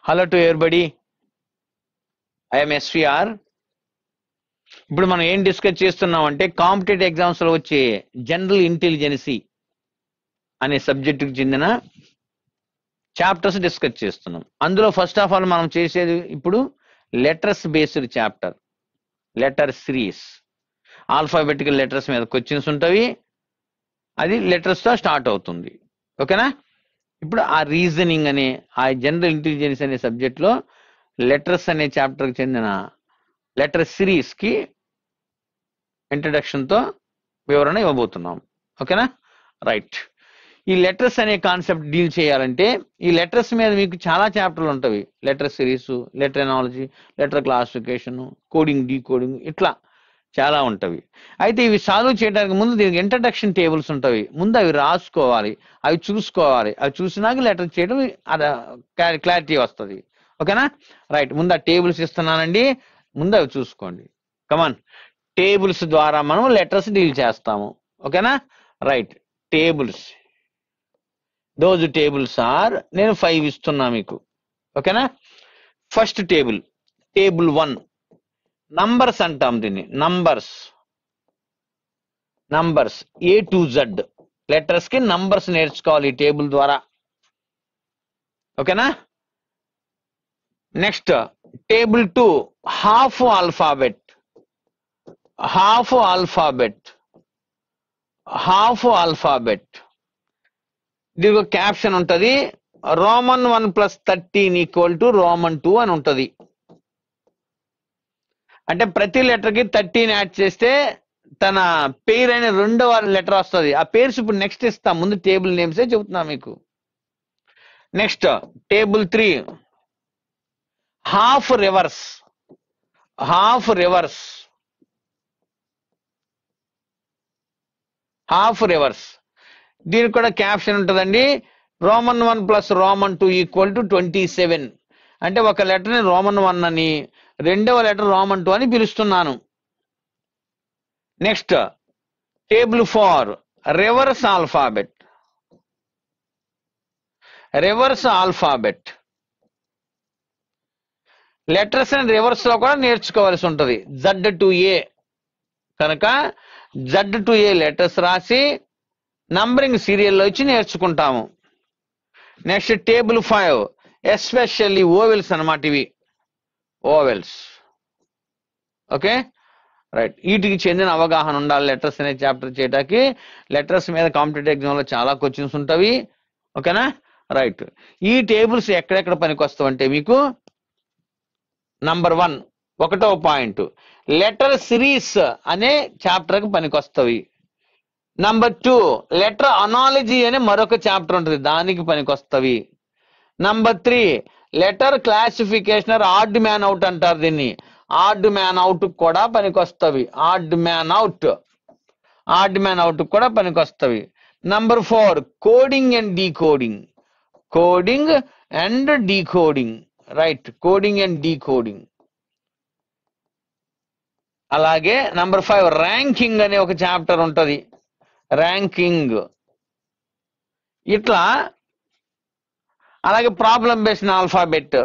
Hello to everybody, I'm SVR. ఇప్పుడు మనం ఏం డిస్కస్ చేస్తున్నాం అంటే కాంపిటేటివ్ ఎగ్జామ్స్ లో వచ్చే జనరల్ ఇంటెలిజెన్సీ అనే సబ్జెక్టుకి చెందిన చాప్టర్స్ డిస్కస్ చేస్తున్నాం. అందులో ఫస్ట్ ఆఫ్ ఆల్ మనం చేసేది ఇప్పుడు letters based chapter, letter series. Alphabetical letters మీద క్వశ్చన్స్ ఉంటాయి, అది లెటర్స్ తో స్టార్ట్ అవుతుంది. ఓకేనా? ఇప్పుడు ఆ రీజనింగ్ అనే ఆ జనరల్ ఇంటెలిజెన్స్ అనే సబ్జెక్ట్ లో లెటర్స్ అనే చాప్టర్ కి చెందిన లెటర్ సిరీస్ కి ఇంట్రడక్షన్ తో వివరణ ఇవ్వబోతున్నాం. ఓకేనా? రైట్. ఈ లెటర్స్ అనే కాన్సెప్ట్ డీల్ చేయాలంటే ఈ లెటర్స్ మీద మీకు చాలా చాప్టర్లు ఉంటాయి. Letter series, letter analogy, letter classification, coding, decoding, ఇట్లా చాలా ఉంటవి. అయితే ఇవి సాల్వ్ చేయడానికి ముందు దీనికి ఇంట్రడక్షన్ టేబుల్స్ ఉంటాయి. ముందు అవి రాసుకోవాలి, అవి చూసుకోవాలి. అవి చూసినాక లెటర్ చేయడం అది క్లారిటీ వస్తుంది. ఓకేనా? రైట్. ముందు ఆ టేబుల్స్ ఇస్తున్నానండి, ముందు అవి చూసుకోండి. కమాన్. టేబుల్స్ ద్వారా మనం లెటర్స్ డీల్ చేస్తాము. ఓకేనా? Right. Tables, those tables are, నేను 5 ఇస్తున్నా మీకు. ఓకేనా? ఫస్ట్ టేబుల్, టేబుల్ 1 నంబర్స్ అంటాం దీన్ని. Numbers A to Z letters కి నంబర్స్ నేర్చుకోవాలి ఈ టేబుల్ ద్వారా. ఓకేనా? Next table 2 half alphabet. దీనికి ఒక క్యాప్షన్ ఉంటది, రోమన్ 1 + 13 = రోమన్ 2 అని ఉంటది. అంటే ప్రతి లెటర్ కి 13 యాడ్ చేస్తే తన పేరు అయిన రెండవ లెటర్ వస్తుంది. ఆ పేర్స్ ఇప్పుడు నెక్స్ట్ ఇస్తాం, ముందు టేబుల్ నేమ్సే చెబుతున్నా మీకు. Next table 3 half reverse. దీనికి కూడా క్యాప్షన్ ఉంటుందండి, రోమన్ 1 + రోమన్ 2 = 27. అంటే ఒక లెటర్ ని రోమన్ 1 అని, రెండవ లెటర్ రోమన్ 2 అని పిలుస్తున్నాను. Next table 4 reverse alphabet. Letters అని రివర్స్ లో కూడా నేర్చుకోవాల్సి ఉంటుంది. జడ్ టు ఏ కనుక జడ్ టు ఏ లెటర్స్ రాసి నంబరింగ్ సీరియల్లో ఇచ్చి నేర్చుకుంటాము. నెక్స్ట్ టేబుల్ 5 ఎస్పెషల్లీ ఓవెల్స్ అన్నమాట. ఇవి ఓవెల్స్. Okay, right. వీటికి చెందిన అవగాహన ఉండాలి లెటర్స్ అనే చాప్టర్ చేయడానికి. లెటర్స్ మీద కాంపిటేటివ్ ఎగ్జామ్ లో చాలా క్వశ్చన్స్ ఉంటాయి. ఓకేనా? రైట్. ఈ టేబుల్స్ ఎక్కడెక్కడ పనికి వస్తావంటే మీకు నంబర్ 1 ఒకటో పాయింట్ లెటర్ సిరీస్ అనే చాప్టర్ కి పనికి వస్తాయి. నంబర్ 2 లెటర్ అనాలజీ అనే మరొక చాప్టర్ ఉంటుంది, దానికి పనికొస్తవి. Number 3 letter classification odd man out అంటారు దీన్ని. ఆడ్ మ్యాన్ అవుట్ కూడా పనికొస్తవి. ఆడ్ మ్యాన్ అవుట్ కూడా పనికొస్తవి. Number 4 coding and decoding. Right, coding and decoding. అలాగే నంబర్ 5 ర్యాంకింగ్ అనే ఒక చాప్టర్ ఉంటది, ర్యాంకింగ్. ఇట్లా అలాగే ప్రాబ్లం బేస్డ్ ఆల్ఫాబెట్,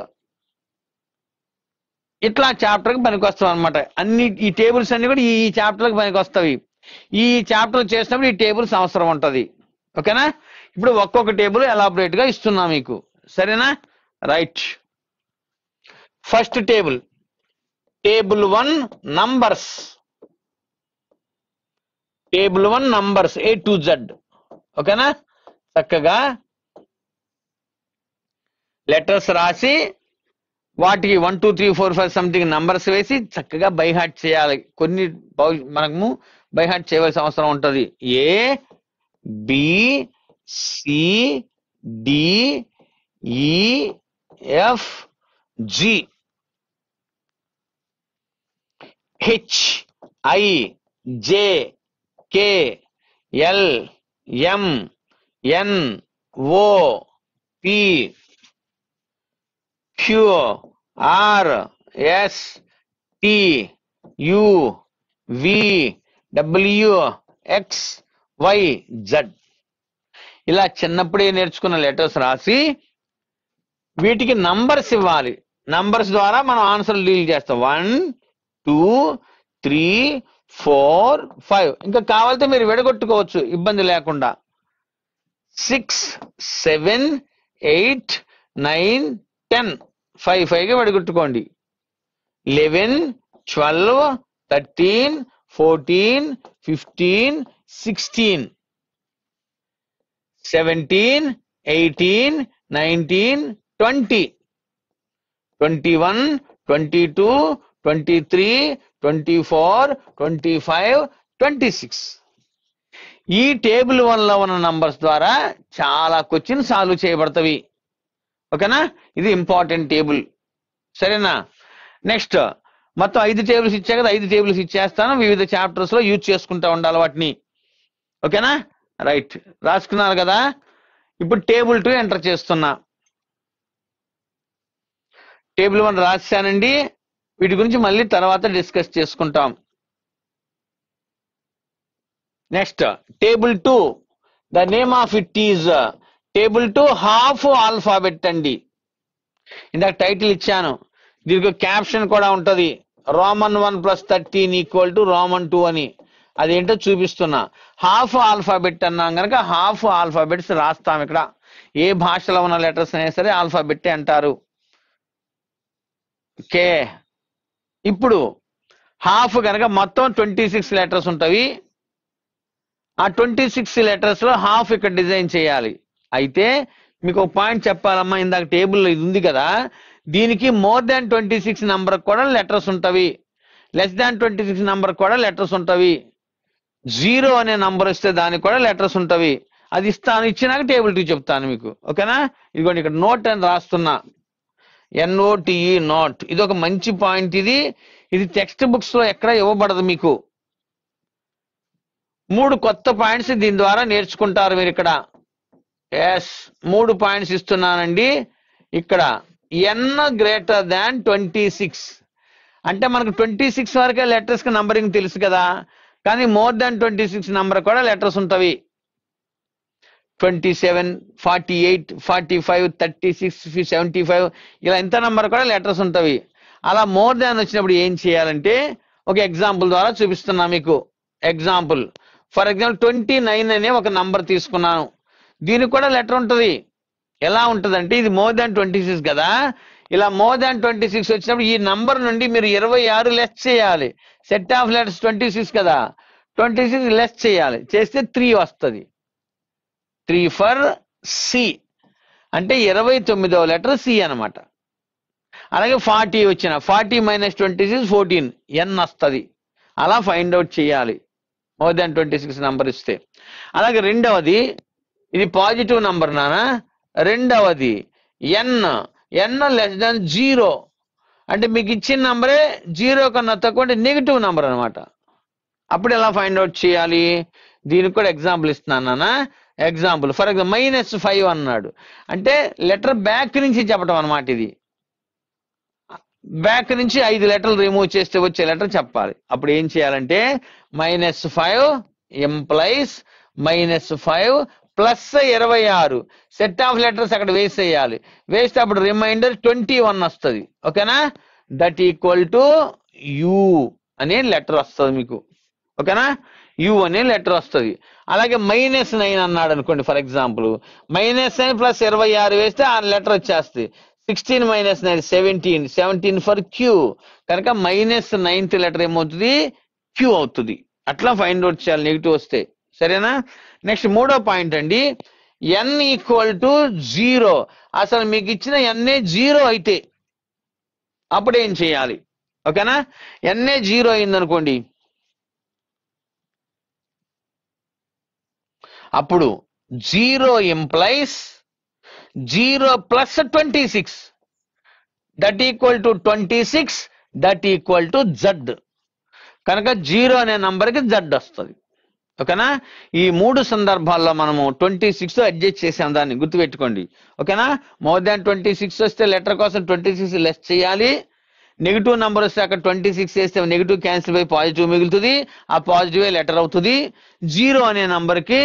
ఇట్లా చాప్టర్ కి పనికొస్తాం అనమాట. అన్ని ఈ టేబుల్స్ అన్ని కూడా ఈ చాప్టర్ కి పనికొస్తాయి. ఈ చాప్టర్ చేసినప్పుడు ఈ టేబుల్స్ అవసరం ఉంటది. ఓకేనా? ఇప్పుడు ఒక్కొక్క టేబుల్ ఎలాబరేట్ గా ఇస్తున్నా మీకు. సరేనా? Right. First table 1 numbers. A to Z. ఓకేనా? చక్కగా లెటర్స్ రాసి వాటికి 1 2 3 4 5 సంథింగ్ నంబర్స్ వేసి చక్కగా బై హార్ట్ చేయాలి. కొన్ని మనము బై హార్ట్ చేయవలసిన అవసరం ఉంటది. A B C D E F G H I J K L M N O P Q R S T U V W X Y Z. ఇలా చిన్నప్పుడే నేర్చుకున్న లెటర్స్ రాసి వీటికి నంబర్స్ ఇవ్వాలి. నంబర్స్ ద్వారా మనం ఆన్సర్ డీల్ చేస్తాం. 1 2 3 4 5. ఇంకా కావాలంటే మీరు విడగొట్టుకోవచ్చు ఇబ్బంది లేకుండా. 6 7 8 9 10 5 గా విడగొట్టుకోండి. 11 12 13 14 15 16 17 18 19 20 21 22 23 24 25 26. ఈ టేబుల్ 1లో ఉన్న నంబర్స్ ద్వారా చాలా క్వశ్చన్ సాల్వ్ చేయబడతవి. ఓకేనా? ఇది ఇంపార్టెంట్ టేబుల్. సరేనా? నెక్స్ట్ మొత్తం 5 టేబుల్స్ ఇచ్చా కదా, 5 టేబుల్స్ ఇచ్చేస్తాను. వివిధ చాప్టర్స్ లో యూజ్ చేసుకుంటా ఉండాలి వాటిని. ఓకేనా? రైట్, రాసుకున్నారు కదా. ఇప్పుడు టేబుల్ 2 ఎంటర్ చేస్తున్నా. టేబుల్ 1 రాశానండి. వీటి గురించి మళ్ళీ తర్వాత డిస్కస్ చేసుకుంటాం. Next table 2, the name of it is table 2 half alphabet అండి. ఇందాక టైటిల్ ఇచ్చాను, దీనికి క్యాప్షన్ కూడా ఉంటది. రోమన్ 1 + 13 = రోమన్ 2 అని. అదేంటో చూపిస్తున్నా. హాఫ్ ఆల్ఫాబెట్ అన్నాం కనుక హాఫ్ ఆల్ఫాబెట్స్ రాస్తాం. ఇక్కడ ఏ భాషలో ఉన్న లెటర్స్ అయినా సరే ఆల్ఫాబెట్ అంటారు. ఓకే, ఇప్పుడు హాఫ్ కనుక మొత్తం 26 లెటర్స్ ఉంటాయి. ఆ 26 లెటర్స్ లో హాఫ్ ఇక్కడ డిజైన్ చేయాలి. అయితే మీకు ఒక పాయింట్ చెప్పాలమ్మా, ఇందాక టేబుల్లో ఇది ఉంది కదా, దీనికి మోర్ దాన్ 26 నంబర్ కూడా లెటర్స్ ఉంటవి, లెస్ దాన్ 26 నంబర్ కూడా లెటర్స్ ఉంటవి, 0 అనే నంబర్ ఇస్తే దానికి కూడా లెటర్స్ ఉంటవి. అది ఇచ్చినాక టేబుల్ 2 చెప్తాను మీకు. ఓకేనా? ఇదిగోండి ఇక్కడ నోట్ అని రాస్తున్నా, NOTE నోట్. ఇది ఒక మంచి పాయింట్. ఇది టెక్స్ట్ బుక్స్ లో ఎక్కడ ఇవ్వబడదు మీకు. 3 కొత్త పాయింట్స్ దీని ద్వారా నేర్చుకుంటారు మీరు ఇక్కడ. 3 పాయింట్స్ ఇస్తున్నానండి. ఇక్కడ n గ్రేటర్ దాన్ 26 అంటే మనకు 26 వరకే లెటర్స్ కి నంబరింగ్ తెలుసు కదా, కానీ మోర్ దాన్ 26 నంబర్ కూడా లెటర్స్ ఉంటవి. 27 48 45 36 75 ఇలా ఎంత నంబర్ కూడా లెటర్స్ ఉంటవి. అలా మోర్ దాన్ వచ్చినప్పుడు ఏం చేయాలంటే ఒక ఎగ్జాంపుల్ ద్వారా చూపిస్తున్నా మీకు. ఎగ్జాంపుల్, ఫర్ ఎగ్జాంపుల్ 29 అనే ఒక నంబర్ తీసుకున్నాను. దీనికి కూడా లెటర్ ఉంటది. ఎలా ఉంటదంటే ఇది మోర్ దాన్ 26 కదా, ఇలా మోర్ దాన్ 26 వచ్చినప్పుడు ఈ నంబర్ నుండి మీరు 26 లెస్ చేయాలి. సెట్ ఆఫ్ లెటర్స్ 26 కదా, 26 లెస్ చేయాలి. చేస్తే 3 వస్తుంది. 3 ఫర్ సి అంటే 29వ లెటర్ సి అనమాట. అలాగే 40 వచ్చిన 40 - 26 14 n వస్తుంది. అలా ఫైండ్ అవుట్ చేయాలి మోర్ దాన్ 26 నంబర్ ఇస్తే. అలాగే రెండవది, ఇది పాజిటివ్ నంబర్ నానా. రెండవది n లెస్ దాన్ 0 అంటే మీకు ఇచ్చిన నంబరే 0 కన్నా తక్కువ అంటే నెగిటివ్ నంబర్ అనమాట. అప్పుడు ఎలా ఫైండ్ అవుట్ చేయాలి? దీనికి కూడా ఎగ్జాంపుల్ ఇస్తున్నాను నాన్న. ఎగ్జాంపుల్, ఫర్ ఎగ్జాంపుల్ -5 అన్నాడు అంటే లెటర్ బ్యాక్ నుంచి చెప్పడం అనమాట. ఇది బ్యాక్ నుంచి 5 లెటర్లు రిమూవ్ చేస్తే వచ్చే లెటర్ చెప్పాలి. అప్పుడు ఏం చేయాలంటే -5 implies -5 plus 26 set of letters అక్కడ వేసేయాలి. వేస్తే అప్పుడు రిమైండర్ 21 వస్తుంది. ఓకేనా? దట్ ఈక్వల్ టు యు అనే లెటర్ వస్తుంది మీకు. ఓకేనా? యు అనే లెటర్ వస్తుంది. అలాగే -9 అన్నాడు అనుకోండి, ఫర్ ఎగ్జాంపుల్ -9 ప్లస్ 26 వేస్తే ఆ లెటర్ వచ్చేస్తుంది. 16 - 9 17 17 ఫర్ క్యూ కనుక -9th లెటర్ ఏమవుతుంది? క్యూ అవుతుంది. అట్లా ఫైండ్ అవుట్ చేయాలి నెగిటివ్ వస్తే. సరేనా? నెక్స్ట్ మూడో పాయింట్ అండి, n = 0. అసలు మీకు ఇచ్చిన n 0 అయితే అప్పుడు ఏం చేయాలి? ఓకేనా? n 0 అయిందనుకోండి, అప్పుడు 0 implies 0 plus 26 that equal to 26 that equal to Z. కనుక 0 అనే నంబర్కి Z వస్తుంది. ఓకేనా? ఈ 3 సందర్భాల్లో మనము 26 అడ్జస్ట్ చేసాం, దాన్ని గుర్తుపెట్టుకోండి. ఓకేనా? మోర్ దాన్ 26 వస్తే లెటర్ కోసం 26 లెస్ చేయాలి. నెగిటివ్ నంబర్ వస్తే అక్కడ 26 వేస్తే నెగిటివ్ క్యాన్సిల్ అయి పాజిటివ్ మిగులుతుంది. ఆ పాజిటివ్ లెటర్ అవుతుంది. 0 అనే నంబర్కి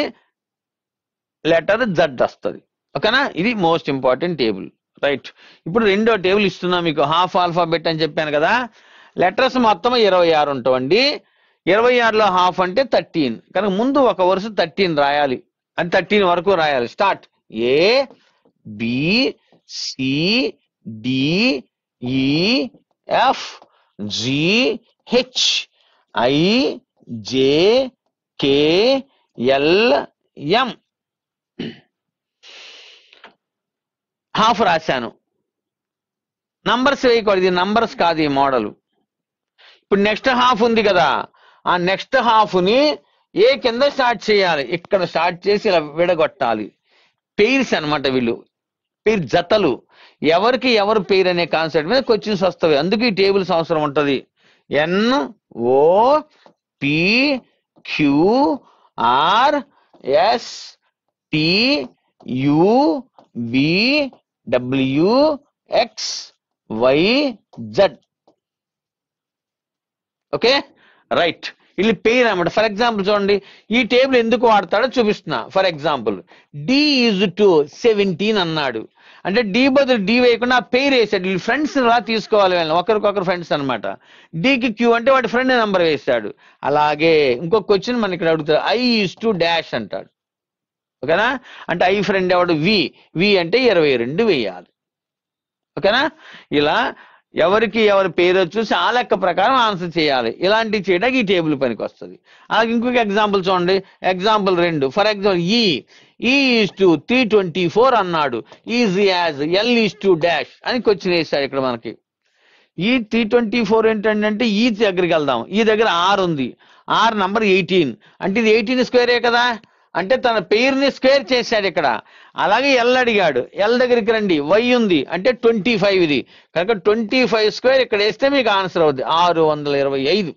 లెటర్ Z వస్తుంది. ఓకేనా? ఇది మోస్ట్ ఇంపార్టెంట్ టేబుల్. రైట్. ఇప్పుడు రెండో టేబుల్ ఇస్తున్నా మీకు, హాఫ్ ఆల్ఫాబెట్ అని చెప్పాను కదా. లెటర్స్ మొత్తం 26 ఉంటాయండి. 26లో హాఫ్ అంటే 13, కనుక ముందు ఒక వరుస 13 రాయాలి, అని 13 వరకు రాయాలి. Start. A B C D E F G H I J K L M. Half రాశాను. నంబర్స్ వేయకూడదు, ఇది నంబర్స్ కాదు ఈ మోడల్. ఇప్పుడు నెక్స్ట్ హాఫ్ ఉంది కదా, ఆ నెక్స్ట్ హాఫ్ ని ఏ కింద స్టార్ట్ చేయాలి, ఇక్కడ స్టార్ట్ చేసి ఇలా విడగొట్టాలి. పెయిర్స్ అన్నమాట వీళ్ళు, పేరు జతలు. ఎవరికి ఎవరు పేరు అనే కాన్సెప్ట్ మీద క్వశ్చన్స్ వస్తాయి, అందుకే ఈ టేబుల్స్ అవసరం ఉంటది. N O P Q R S T U V W X Y Z. Okay right. వీళ్ళు పేరు అనమాట. ఫర్ ఎగ్జాంపుల్ చూడండి, ఈ టేబుల్ ఎందుకు వాడతాడో చూపిస్తున్నా. For example D is to 17 అన్నాడు, అంటే డి బదులు డి వేయకుండా ఆ పేరు వేసాడు. వీళ్ళు ఫ్రెండ్స్ లా తీసుకోవాలి, వీళ్ళని ఒకరికొకరు ఫ్రెండ్స్ అనమాట. డికి క్యూ అంటే వాడి ఫ్రెండ్ నెంబర్ వేస్తాడు. అలాగే ఇంకొక క్వశ్చన్ మన ఇక్కడ అడుగుతాడు, ఐ ఈజ్ టు డాష్ అంటాడు. ఓకేనా, అంటే ఐ ఫ్రెండ్ ఎవడు వి, వి అంటే 22 వేయాలి. ఓకేనా, ఇలా ఎవరికి ఎవరి పేరు చూసి ఆ లెక్క ప్రకారం ఆన్సర్ చేయాలి. ఇలాంటివి చేయడానికి ఈ టేబుల్ పనికి వస్తుంది. అలాగే ఇంకొక ఎగ్జాంపుల్ చూడండి, ఎగ్జాంపుల్ 2. ఫర్ ఎగ్జాంపుల్ ఈ ఈజ్ టు 324 అన్నాడు, easy as L is to dash అని క్వశ్చన్ వేస్తాడు. ఇక్కడ మనకి ఈ 324 ఏంటంటే ఈ దగ్గరికి వెళ్దాం. ఈ దగ్గర ఆర్ ఉంది, ఆర్ నంబర్ 18, అంటే ఇది 18 స్క్వేరే కదా, అంటే తన పేరుని స్క్వేర్ చేశాడు ఇక్కడ. అలాగే ఎల్ అడిగాడు, ఎల్ దగ్గరికి రండి, వై ఉంది అంటే 25 ఇది, కనుక 25 స్క్వేర్ ఇక్కడ వేస్తే మీకు ఆన్సర్ అవుతుంది 625.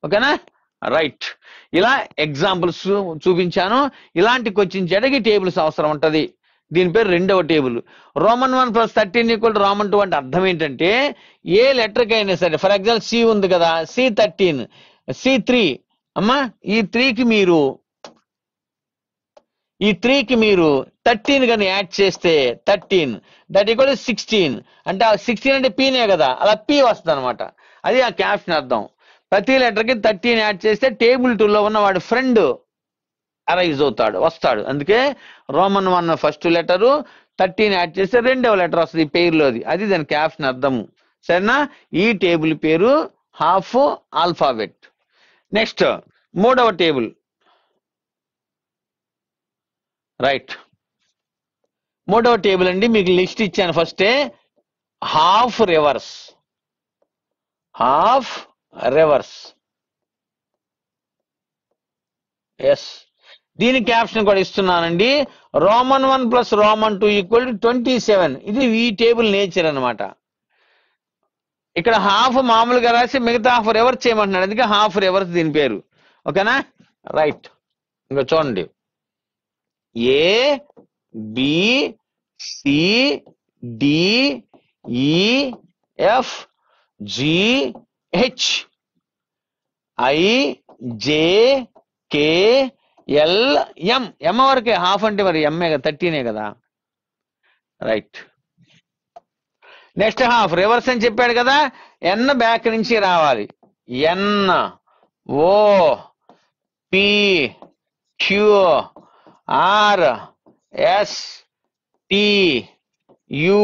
ఓకేనా రైట్. ఇలా ఎగ్జాంపుల్స్ చూపించాను. ఇలాంటి క్వశ్చన్ చేయడానికి టేబుల్స్ అవసరం ఉంటది. దీని పేరు రెండవ టేబుల్. రోమన్ 1 + 13 = రోమన్ 2 అంటే అర్థం ఏంటంటే ఏ లెటర్కి అయినా సరే, ఫర్ ఎగ్జాంపుల్ సి ఉంది కదా, C13 C3 అమ్మా, ఈ 3కి మీరు 13 కానీ యాడ్ చేస్తే 13 దట్ ఈక్వల్ 16, అంటే 16 అంటే పీనే కదా, అలా పీ వస్తుంది అనమాట. అది ఆ క్యాప్షన్ అర్థం. ప్రతి లెటర్కి 13 యాడ్ చేస్తే టేబుల్ 2లో ఉన్న వాడి ఫ్రెండ్ అరైజ్ అవుతాడు, వస్తాడు. అందుకే రోమన్ 1 ఫస్ట్ లెటరు 13 యాడ్ చేస్తే రెండవ లెటర్ వస్తుంది ఈ పేరులోది, అది దాని క్యాప్షన్ అర్థము. సరేనా, ఈ టేబుల్ పేరు హాఫ్ ఆల్ఫాబెట్. నెక్స్ట్ మూడవ టేబుల్. రైట్, మూడవ టేబుల్ అండి, మీకు లిస్ట్ ఇచ్చాను ఫస్టే. Half reverse, half reverse. Yes, దీని క్యాప్షన్ కూడా ఇస్తున్నానండి. Roman 1 + Roman 2 = 27. ఇది ఈ టేబుల్ నేచర్ అనమాట. ఇక్కడ హాఫ్ మామూలుగా రాసి మిగతా హాఫ్ రివర్స్ చేయమంటున్నాడు, అందుకే హాఫ్ రివర్స్ దీని పేరు. ఓకేనా రైట్. ఇంకా చూడండి, A B C D E F G H I J K L M. M వరకే హాఫ్ అంటే మరి ఎంఏ కదా, 13 కదా. రైట్. నెక్స్ట్ హాఫ్ రివర్స్ అని చెప్పాడు కదా, ఎన్ బ్యాక్ నుంచి రావాలి. N O P Q R S T U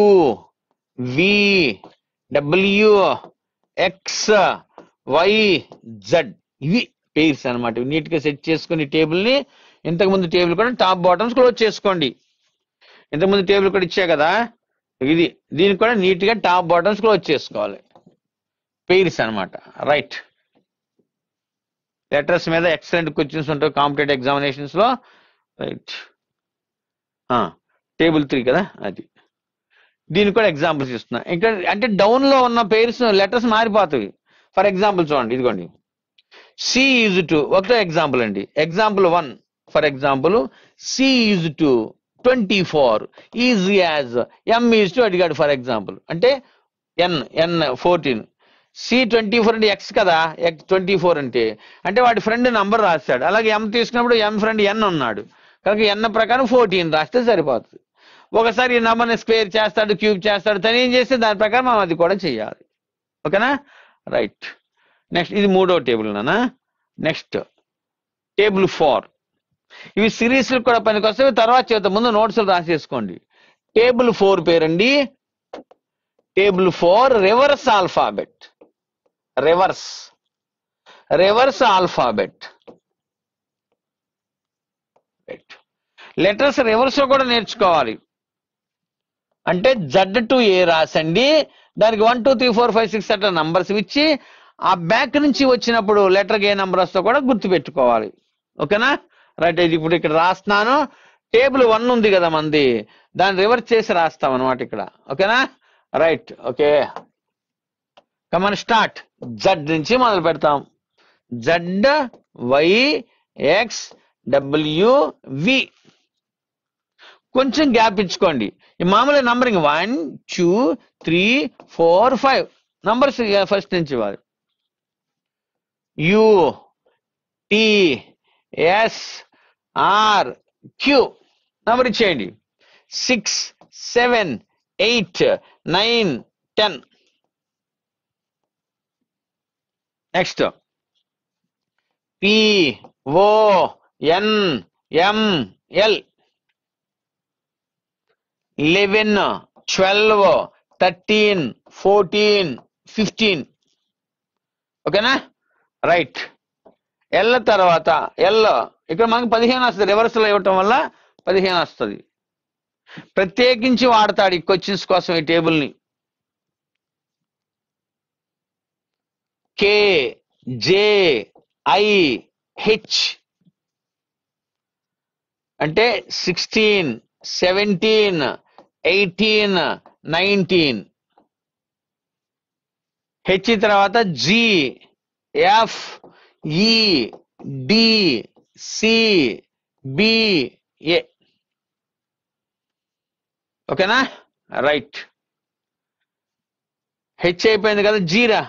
V W X Y Z. ఇవి పేర్స్ అనమాట. నీట్ గా సెట్ చేసుకుని టేబుల్ ని, ఇంతకుముందు టేబుల్ కూడా టాప్ బాటమ్స్ క్లోజ్ చేసుకోండి. ఇంతకుముందు టేబుల్ కూడా ఇచ్చా కదా, ఇది దీనికి కూడా నీట్ గా టాప్ బాటమ్స్ క్లోజ్ చేసుకోవాలి. పేర్స్ అనమాట. రైట్, లెటర్స్ మీద ఎక్సలెంట్ క్వశ్చన్స్ ఉంటాయి కాంపిటేటివ్ ఎగ్జామినేషన్స్ లో. రైట్, టేబుల్ 3 కదా అది. దీనికి కూడా ఎగ్జాంపుల్స్ ఇస్తున్నా. ఇక్కడ అంటే డౌన్ లో ఉన్న పేర్స్ లెటర్స్ మారిపోతాయి. ఫర్ ఎగ్జాంపుల్ చూడండి, ఇదిగోండి, సి ఈజ్ టు, ఒకటో ఎగ్జాంపుల్ అండి. Example 1, for example C is to 24 is as M is to అడిగాడు. ఫర్ ఎగ్జాంపుల్ అంటే ఎన్ 14, C24 అంటే ఎక్స్ కదా, ఎక్స్ 24 అంటే వాడి ఫ్రెండ్ నంబర్ రాస్తాడు. అలాగే ఎం తీసుకున్నప్పుడు ఎం ఫ్రెండ్ ఎన్ ఉన్నాడు, కనుక ఎన్ ప్రకారం 14 రాస్తే సరిపోతుంది. ఒకసారి ఈ నెంబర్ని స్క్వేర్ చేస్తాడు, క్యూబ్ చేస్తాడు, తను ఏం చేస్తే దాని ప్రకారం మనం అది కూడా చేయాలి. ఓకేనా? రైట్. నెక్స్ట్ ఇది 3వ టేబుల్ నానా. Next table 4. ఇవి సిరీస్ కూడా పనికొస్తాయి, తర్వాత చేద్దాం, ముందు నోట్స్లు రాసేసుకోండి. టేబుల్ 4 పేరండి table 4 reverse alphabet. Reverse alphabet. Letters reverse లో కూడా నేర్చుకోవాలి. అంటే Z to A రాసండి, దానికి 1 2 3 4 5 6 అట్లా నంబర్స్ ఇచ్చి ఆ బ్యాక్ నుంచి వచ్చినప్పుడు లెటర్కి ఏ నంబర్ వస్తో కూడా గుర్తుపెట్టుకోవాలి. ఓకేనా? రైట్. ఇది ఇప్పుడు ఇక్కడ రాస్తున్నాను. టేబుల్ 1 ఉంది కదా మంది, దాన్ని రివర్స్ చేసి రాస్తాం అనమాట ఇక్కడ. ఓకేనా? Right. Okay, come on start. Z నుంచి మొదలు పెడతాం. Z Y X W V. కొంచెం గ్యాప్ ఇచ్చుకోండి. ఈ మామూలు నంబరింగ్ 1 2 3 4 5 నంబర్స్ ఫస్ట్ నుంచి ఇవ్వాలి. U T S R Q number ఇచ్చేయండి. 6 7 8 9 10. Next P O N M L. 11 12 13 14 15. ఓకేనా? రైట్. ఎల్ తర్వాత ఎల్ ఇక్కడ మనకు 15 వస్తుంది, రివర్స్ లో ఇవ్వటం వల్ల 15 వస్తుంది. ప్రత్యేకించి వాడతాడు ఈ క్వశ్చన్స్ కోసం ఈ టేబుల్ని. K J I H అంటే 16 17 18 19. హెచ్ తర్వాత G F E D C B A. ఓకేనా? రైట్. హెచ్ అయిపోయింది కదా, జీరా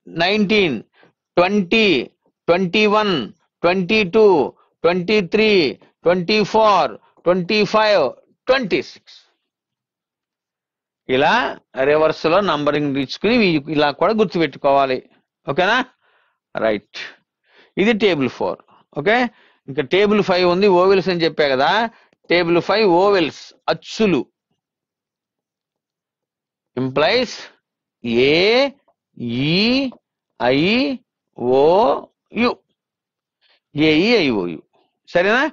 19 20 21 22 23 24 25 26. ఇలా రివర్స్ లో నంబరింగ్ తీసుకుని ఇలా కూడా గుర్తుపెట్టుకోవాలి. ఓకేనా? రైట్. ఇది టేబుల్ 4. ఓకే, ఇంకా టేబుల్ 5 ఉంది, ఓవెల్స్ అని చెప్పా కదా. టేబుల్ 5 ఓవెల్స్ అచ్చులు implies A E I O U. A E I O U. సరేనా?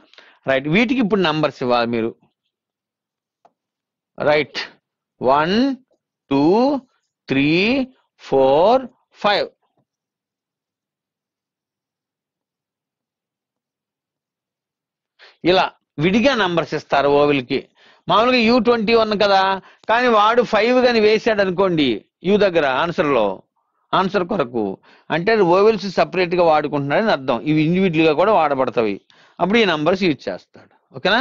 రైట్. వీటికి ఇప్పుడు నంబర్స్ ఇవ్వాలి మీరు. రైట్. 1 2 3 4 5. ఇలా విడిగా నంబర్స్ ఇస్తారు ఓవెల్కి. మామూలుగా U21 కదా, కానీ వాడు 5 కానీ వేసాడు అనుకోండి యూ దగ్గర ఆన్సర్ కొరకు, అంటే ఓవెల్స్ సపరేట్ గా వాడుకుంటున్నాడని అర్థం. ఇవి ఇండివిజువల్ గా కూడా వాడబడతాయి. అప్పుడు ఈ నంబర్స్ యూజ్ చేస్తాడు. ఓకేనా?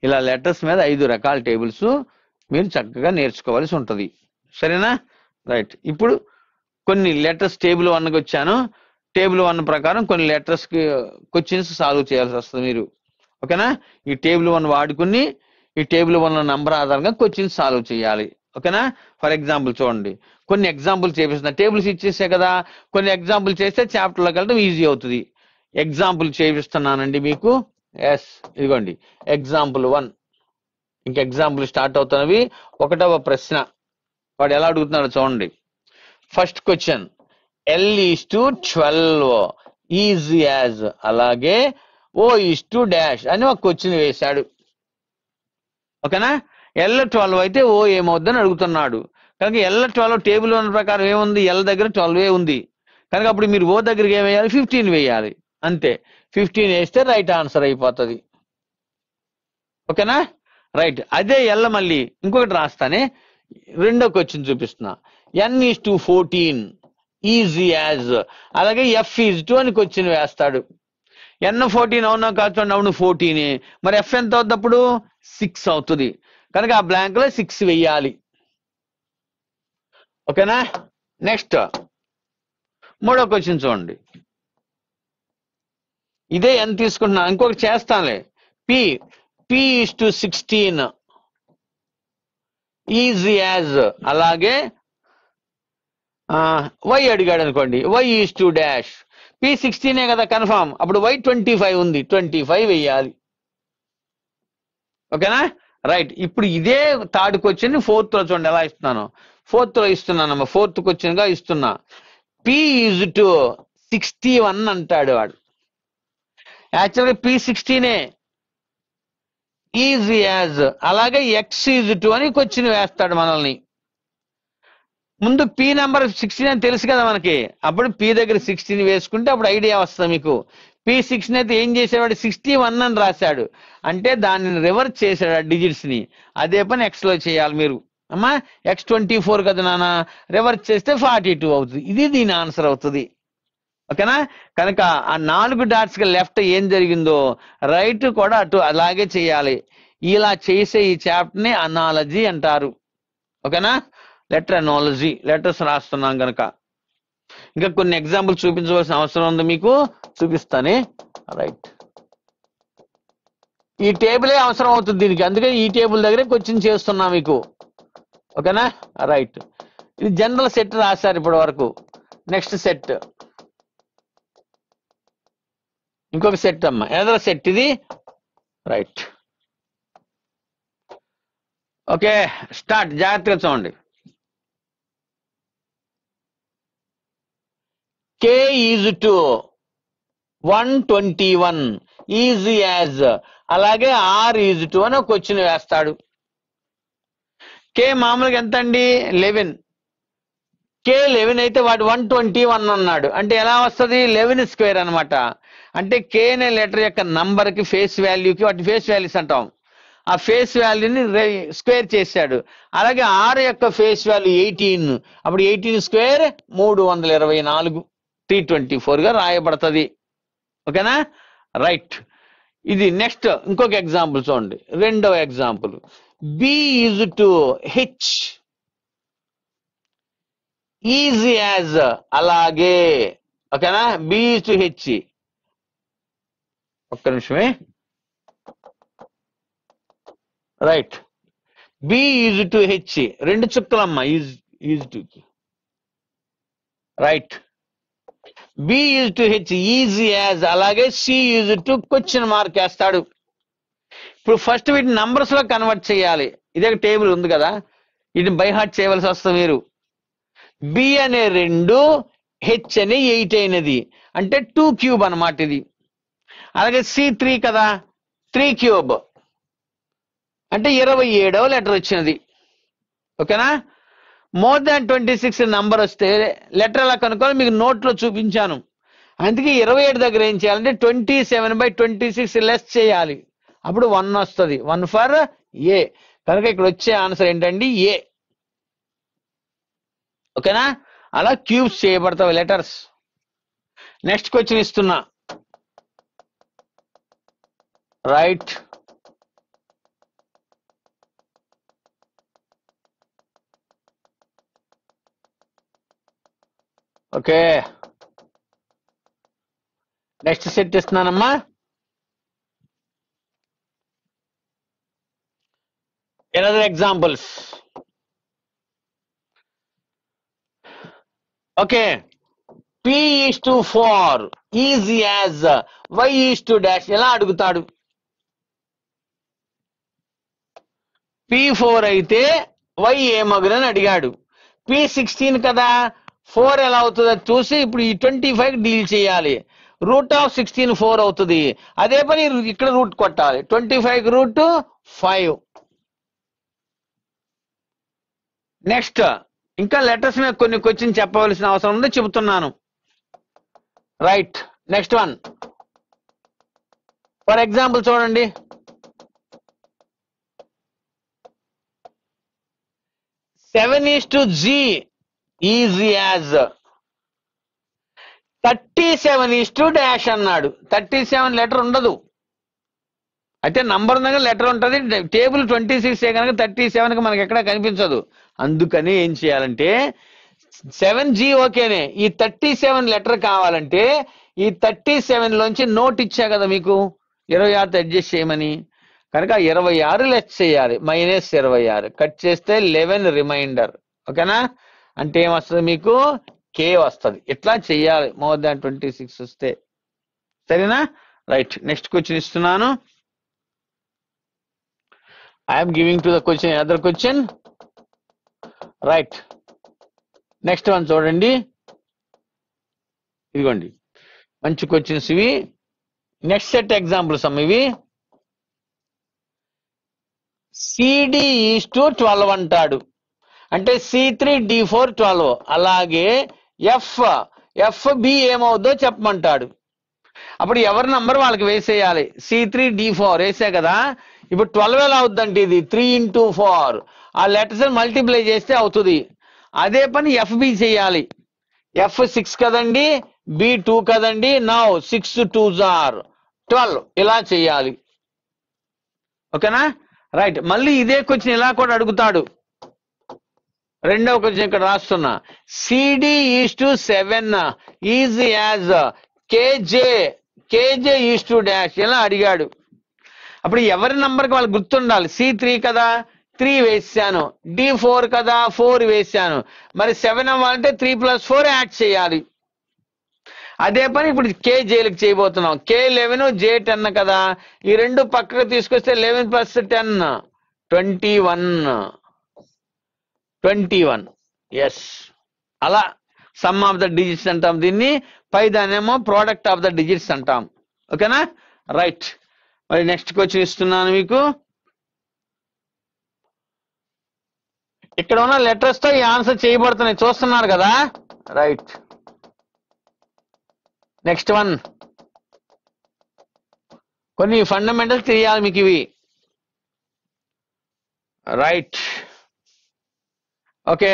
ఇలా లెటర్స్ మీద 5 రకాల టేబుల్స్ మీరు చక్కగా నేర్చుకోవాల్సి ఉంటుంది. సరేనా? రైట్. ఇప్పుడు కొన్ని లెటర్స్ టేబుల్ 1కి వచ్చాను. టేబుల్ 1 ప్రకారం కొన్ని లెటర్స్ కి క్వశ్చన్స్ సాల్వ్ చేయాల్సి వస్తుంది మీరు. ఓకేనా? ఈ టేబుల్ 1 వాడుకుని ఈ టేబుల్ 1 నంబర్ ఆధారంగా క్వశ్చన్స్ సాల్వ్ చేయాలి. ఓకేనా? ఫర్ ఎగ్జాంపుల్ చూడండి, కొన్ని ఎగ్జాంపుల్ చేపిస్తున్నా. టేబుల్స్ ఇచ్చేసే కదా, కొన్ని ఎగ్జాంపుల్ చేస్తే చాప్టర్లోకి వెళ్ళడం ఈజీ అవుతుంది. ఎగ్జాంపుల్ చేపిస్తున్నానండి మీకు. ఎస్, ఇదిగోండి ఎగ్జాంపుల్ 1. ఇంక ఎగ్జాంపుల్ స్టార్ట్ అవుతున్నవి. 1వ ప్రశ్న వాడు ఎలా అడుగుతున్నాడో చూడండి. First question, L=12 is as, అలాగే O= డాష్ అని ఒక క్వశ్చన్ వేశాడు. ఓకేనా? L12 అయితే O ఏమవుద్దని అడుగుతున్నాడు. కనుక L12 టేబుల్ 1 ప్రకారం ఏముంది, L దగ్గర 12 ఉంది. కనుక అప్పుడు మీరు O దగ్గరికి ఏం వేయాలి, 15 వేయాలి. అంతే. 15 వేస్తే రైట్ ఆన్సర్ అయిపోతుంది. ఓకేనా? రైట్. అదే L మళ్ళీ ఇంకొకటి రాస్తానే, రెండో క్వశ్చన్ చూపిస్తున్నా. N=14 ఈజ్ యాజ్, అలాగే F= అని క్వశ్చన్ వేస్తాడు. N14 అవునా కాదు, అవును 14. మరి F ఎంత అవుతుంది అప్పుడు, 6 అవుతుంది. కనుక ఆ బ్లాంక్ లో 6 వెయ్యాలి. ఓకేనా? నెక్స్ట్ 3వ క్వశ్చన్ చూడండి. ఇదే N తీసుకుంటున్నా, ఇంకొకటి చేస్తానులే. P=16 ఈజీ యాజ్ అలాగే వై అడిగాడు అనుకోండి why is to dash P16 కదా కన్ఫామ్ అప్పుడు Y25 ఉంది 25 వెయ్యాలి ఓకేనా రైట్ ఇప్పుడు ఇదే థర్డ్ క్వశ్చన్ ఫోర్త్ లో చూడండి ఎలా ఇస్తున్నాను ఫోర్త్ లో ఇస్తున్నానమ్మా ఫోర్త్ క్వశ్చన్ గా ఇస్తున్నా P ఈజ్ టు 61 అంటాడు వాడు యాక్చువల్గా P16 ఈజ్ యాజ్ అలాగే X ఈజ్ టు అని క్వశ్చన్ వేస్తాడు మనల్ని ముందు P నెంబర్ 16 అని తెలుసు కదా మనకి అప్పుడు P దగ్గర 16 వేసుకుంటే అప్పుడు ఐడియా వస్తుంది మీకు P16 అయితే ఏం చేసేవాడు 61 అని రాశాడు అంటే దాన్ని రివర్స్ చేశాడు ఆ డిజిట్స్ ని అదే పని X లో చేయాలి మీరు అమ్మా X24 కదా నాన్న రివర్స్ చేస్తే 42 అవుతుంది ఇది దీని ఆన్సర్ అవుతుంది ఓకేనా కనుక ఆ 4 డాట్స్ కి లెఫ్ట్ ఏం జరిగిందో రైట్ కూడా అటు అలాగే చేయాలి ఇలా చేసే ఈ చాప్టర్ ని అనాలజీ అంటారు ఓకేనా లెటర్ అనాలజీ లెటర్స్ రాస్తున్నాం కనుక ఇంకా కొన్ని ఎగ్జాంపుల్ చూపించవలసిన అవసరం ఉంది మీకు చూపిస్తానే రైట్ ఈ టేబులే అవసరం అవుతుంది దీనికి అందుకే ఈ టేబుల్ దగ్గరే క్వశ్చన్ చేస్తున్నా మీకు ఓకేనా రైట్ ఇది జనరల్ సెట్ రాశారు ఇప్పటి వరకు నెక్స్ట్ సెట్ ఇంకొక సెట్ అమ్మా ఎదర సెట్ ఇది రైట్ ఓకే స్టార్ట్ జాగ్రత్తగా చూడండి K is to 121 easy as అలాగే R ఈజ్ టు అని ఒక క్వశ్చన్ వేస్తాడు K మామూలుగా ఎంత అండి 11 K 11 అయితే వాడు 121 అన్నాడు అంటే ఎలా వస్తుంది 11 స్క్వేర్ అనమాట అంటే K అనే లెటర్ యొక్క నంబర్ కి ఫేస్ వాల్యూకి వాటి ఫేస్ వాల్యూస్ అంటాం ఆ ఫేస్ వాల్యూని స్క్వేర్ చేశాడు అలాగే R యొక్క ఫేస్ వాల్యూ 18 అప్పుడు 18 స్క్వేర్ 324 324 గా రాయబడుతుంది ఓకేనా రైట్ ఇది నెక్స్ట్ ఇంకొక ఎగ్జాంపుల్ చూడండి రెండవ example B is to H is as అలాగే ఓకేనా B ఈజ్ టు H ఒక్క నిమిషమే right B is to H రెండు చుక్కలమ్మా is to right B is to H is as అలాగే C is to question mark వేస్తాడు ఇప్పుడు ఫస్ట్ వీటిని నంబర్స్ లో కన్వర్ట్ చేయాలి ఇదే టేబుల్ ఉంది కదా ఇది బై హార్ట్ చేయవలసి వస్తుంది మీరు B అనే 2 H అనే 8 అయినది అంటే 2 క్యూబ్ అన్నమాట ఇది అలాగే C3 కదా 3 క్యూబ్ అంటే 27వ లెటర్ వచ్చినది ఓకేనా మోర్ దాన్ 26 నంబర్ వస్తే లెటర్ ఎలా కనుక్కోవాలి మీకు నోట్ లో చూపించాను అందుకే 27 దగ్గర ఏం చేయాలంటే 27/26 లెస్ చేయాలి అప్పుడు 1 వస్తుంది 1 ఫర్ A కనుక ఇక్కడ వచ్చే ఆన్సర్ ఏంటండి A ఓకేనా అలా క్యూబ్స్ చేయబడతాయి లెటర్స్ నెక్స్ట్ క్వశ్చన్ ఇస్తున్నా రైట్ ఓకే నెక్స్ట్ సెట్ ఇస్తున్నానమ్మా another examples okay P is to 4 easy as Y is to dash ఎలా అడుగుతాడు P4 అయితే Y ఏమగునని అడిగాడు P16 కదా 4 ఎలా అవుతుందో చూసి ఇప్పుడు ఈ 25 డీల్ చేయాలి రూట్ ఆఫ్ 16 4 అవుతుంది అదే పని ఇక్కడ రూట్ కొట్టాలి 25 రూట్ 5 నెక్స్ట్ ఇంకా లెటర్స్ మీద కొన్ని క్వశ్చన్ చెప్పవలసిన అవసరం ఉంది చెబుతున్నాను right next one for example చూడండి seven is to G is as 37 is to dash అన్నాడు 37 లెటర్ ఉండదు అయితే నంబర్ దగ్గర లెటర్ ఉంటుంది టేబుల్ 26 కనుక 37 కి మనకి ఎక్కడ కనిపించదు అందుకని ఏం చేయాలంటే 7G ఓకేనే ఈ 37 లెటర్ కావాలంటే ఈ 37 లోంచి నోట్ ఇచ్చా కదా మీకు 26 అడ్జస్ట్ చేయమని కనుక 26 లెస్ చేయాలి, -26 కట్ చేస్తే 11 రిమైండర్. ఓకేనా? అంటే ఏమొస్తుంది మీకు? కే వస్తుంది. ఇట్లా చెయ్యాలి మోర్ దాన్ 26 వస్తే. సరేనా? రైట్. నెక్స్ట్ క్వశ్చన్ ఇస్తున్నాను. I'm giving to the question other question. Right. Next one చూడండి. ఇదిగోండి మంచి క్వశ్చన్స్ ఇవి. నెక్స్ట్ సెట్ ఎగ్జాంపుల్స్ అమ్మ ఇవి. సిడి ఈజ్ టు 12 అంటాడు. అంటే C3D4 12. అలాగే ఎఫ్బి ఏమవుద్దో చెప్పమంటాడు. అప్పుడు ఎవరి నంబర్ వాళ్ళకి వేసేయాలి. C3D4 వేసే కదా. ఇప్పుడు 12 ఎలా అవుద్దంటే ఇది 3 into 4. ఆ లెటర్స్ మల్టిప్లై చేస్తే అవుతుంది. అదే పని ఎఫ్బి చేయాలి. F6 కదండి, B2 కదండి. నౌ 6 2s are 12 ఇలా చేయాలి. ఓకేనా? రైట్. మళ్ళీ ఇదే క్వశ్చన్ ఇలా కూడా అడుగుతాడు. రెండవ క్వశ్చన్ ఇక్కడ రాస్తున్నా. C D is to 7 is as K J is to dash ఇలా అడిగాడు. అప్పుడు ఎవరి నంబర్కి వాళ్ళు గుర్తుండాలి. C3 కదా, 3 వేసాను. D4 కదా, 4 వేసాను. మరి 7 అవ్వాలంటే 3 + 4 యాడ్ చేయాలి. అదే పని ఇప్పుడు కేజేలకు చేయబోతున్నాం. K11 J10 కదా. ఈ రెండు పక్కకు తీసుకొస్తే 11 + 10 21. ఎస్. అలా సమ్ ఆఫ్ ద డిజిట్స్ అంటాం దీన్ని. పై దానేమో ప్రోడక్ట్ ఆఫ్ ద డిజిట్స్ అంటాం. ఓకేనా? రైట్. మరి నెక్స్ట్ క్వశ్చన్ ఇస్తున్నాను మీకు. ఇక్కడ ఉన్న లెటర్స్ తో ఈ ఆన్సర్ చేయబడుతున్నాయి, చూస్తున్నారు కదా. రైట్. Next one. కొన్ని ఫండమెంటల్స్ తెలియాలి మీకు ఇవి. Right. Okay.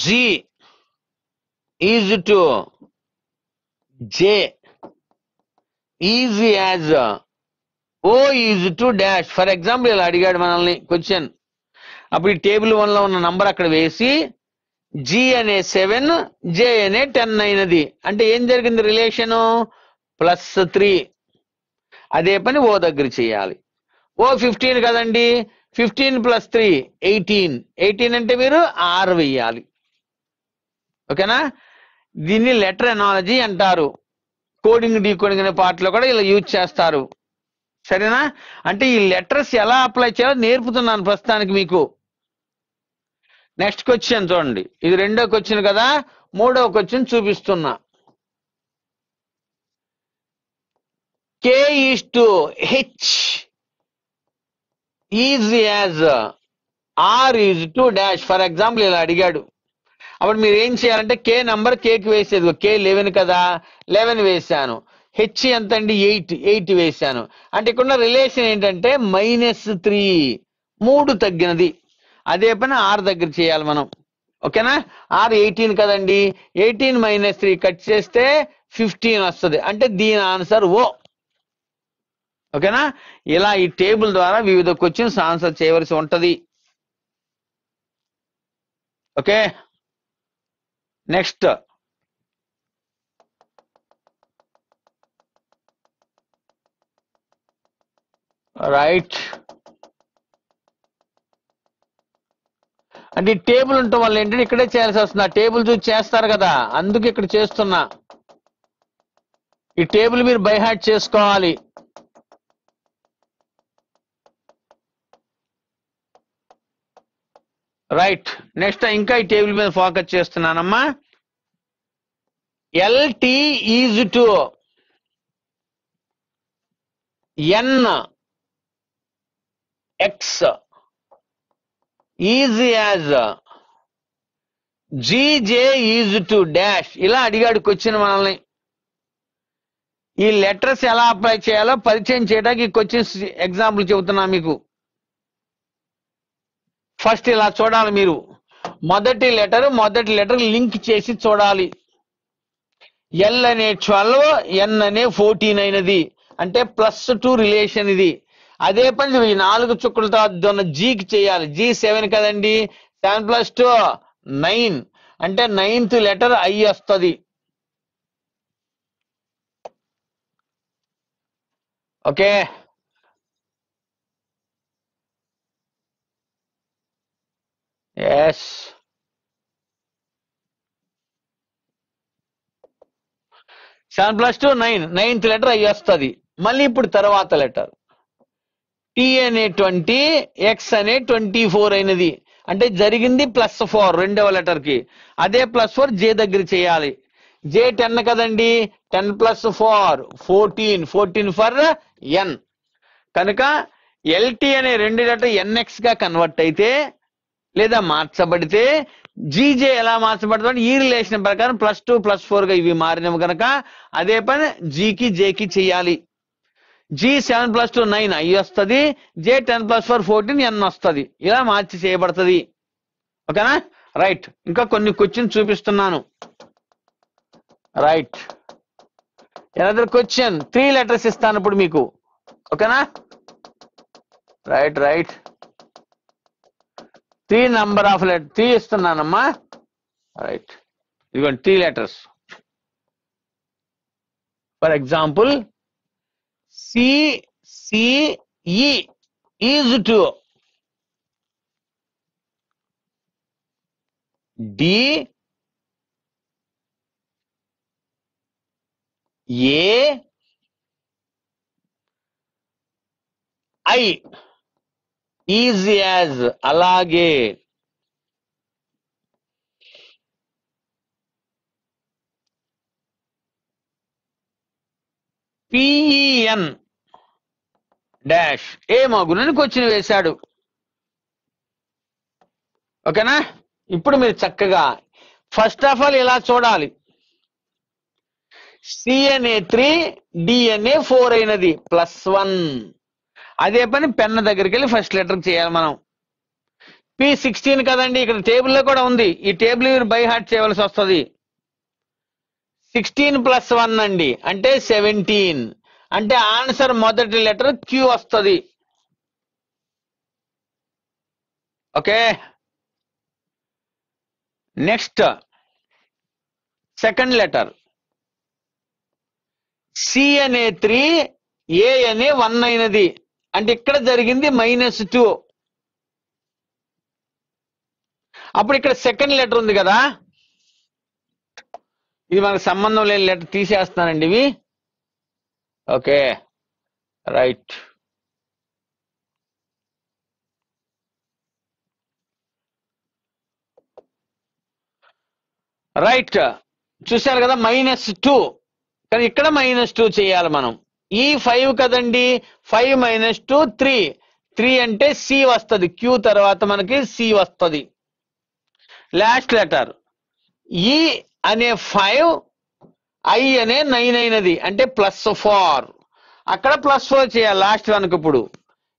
G is to J is as O is to dash. For example ఇలా అడిగాడు మనల్ని క్వశ్చన్. అప్పుడు ఈ టేబుల్ 1 లో ఉన్న నంబర్ అక్కడ వేసి G అనే 7 J అనే 10 అయినది. అంటే ఏం జరిగింది? రిలేషను +3. అదే పని O దగ్గర చేయాలి. O 15 కదండి. 15 + 3 18 అంటే మీరు 6 వెయ్యాలి. ఓకేనా? దీన్ని లెటర్ ఎనాలజీ అంటారు. కోడింగ్ డీకోడింగ్ అనే పార్ట్లో కూడా ఇలా యూజ్ చేస్తారు. సరేనా? అంటే ఈ లెటర్స్ ఎలా అప్లై చేయాలో నేర్పుతున్నాను ప్రస్తుతానికి మీకు. నెక్స్ట్ క్వశ్చన్ చూడండి. ఇది రెండో క్వశ్చన్ కదా. మూడో క్వశ్చన్ చూపిస్తున్నా. K is to H is as R is to dash. For example ఇలా అడిగాడు. అప్పుడు మీరు ఏం చేయాలంటే కే నంబర్ కేకి వేసేది. K11 కదా, 11 వేసాను. హెచ్ ఎంత అండి? 8 వేసాను. అంటే ఇక్కడ రిలేషన్ ఏంటంటే -3 3 తగ్గినది. అదే పని R దగ్గర చేయాలి మనం. ఓకేనా? R 18 కదండి. 18 - 3 కట్ చేస్తే 15 వస్తుంది. అంటే దీని ఆన్సర్ O. ఓకేనా? ఇలా ఈ టేబుల్ ద్వారా వివిధ క్వశ్చన్స్ ఆన్సర్ చేయవలసి ఉంటది. ఓకే. నెక్స్ట్. రైట్. అంటే ఈ టేబుల్ ఉండటం వల్ల ఏంటంటే ఇక్కడే చేయాల్సి వస్తుంది. ఆ టేబుల్ చూసి చేస్తారు కదా, అందుకు ఇక్కడ చేస్తున్నా. ఈ టేబుల్ మీరు బై హార్ట్ చేసుకోవాలి. రైట్. నెక్స్ట్ ఇంకా ఈ టేబుల్ మీద ఫోకస్ చేస్తున్నానమ్మా. LT is to NX is as GJ is to dash. ఇలా అడిగాడు క్వశ్చన్ మనల్ని. ఈ లెటర్స్ ఎలా అప్లై చేయాలో పరిచయం చేయడానికి ఈ క్వశ్చన్స్ ఎగ్జాంపుల్ చెబుతున్నా మీకు. ఫస్ట్ ఇలా చూడాలి మీరు. మొదటి లెటర్ లింక్ చేసి చూడాలి. L అనే 12, N అనే 14 అయినది. అంటే +2 రిలేషన్ ఇది. అదే పని ఈ 4 చుక్కలతో ఉన్న Gకి చేయాలి. G 7 కదండి. 7 + 2 9. అంటే 9th లెటర్ I వస్తుంది. Okay, yes. 7 + 2 9, 9th లెటర్ అయ్యి వస్తుంది. మళ్ళీ ఇప్పుడు తర్వాత లెటర్ టీ అనే 20, ఎక్స్ అనే 24 అయినది. అంటే జరిగింది +4 రెండవ లెటర్ కి. అదే +4 జే దగ్గర చేయాలి. జే 10 కదండి, 10 + 4 14, 14 ఫర్ ఎన్. కనుక ఎల్టీ అనే రెండు లెటర్ ఎన్ఎక్స్ గా కన్వర్ట్ అయితే లేదా మార్చబడితే జీజే ఎలా మార్చబడుతుంది, ఈ రిలేషన్ ప్రకారం +2 +4 గా ఇవి మారినవి కనుక అదే పని జీకి జేకి చెయ్యాలి. జీ 7 + 2 9 అయ్యి వస్తుంది, జే 10 + 4 14 ఎన్ వస్తుంది. ఇలా మార్చి చేయబడుతుంది. ఓకేనా, రైట్. ఇంకా కొన్ని క్వశ్చన్ చూపిస్తున్నాను. రైట్, ఎనదర్ క్వశ్చన్ 3 లెటర్స్ ఇస్తాను ఇప్పుడు మీకు. ఓకేనా, right right. 3 number of letter 3 ఇస్తున్నానమ్మా. రైట్, ఇదిగోండి 3 letters. For example CCE is to D A I is as అలాగే PEN డాష్ ఏ మగునని క్వశ్చన్ వేశాడు. ఓకేనా, ఇప్పుడు మీరు చక్కగా ఫస్ట్ ఆఫ్ ఆల్ ఇలా చూడాలి. CNA 3 DNA 4 అయినది +1. అదే పని పెన్ దగ్గరికి వెళ్ళి ఫస్ట్ లెటర్ చేయాలి మనం. P16 కదండి, ఇక్కడ టేబుల్లో కూడా ఉంది. ఈ టేబుల్ మీరు బై హార్ట్ చేయవలసి వస్తుంది. 16 + 1 అండి, అంటే 17. అంటే ఆన్సర్ మొదటి లెటర్ క్యూ వస్తుంది. Okay, next second letter C అనే 3, ఏ అనే 1 అయినది. అంటే ఇక్కడ జరిగింది -2. అప్పుడు ఇక్కడ సెకండ్ లెటర్ ఉంది కదా, ఇది మనకు సంబంధం లేని లెటర్ తీసేస్తున్నానండి ఇవి. Okay, right. రైట్, చూశారు కదా -2. కానీ ఇక్కడ -2 చేయాలి మనం. ఈ 5 కదండి, 5 - 2 3. 3 అంటే సి వస్తుంది, క్యూ తర్వాత మనకి సి వస్తుంది. లాస్ట్ లెటర్ ఈ అనే 5, ఐ అనే 9 అయినది. అంటే +4. అక్కడ +4 చేయాలి లాస్ట్ వన్కి. ఇప్పుడు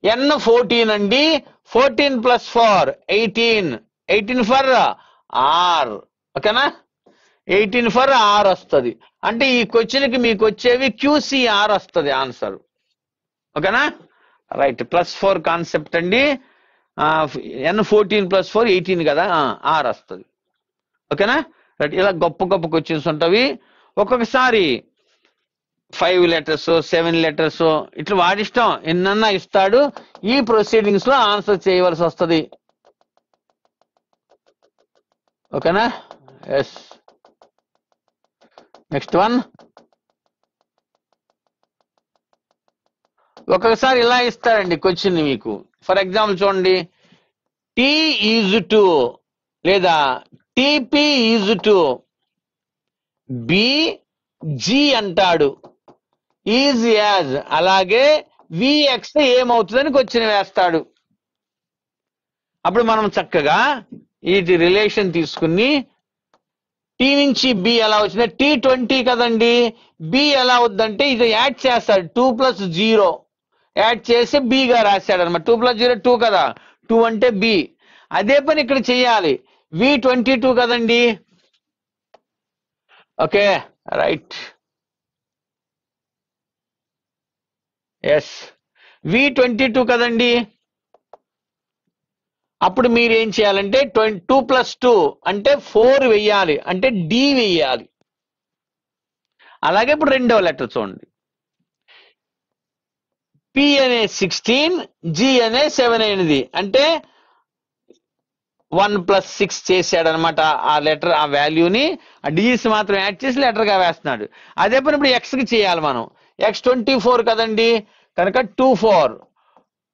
ఎన్ 14 అండి, 14 + 4 18. 18 ఫర్ ఆర్. ఓకేనా, 18 ఫర్ ఆర్ వస్తుంది. అంటే ఈ క్వశ్చన్కి మీకు వచ్చేవి QCR వస్తుంది ఆన్సర్. ఓకేనా, రైట్. +4 కాన్సెప్ట్ అండి. N 14 + 4 18 కదా, ఆర్ వస్తుంది. ఓకేనా, రైట్. ఇలా గొప్ప గొప్ప క్వశ్చన్స్ ఉంటాయి. ఒక్కొక్కసారి 5 లెటర్స్ 7 లెటర్స్ ఇట్లా వాడిష్టం ఎన్నన్నా ఇస్తాడు. ఈ ప్రొసీడింగ్స్ లో ఆన్సర్ చేయవలసి వస్తుంది. ఓకేనా, ఎస్. నెక్స్ట్ వన్, ఒక్కొక్కసారి ఇలా ఇస్తాడండి క్వశ్చన్ మీకు. ఫర్ ఎగ్జాంపుల్ చూడండి, T ఈజ్ టు లేదా TP ఈజ్ టు BG అంటాడు. ఈజ్ యాజ్ అలాగే VX ఏమవుతుందని క్వశ్చన్ వేస్తాడు. అప్పుడు మనం చక్కగా ఇది రిలేషన్ తీసుకుని టీ నుంచి బి ఎలా వచ్చింది, T20 కదండి, బి ఎలా అవుద్దంటే ఇది యాడ్ చేస్తాడు. 2 + 0 యాడ్ చేసి బిగా రాశాడు అనమాట. 2 + 0 2 కదా, 2 అంటే బి. అదే పని ఇక్కడ చెయ్యాలి. V22 కదండి. Okay, right, yes. V22 కదండి. అప్పుడు మీరు ఏం చేయాలంటే 2 + 2 అంటే 4 వెయ్యాలి, అంటే డి వెయ్యాలి. అలాగే ఇప్పుడు రెండవ లెటర్ చూడండి, పి అనే 16, జి అనే 7 అయినది. అంటే 1 + 6 చేశాడు అనమాట. ఆ లెటర్, ఆ వాల్యూని ఆ డిజిట్స్ మాత్రం యాడ్ చేసి లెటర్ గా వేస్తున్నాడు. అదే పని ఇప్పుడు ఎక్స్ కి చేయాలి మనం. ఎక్స్ 24 కదండి, కనుక 24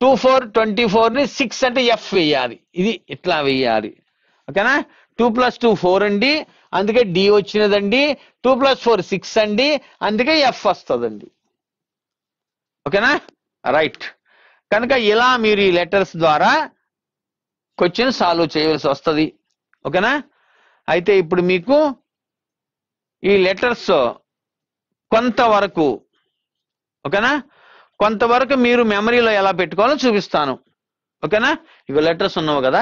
24 ని 6 అంటే ఎఫ్ వేయాలి. ఇది ఇట్లా వేయాలి. ఓకేనా. 2 + 2 4 అండి, అందుకే డి వచ్చినదండి. 2 + 4 6 అండి, అందుకే ఎఫ్ వస్తుందండి. ఓకేనా, రైట్. కనుక ఇలా మీరు ఈ లెటర్స్ ద్వారా క్వశ్చన్ సాల్వ్ చేయవలసి వస్తుంది. ఓకేనా. అయితే ఇప్పుడు మీకు ఈ లెటర్స్ కొంతవరకు, ఓకేనా, కొంతవరకు మీరు మెమరీలో ఎలా పెట్టుకోవాలో చూపిస్తాను. ఓకేనా. ఇవి లెటర్స్ ఉన్నావు కదా,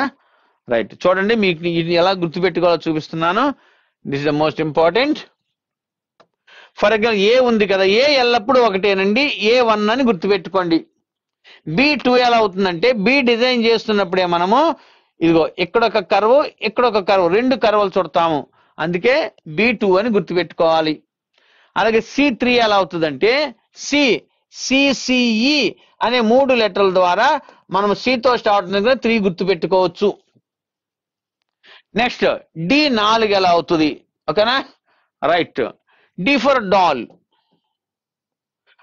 రైట్. చూడండి, మీకు ఇది ఎలా గుర్తుపెట్టుకోవాలో చూపిస్తున్నాను. This is the most important. For example A ఉంది కదా, ఏ ఎల్లప్పుడూ ఒకటేనండి, A1 అని గుర్తుపెట్టుకోండి. B2 ఎలా అవుతుందంటే, బి డిజైన్ చేస్తున్నప్పుడే మనము ఇదిగో ఇక్కడ ఒక కర్వ్, ఇక్కడ ఒక కర్వ్, 2 కర్వలు చుడతాము, అందుకే B2 అని గుర్తుపెట్టుకోవాలి. అలాగే C3 ఎలా అవుతుందంటే, CCE అనే 3 లెటర్ల ద్వారా మనం సితో స్టార్ట్ దగ్గర 3 గుర్తుపెట్టుకోవచ్చు. నెక్స్ట్ D4 ఎలా అవుతుంది, ఓకేనా, రైట్. D ఫర్ డాల్,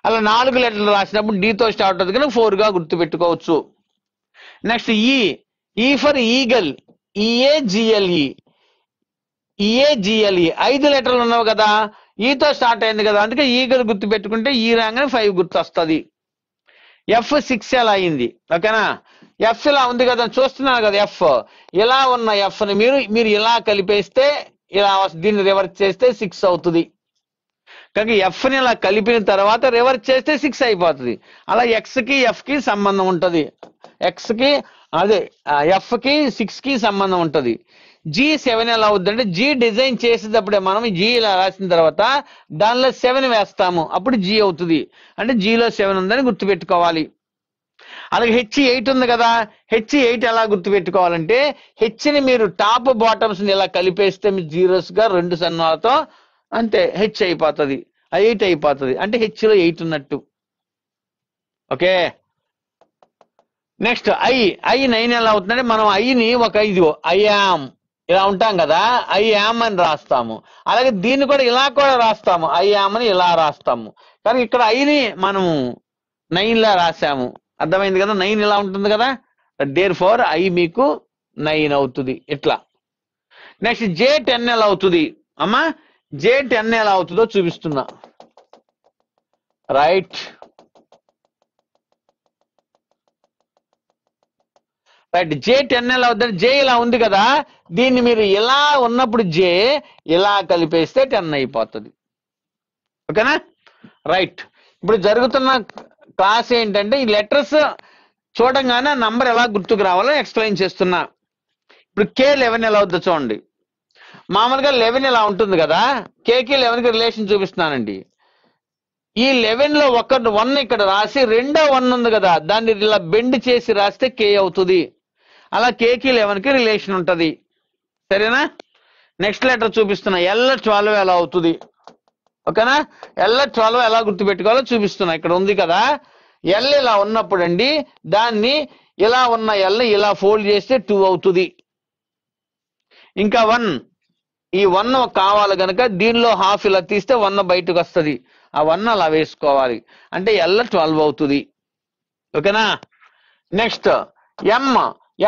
అలా 4 లెటర్లు రాసినప్పుడు డీతో స్టార్ట్ అవుతుంది కనుక 4 గా గుర్తుపెట్టుకోవచ్చు. నెక్స్ట్ ఈ ఫర్ ఈగల్, EAGLE 5 లెటర్లు ఉన్నావు కదా, ఈతో స్టార్ట్ అయింది కదా, అందుకే ఈగల్ గుర్తు పెట్టుకుంటే ఈ రాగానే 5 గుర్తు వస్తుంది. F6 ఎలా అయింది, ఓకేనా. ఎఫ్ ఇలా ఉంది కదా, చూస్తున్నారు కదా, ఎఫ్ ఇలా ఉన్న ఎఫ్ ని మీరు ఇలా కలిపేస్తే, ఇలా దీన్ని రివర్స్ చేస్తే 6 అవుతుంది. కానీ ఎఫ్ ని ఇలా కలిపిన తర్వాత రివర్స్ చేస్తే 6 అయిపోతుంది. అలా ఎక్స్ కి ఎఫ్ కి సంబంధం ఉంటది, ఎక్స్ కి అదే ఎఫ్ కి 6 కి సంబంధం ఉంటది. G7 ఎలా అవుతుందంటే, జీ డిజైన్ చేసేటప్పుడే మనం జీ ఇలా రాసిన తర్వాత దానిలో 7 వేస్తాము, అప్పుడు జీ అవుతుంది. అంటే జీలో 7 ఉందని గుర్తుపెట్టుకోవాలి. అలాగే H8 ఉంది కదా, H8 ఎలా గుర్తుపెట్టుకోవాలంటే, హెచ్ని మీరు టాప్ బాటమ్స్ ని ఇలా కలిపేస్తే మీ జీరోస్ గా 2 సన్నాలతో అంతే హెచ్ అయిపోతుంది, 8 అయిపోతుంది, అంటే హెచ్ లో 8 ఉన్నట్టు. ఓకే. నెక్స్ట్ ఐ 9 ఎలా అవుతుందంటే, మనం ఐని ఒక ఇదిగో ఐఆమ్ ఇలా ఉంటాం కదా, ఐఆమ్ అని రాస్తాము. అలాగే దీన్ని కూడా ఇలా కూడా రాస్తాము, ఐఆమ్ అని ఇలా రాస్తాము. కానీ ఇక్కడ ఐని మనము 9 లా రాసాము, అర్థమైంది కదా. 9 ఇలా ఉంటుంది కదా, దేర్ ఫోర్ ఐ మీకు 9 అవుతుంది ఇట్లా. నెక్స్ట్ J10 ఎలా అవుతుంది అమ్మా, J10 ఎలా అవుతుందో చూపిస్తున్నా, రైట్. రైట్, J10 ఎలా అవుతుంది, జే ఇలా ఉంది కదా, దీన్ని మీరు ఇలా ఉన్నప్పుడు జే ఇలా కలిపేస్తే 10 అయిపోతుంది. ఓకేనా, రైట్. ఇప్పుడు జరుగుతున్న క్లాస్ ఏంటంటే, ఈ లెటర్స్ చూడంగానే నంబర్ ఎలా గుర్తుకు రావాలో ఎక్స్ప్లెయిన్ చేస్తున్నా. ఇప్పుడు K11 ఎలా అవుతుందో చూడండి. మామూలుగా 11 ఇలా ఉంటుంది కదా, కేకి 11 కి రిలేషన్ చూపిస్తున్నానండి. ఈ 11 లో 1 ఇక్కడ రాసి రెండో 1 ఉంది కదా, దాన్ని ఇలా బెండ్ చేసి రాస్తే కే అవుతుంది. అలా కేకి 11 కి రిలేషన్ ఉంటది, సరేనా. నెక్స్ట్ లెటర్ చూపిస్తున్నా, L12 ఎలా అవుతుంది, ఓకేనా. L12 ఎలా గుర్తుపెట్టుకోవాలో చూపిస్తున్నా. ఇక్కడ ఉంది కదా, ఎల్ ఇలా ఉన్నప్పుడు అండి, దాన్ని ఇలా ఉన్న ఎల్ ఇలా ఫోల్డ్ చేస్తే 2 అవుతుంది. ఇంకా 1, ఈ 1 కావాలి కనుక దీనిలో హాఫ్ ఇలా తీస్తే 1 బయటకు వస్తుంది, ఆ 1 అలా వేసుకోవాలి, అంటే L12 అవుతుంది. ఓకేనా. నెక్స్ట్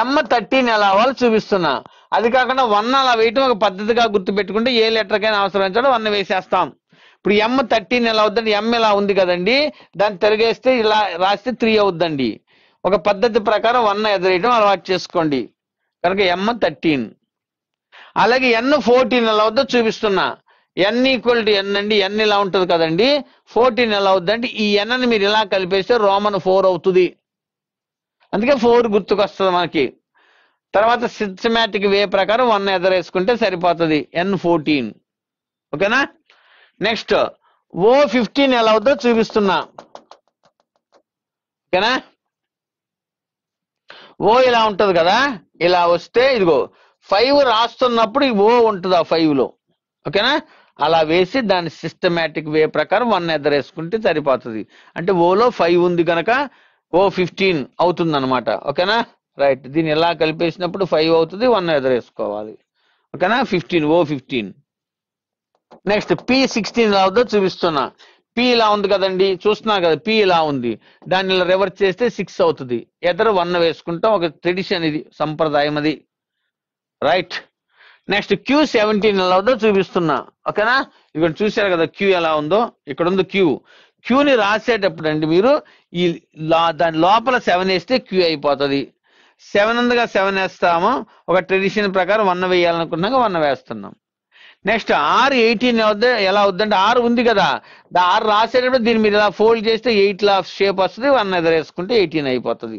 M13 ఎలా అవ్వాలో చూపిస్తున్నా. అది కాకుండా 1 అలా వేయటం ఒక పద్ధతిగా గుర్తుపెట్టుకుంటే ఏ లెటర్కైనా అవసరమైనా 1 వేసేస్తాం. ఇప్పుడు M13 ఎలా అవుతుందండి, M ఇలా ఉంది కదండి, దాన్ని తిరిగేస్తే ఇలా రాస్తే 3 అవుద్దండి. ఒక పద్ధతి ప్రకారం 1 ఎదురేయడం అలవాటు చేసుకోండి, కనుక M13. అలాగే N14 ఎలా అవుతుందో చూపిస్తున్నా. N = N అండి, N ఇలా ఉంటుంది కదండి, 14 ఎలా అవుతుందంటే, ఈ N ని మీరు ఇలా కలిపేస్తే రోమన్ 4 అవుతుంది, అందుకే 4 గుర్తుకొస్తుంది మనకి. తర్వాత సిస్టమాటిక్ వే ప్రకారం 1 ఎదరేసుకుంటే సరిపోతుంది, N14. ఓకేనా. నెక్స్ట్ O15 ఎలా అవుతుందో చూపిస్తున్నా, ఓకేనా. ఓ ఇలా ఉంటది కదా, ఇలా వస్తే ఇదిగో 5 రాస్తున్నప్పుడు ఈ ఓ ఉంటుంది ఆ 5 లో, ఓకేనా. అలా వేసి దాని సిస్టమేటిక్ వే ప్రకారం 1 ఎదరేసుకుంటే సరిపోతుంది. అంటే ఓలో 5 ఉంది కనుక ఓ 15 అవుతుంది అనమాట. ఓకేనా? రైట్. దీన్ని ఎలా కలిపేసినప్పుడు 5 అవుతుంది, 1 ఎదరేసుకోవాలి. ఓకేనా? 15 ఓ 15. నెక్స్ట్ P16 ఎలా ఉందో చూపిస్తున్నా. P ఇలా ఉంది కదండి, చూస్తున్నా కదా, P ఇలా ఉంది. దాన్ని ఇలా రివర్స్ చేస్తే 6 అవుతుంది. ఎదర 1 వేసుకుంటాం. ఒక ట్రెడిషన్, ఇది సంప్రదాయం అది. రైట్. నెక్స్ట్ Q17 ఎలా ఉందో చూపిస్తున్నా. ఓకేనా? ఇక్కడ చూశారు కదా క్యూ ఎలా ఉందో. ఇక్కడ ఉంది క్యూ. క్యూని రాసేటప్పుడు అండి మీరు ఈ దాని లోపల 7 వేస్తే క్యూ అయిపోతుంది. 7 ఉందిగా, 7 వేస్తాము. ఒక ట్రెడిషన్ ప్రకారం 1 వేయాలనుకున్నాక 1 వేస్తున్నాం. నెక్స్ట్ R18 ఎలా అవుద్దంటే, R ఉంది కదా, R రాసేటప్పుడు దీని మీద ఇలా ఫోల్డ్ చేస్తే 8 లా షేప్ వస్తుంది. 1 ఎదరేసుకుంటే 18 అయిపోతుంది.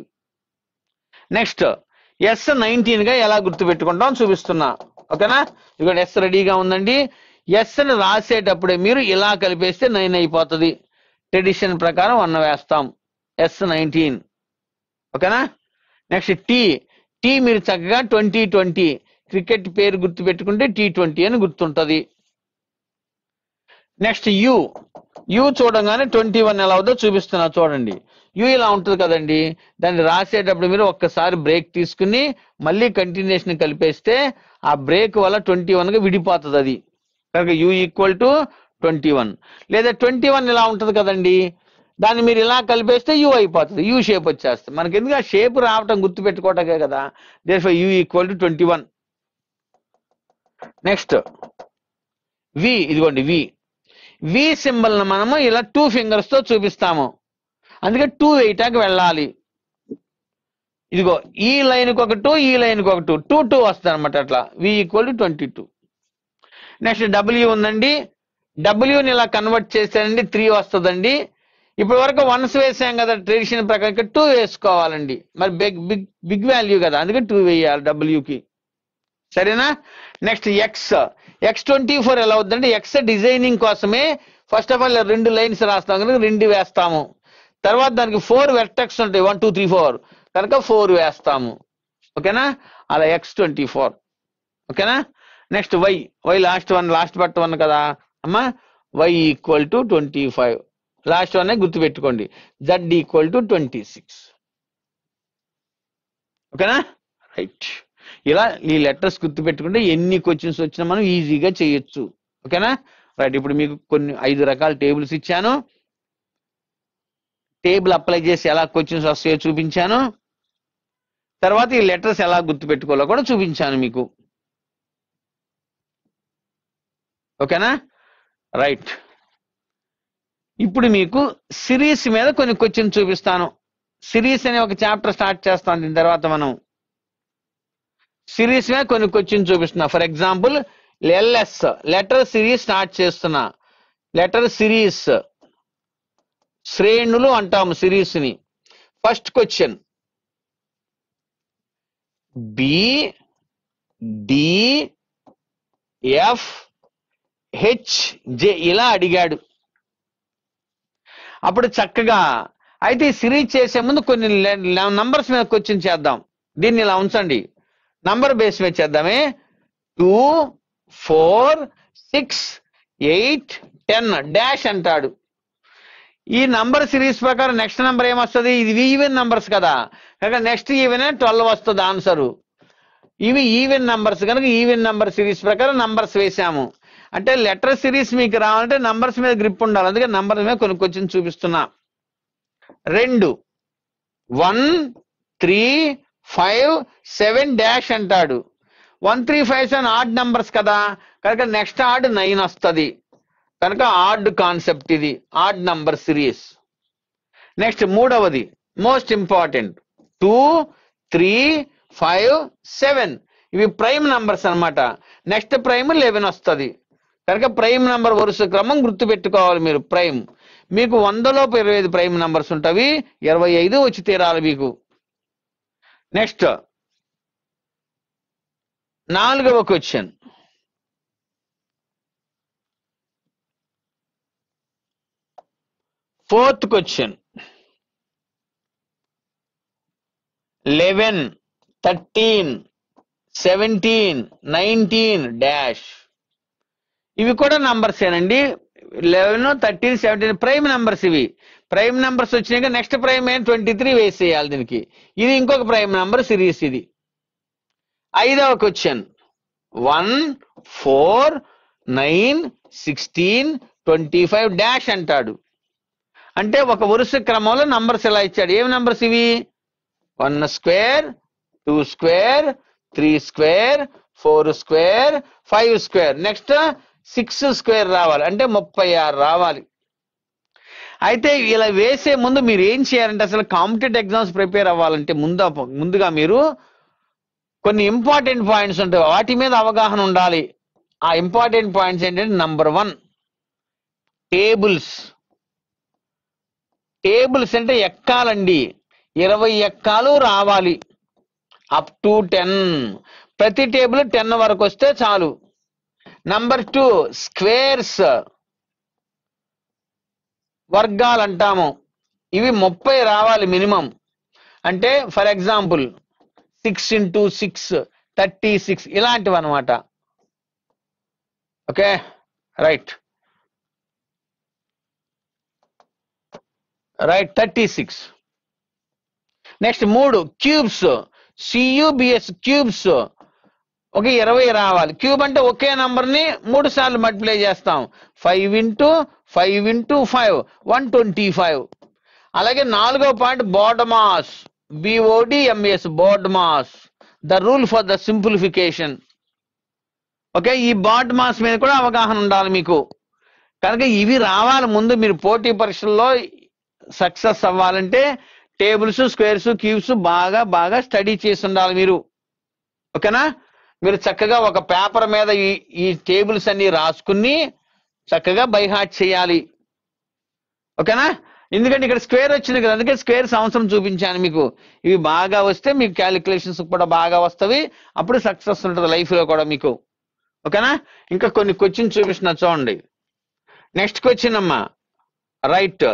నెక్స్ట్ S19 గా ఎలా గుర్తుపెట్టుకుంటాం చూపిస్తున్నా. ఓకేనా? ఇక్కడ S రెడీగా ఉందండి. S ని రాసేటప్పుడే మీరు ఇలా కలిపేస్తే 9 అయిపోతుంది. ట్రెడిషన్ ప్రకారం 1 వేస్తాం. S19. ఓకేనా? నెక్స్ట్ T మీరు చక్కగా 2020 క్రికెట్ పేరు గుర్తు పెట్టుకుంటే T20 అని గుర్తుంటది. నెక్స్ట్ యు చూడంగానే 21 ఎలా అవుతుందో చూపిస్తున్నా చూడండి. యు ఇలా ఉంటుంది కదండి, దాన్ని రాసేటప్పుడు మీరు ఒక్కసారి బ్రేక్ తీసుకుని మళ్ళీ కంటిన్యూషన్ కలిపేస్తే ఆ బ్రేక్ వల్ల 21 గా విడిపోతుంది అది. కనుక U = 21. లేదా 21 ఇలా ఉంటుంది కదండి, దాన్ని మీరు ఇలా కలిపేస్తే యు అయిపోతుంది. యూ షేప్ వచ్చేస్తుంది. మనకి ఎందుకు ఆ షేప్ రావటం గుర్తు పెట్టుకోవటమే కదా. Therefore U = 21. నెక్స్ట్ ఇదిగోండి వి సింబల్ మనము ఇలా 2 ఫింగర్స్ తో చూపిస్తాము. అందుకే 2 వేయటానికి వెళ్ళాలి. ఇదిగో ఈ లైన్కి ఒక 2, ఈ లైన్కి ఒక 2, 2 2 వస్తుంది అనమాట. అట్లా V = 22. నెక్స్ట్ W ఉందండి. డబ్ల్యూని ఇలా కన్వర్ట్ చేశానండి, 3 వస్తుందండి. ఇప్పటి వరకు 1s వేసాం కదా ట్రెడిషన్ ప్రకారం, 2 వేసుకోవాలండి. మరి బిగ్ వాల్యూ కదా, అందుకే 2 వేయాలి డబ్ల్యూకి. సరేనా? నెక్స్ట్ X24 ఎలా అవుతుందంటే, X డిజైనింగ్ కోసమే ఫస్ట్ ఆఫ్ ఆల్ 2 లైన్స్ రాస్తాం కనుక 2 వేస్తాము. తర్వాత దానికి 4 వెర్టెక్స్ ఉంటాయి, 1 2 3 4 కనుక 4 వేస్తాము. ఓకేనా? అలా X24. ఓకేనా? నెక్స్ట్ Y లాస్ట్ బట్ 1 కదా అమ్మా. Y = 25. లాస్ట్ 1 గుర్తుపెట్టుకోండి. Z = 26. ఓకేనా? రైట్. ఇలా ఈ లెటర్స్ గుర్తుపెట్టుకుంటే ఎన్ని క్వశ్చన్స్ వచ్చినా మనం ఈజీగా చేయొచ్చు. ఓకేనా? రైట్. ఇప్పుడు మీకు కొన్ని 5 రకాల టేబుల్స్ ఇచ్చాను. టేబుల్ అప్లై చేసి ఎలా క్వశ్చన్స్ వస్తాయో చూపించాను. తర్వాత ఈ లెటర్స్ ఎలా గుర్తుపెట్టుకోవాలో కూడా చూపించాను మీకు. ఓకేనా? రైట్. ఇప్పుడు మీకు సిరీస్ మీద కొన్ని క్వశ్చన్ చూపిస్తాను. సిరీస్ అనే ఒక చాప్టర్ స్టార్ట్ చేస్తాను. దీని తర్వాత మనం సిరీస్ మీద కొన్ని క్వశ్చన్ చూపిస్తున్నా. For example LS letter series start చేస్తున్నా. లెటర్ సిరీస్ శ్రేణులు అంటాము సిరీస్ ని. ఫస్ట్ క్వశ్చన్ BDFH J ఇలా అడిగాడు. అప్పుడు చక్కగా అయితే ఈ సిరీస్ చేసే ముందు కొన్ని నంబర్స్ మీద క్వశ్చన్ చేద్దాం. దీన్ని ఇలా ఉంచండి, నంబర్ బేస్ మీద చేద్దామే. 2 4 6 8 10 డాష్ అంటాడు. ఈ నంబర్ సిరీస్ ప్రకారం నెక్స్ట్ నంబర్ ఏమొస్తుంది? ఇది ఈవెన్ నంబర్స్ కదా, కనుక నెక్స్ట్ ఈవెన్ 12 వస్తుంది ఆన్సరు. ఇవి ఈవెన్ నంబర్స్ కనుక ఈవెన్ నంబర్ సిరీస్ ప్రకారం నంబర్స్ వేసాము. అంటే లెటర్ సిరీస్ మీకు రావాలంటే నంబర్స్ మీద గ్రిప్ ఉండాలి. అందుకే నంబర్స్ మీద కొన్ని క్వశ్చన్ చూపిస్తున్నా. 2 1 3 5 7 డాష్ అంటాడు. 1 3 5 7 ఆడ్ నంబర్స్ కదా, కనుక నెక్స్ట్ ఆడ్ 9 వస్తుంది. కనుక ఆడ్ కాన్సెప్ట్, ఇది ఆడ్ నంబర్ సిరీస్. నెక్స్ట్ మూడవది మోస్ట్ ఇంపార్టెంట్ 2 3 5 7 ఇవి ప్రైమ్ నంబర్స్ అన్నమాట. నెక్స్ట్ ప్రైమ్ 11 వస్తుంది. కనుక ప్రైమ్ నంబర్ వరుస క్రమం గుర్తు పెట్టుకోవాలి మీరు. ప్రైమ్ మీకు 100లోపు 25 ప్రైమ్ నంబర్స్ ఉంటాయి, 25 వచ్చి తీరాలి మీకు. నెక్స్ట్ 4వ క్వశ్చన్ ఫోర్త్ క్వశ్చన్ 11 13 17 19 డాష్. ఇవి కూడా నంబర్స్ ఏనండి. 11, 13, 17 ప్రైమ్ నంబర్స్. ఇవి ప్రైమ్ నంబర్స్ వచ్చినాక నెక్స్ట్ ప్రైమ్ 23 వేసేయాలి దీనికి. ఇది ఇంకొక ప్రైమ్ నంబర్ సిరీస్. ఇది 5వ క్వశ్చన్. 1, 4, 9, 16, 25 డాష్ అంటాడు. అంటే ఒక వరుస క్రమంలో నంబర్స్ ఇలా ఇచ్చాడు. ఏం నంబర్స్ ఇవి? 1 square, 2 square, 3 square, 4 square, 5 square. Next 6 square రావాలి, అంటే 36 రావాలి. అయితే ఇలా వేసే ముందు మీరు ఏం చేయాలంటే, అసలు కాంపిటేటివ్ ఎగ్జామ్స్ ప్రిపేర్ అవ్వాలంటే ముందుగా మీరు కొన్ని ఇంపార్టెంట్ పాయింట్స్ ఉంటాయి, వాటి మీద అవగాహన ఉండాలి. ఆ ఇంపార్టెంట్ పాయింట్స్ ఏంటంటే, నంబర్ 1 టేబుల్స్. టేబుల్స్ అంటే ఎక్కాలండి. 20 ఎక్కాలు రావాలి, అప్ టు 10. ప్రతి టేబుల్ 10 వరకు వస్తే చాలు. నంబర్ 2 స్క్వేర్స్, వర్గాలు అంటాము. ఇవి 30 రావాలి మినిమం. అంటే ఫర్ ఎగ్జాంపుల్ 6 into 6 36 ఇలాంటివి అనమాట. Okay, right 36. Next 3 cubes, CUBS cubes. ఒక 20 రావాలి. క్యూబ్ అంటే ఒకే నంబర్ ని 3 సార్లు మల్టిప్లై చేస్తాం. 5 into 5 into 5 125. అలాగే 4వ point BODMAS, BODMAS BODMAS, the rule for the simplification. Okay, ఈ బోర్డ్మాస్ మీద కూడా అవగాహన ఉండాలి మీకు. కనుక ఇవి రావాలి ముందు. మీరు పోటీ పరీక్షల్లో సక్సెస్ అవ్వాలంటే టేబుల్స్, స్క్వేర్స్, క్యూబ్స్ బాగా స్టడీ చేసి ఉండాలి మీరు. ఓకేనా? మీరు చక్కగా ఒక పేపర్ మీద ఈ టేబుల్స్ అన్ని రాసుకుని చక్కగా బై హార్ట్ చేయాలి. ఓకేనా? ఎందుకంటే ఇక్కడ స్క్వేర్ వచ్చింది కదా, అందుకే స్క్వేర్ సంవత్సరం చూపించాను మీకు. ఇవి బాగా వస్తే మీకు క్యాలిక్యులేషన్స్ కూడా బాగా వస్తాయి. అప్పుడు సక్సెస్ ఉంటుంది లైఫ్ లో కూడా మీకు. ఓకేనా? ఇంకా కొన్ని క్వశ్చన్ చూపిస్తున్నా చూడండి. నెక్స్ట్ క్వశ్చన్ అమ్మా, రైట్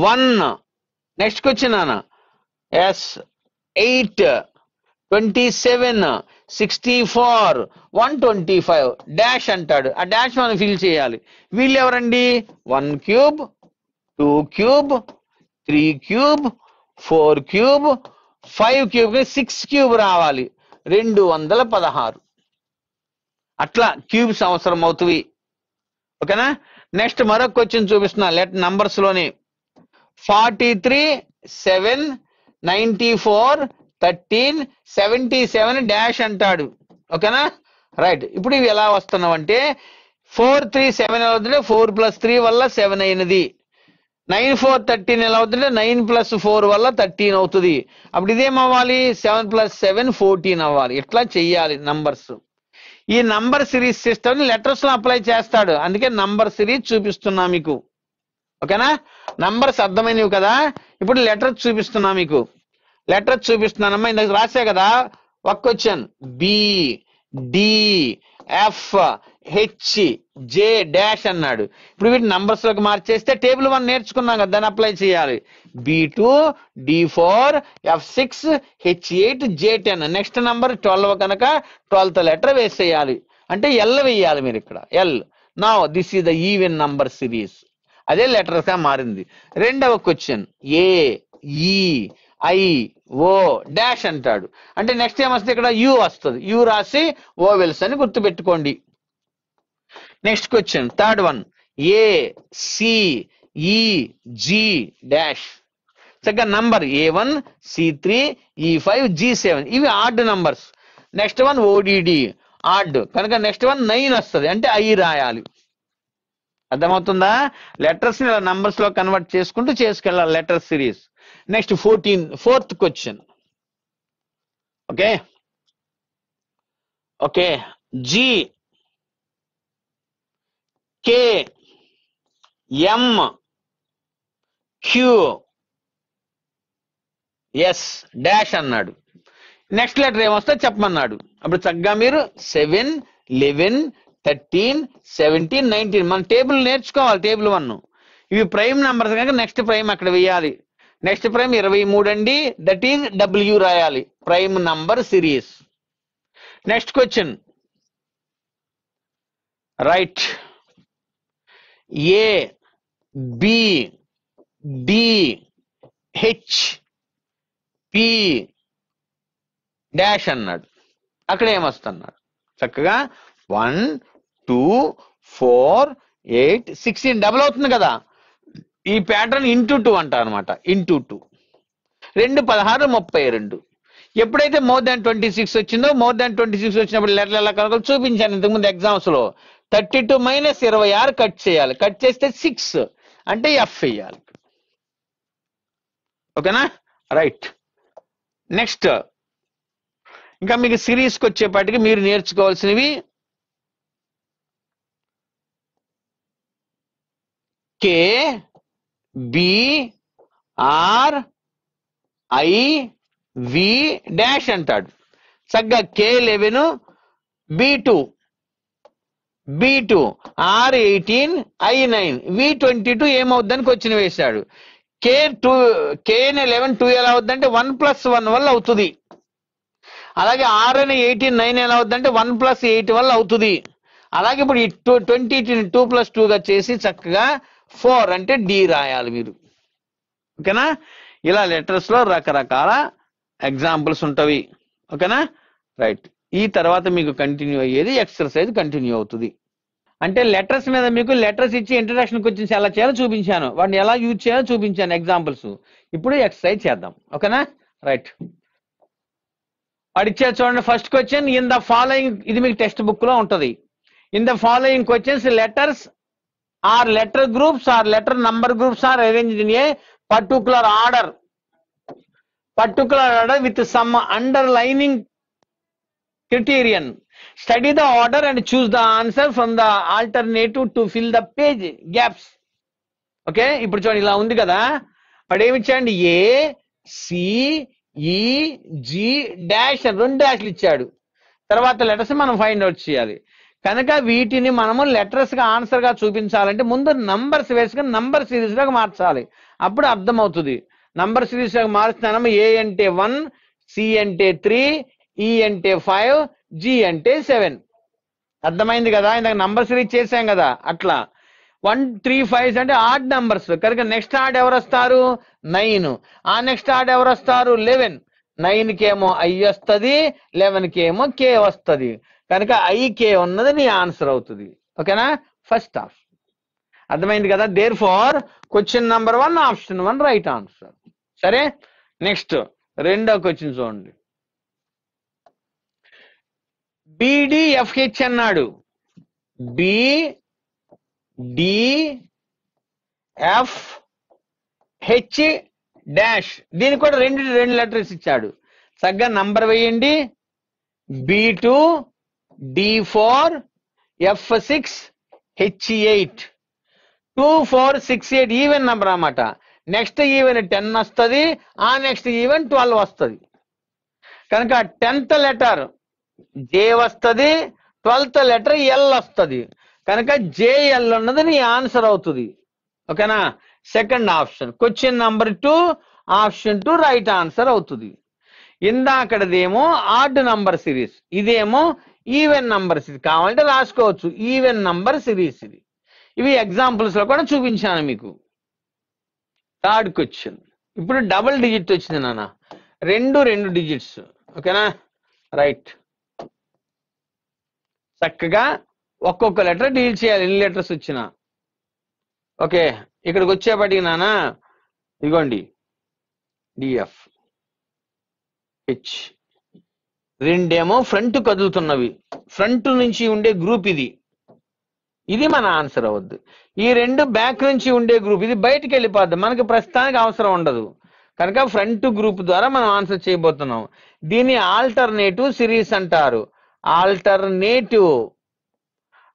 1. నెక్స్ట్ క్వశ్చన్ అన్న, ఎస్ 8, 27, 64, 125 డాష్ అంటాడు. ఆ డాష్ మనం ఫిల్ చేయాలి. వీళ్ళు ఎవరండి? 1 cube, 2 cube, 3 cube, 4 cube, 5 cube, 6 cube రావాలి. 216. అట్లా క్యూబ్స్ అవసరం అవుతుంది. ఓకేనా? నెక్స్ట్ మరొక క్వశ్చన్ చూపిస్తున్నా నంబర్స్ లోనే. 43, 7, 94, 13, 77 డాష్ అంటాడు. ఓకేనా? రైట్. ఇప్పుడు ఇవి ఎలా వస్తున్నావు అంటే 4, 3, 7 ఎలా అవుతుంటే 4 + 3 వల్ల 7 అయినది. 9, 4, 13 ఎలా అవుతుంటే 9 + 4 వల్ల 13 అవుతుంది. అప్పుడు ఇదేం అవ్వాలి? 7 + 7 14 అవ్వాలి. ఇట్లా చెయ్యాలి నంబర్స్. ఈ నంబర్ సిరీస్ సిస్టమ్ ని లెటర్స్ లో అప్లై చేస్తాడు. అందుకే నంబర్ సిరీస్ చూపిస్తున్నా మీకు. ఓకేనా? నంబర్స్ అర్థమైనవి కదా. ఇప్పుడు లెటర్స్ చూపిస్తున్నా మీకు. లెటర్స్ చూపిస్తున్నానమ్మా. ఇందాక రాసే కదా ఒక క్వశ్చన్. BDFH డాష్ అన్నాడు. ఇప్పుడు వీటిని నంబర్స్ లోకి మార్చేస్తే టేబుల్ 1 నేర్చుకున్నాం కదా, దాన్ని అప్లై చేయాలి. B2, D4, F6, H8, J10. Next number 12 కనుక 12th లెటర్ వేసేయాలి. అంటే L వేయాలి మీరు ఇక్కడ. L. Now this is the even number series. అదే లెటర్స్ గా మారింది. రెండవ క్వశ్చన్ AEIO డాష్ అంటాడు. అంటే నెక్స్ట్ ఏమొస్తుంది? ఇక్కడ U వస్తుంది. U రాసి ఓవెల్స్ అని గుర్తుపెట్టుకోండి. Next question, third one, ACEG dash. చక్కగా number A1, C3, E5, G7 ఇవి odd numbers. Next one ODD odd కనుక నెక్స్ట్ వన్ 9 వస్తుంది. అంటే I రాయాలి. అర్థమవుతుందా? లెటర్స్ ని నంబర్స్ లో కన్వర్ట్ చేసుకుంటూ చేసుకెళ్ళాలి letter series. Next 4th question. Okay okay GKMQS dash అన్నాడు. నెక్స్ట్ లెటర్ ఏమొస్తే చెప్పమన్నాడు. అప్పుడు చక్కగా మీరు 7, 11, 13, 17, 19 మన టేబుల్ నేర్చుకోవాలి. టేబుల్ 1 ఇవి ప్రైమ్ నంబర్స్ కనుక నెక్స్ట్ ప్రైమ్ అక్కడ వేయాలి. నెక్స్ట్ ప్రైమ్ 23 అండి. దట్ ఈజ్ W రాయాలి. Prime number series. Next question, right A B D H P dash అన్నాడు. అక్కడ ఏమొస్తున్నాడు? చక్కగా 1 2 4 8 16 డబుల్ అవుతుంది కదా. ఈ ప్యాటర్న్ ఇంటూ 2 అంటారు అనమాట. ఇంటూ 2 2 16 32. ఎప్పుడైతే మోర్ దాన్ 26 వచ్చిందో, మోర్ దాన్ 26 వచ్చినప్పుడు లెటర్లు ఎలా కనుక చూపించాను ఇంతకుముందు ఎగ్జామ్స్ లో. 32 మైనస్ 26 కట్ చేయాలి. కట్ చేస్తే 6 అంటే ఎఫ్ వేయాలి. ఓకేనా? రైట్. నెక్స్ట్ ఇంకా మీకు సిరీస్కి వచ్చేపాటికి మీరు నేర్చుకోవాల్సినవి K B R I V dash అంటాడు. చక్కగా K11 B2 R18 I9 V22 ఏమవుద్దని question వేశాడు. K11 2 ఎలా అవుద్దంటే 1 + 1 వల్ల అవుతుంది. అలాగే R అని 18 9 ఎలా అవుద్దంటే 1 + 8 వల్ల అవుతుంది. అలాగే ఇప్పుడు ఈ 20 2 + 2గా చేసి చక్కగా 4 అంటే డి రాయాలి మీరు. ఓకేనా? ఇలా లెటర్స్ లో రకరకాల ఎగ్జాంపుల్స్ ఉంటవి. ఓకేనా? రైట్. ఈ తర్వాత మీకు కంటిన్యూ అయ్యేది ఎక్సర్సైజ్ కంటిన్యూ అవుతుంది. అంటే లెటర్స్ మీద మీకు లెటర్స్ ఇచ్చి ఇంట్రడక్షన్ క్వశ్చన్స్ ఎలా చేయాలో చూపించాను, వాటిని ఎలా యూజ్ చేయాలో చూపించాను ఎగ్జాంపుల్స్. ఇప్పుడు ఎక్సర్సైజ్ చేద్దాం. ఓకేనా? రైట్. వాడు ఇచ్చారు చూడండి. First question, in the following, ఇది మీకు టెక్స్ట్ బుక్ లో ఉంటది. In the following questions letters or letter groups or letter number groups are arranged in a particular order with some underlining criterion. Study the order and choose the answer from the alternative to fill the page gaps. Okay, ఇప్పుడు చూడండి ఇలా ఉంది కదా. వాడు ఏమిచ్చాడు? A C E G dash అని 2 డాష్లు ఇచ్చాడు. తర్వాత లెటర్స్ మనం ఫైండ్ అవుట్ చేయాలి. కనుక వీటిని మనము లెటర్స్ గా ఆన్సర్ గా చూపించాలంటే ముందు నంబర్స్ వేసుకుని నంబర్ సిరీస్ లోకి మార్చాలి. అప్పుడు అర్థమవుతుంది. నంబర్ సిరీస్ లోకి మారుస్తున్నాము. ఏ అంటే 1, సి అంటే 3, ఈ అంటే 5, జి అంటే 7. అర్థమైంది కదా? ఇందాక నంబర్ సిరీస్ చేసాం కదా. అట్లా 1 3 5 అంటే ఆడ్ నంబర్స్. కనుక నెక్స్ట్ ఆడ్ ఎవరు వస్తారు? 9. ఆ నెక్స్ట్ ఆడ్ ఎవరు వస్తారు? 11. 9 కేమో ఐ వస్తుంది, 11 కేమో కే వస్తుంది. కనుక ఐకే ఉన్నది నీ ఆన్సర్ అవుతుంది. ఓకేనా? First option. అర్థమైంది కదా? Therefore question number 1 option 1 right answer. సరే, నెక్స్ట్ రెండో క్వశ్చన్ చూడండి. BDFH అన్నాడు. BDFH dash. దీనికి కూడా రెండు లెటర్స్ ఇచ్చాడు. చక్కగా నంబర్ వేయండి. B2 D4 F6 H8 2 4 6 8 even number అన్నమాట. నెక్స్ట్ ఈవెన్ 10 వస్తుంది, ఆ నెక్స్ట్ ఈవెన్ 12 వస్తుంది. కనుక 10th లెటర్ జే వస్తుంది, 12th లెటర్ ఎల్ వస్తుంది. కనుక జేఎల్ ఉన్నది నీ ఆన్సర్ అవుతుంది. ఓకేనా? Second option question number 2 option 2 right answer అవుతుంది. ఇందాకడదేమో ఆడ్ నంబర్ సిరీస్, ఇదేమో ఈవెన్ నంబర్ సిరీస్. కావాలంటే రాసుకోవచ్చు, ఈవెన్ నంబర్ సిరీస్ ఇది. ఇవి ఎగ్జాంపుల్స్ లో కూడా చూపించాను మీకు. Third question. ఇప్పుడు డబుల్ డిజిట్ వచ్చింది నాన్న, 2 డిజిట్స్. ఓకేనా? రైట్. చక్కగా ఒక్కొక్క లెటర్ డీల్ చేయాలి, ఎన్ని లెటర్స్ వచ్చినా. ఓకే, ఇక్కడికి వచ్చేపటికి నాన్న ఇదిగోండి డిఎఫ్ హెచ్, రెండేమో ఫ్రంట్ కదులుతున్నవి, ఫ్రంట్ నుంచి ఉండే గ్రూప్ ఇది. ఇది మన ఆన్సర్ అవద్దు. ఈ 2 బ్యాక్ నుంచి ఉండే గ్రూప్, ఇది బయటికి వెళ్ళిపోద్ది, మనకి ప్రస్తుతానికి అవసరం ఉండదు. కనుక ఫ్రంట్ గ్రూప్ ద్వారా మనం ఆన్సర్ చేయబోతున్నాం. దీన్ని ఆల్టర్నేటివ్ సిరీస్ అంటారు.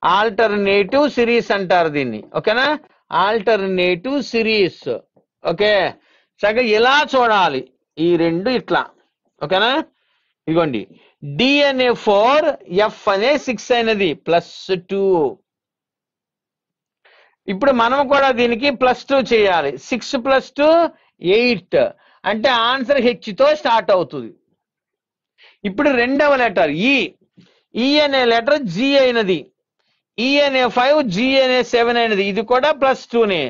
ఆల్టర్నేటివ్ సిరీస్ అంటారు దీన్ని. ఓకేనా? Alternative series. ఓకే, చక్కగా ఇలా చూడాలి. ఈ 2 ఇట్లా. ఓకేనా? ఇదిగోండి డి అనే 4, ఎఫ్ అనే 6 అయినది +2. ఇప్పుడు మనం కూడా దీనికి +2 చేయాలి. 6 + 2 8 అంటే ఆన్సర్ హెచ్ తో స్టార్ట్ అవుతుంది. ఇప్పుడు రెండవ లెటర్ ఈ అనే లెటర్ జి అయినది. ఈ అనే 5, జి అనే 7 అనేది ఇది కూడా +2నే.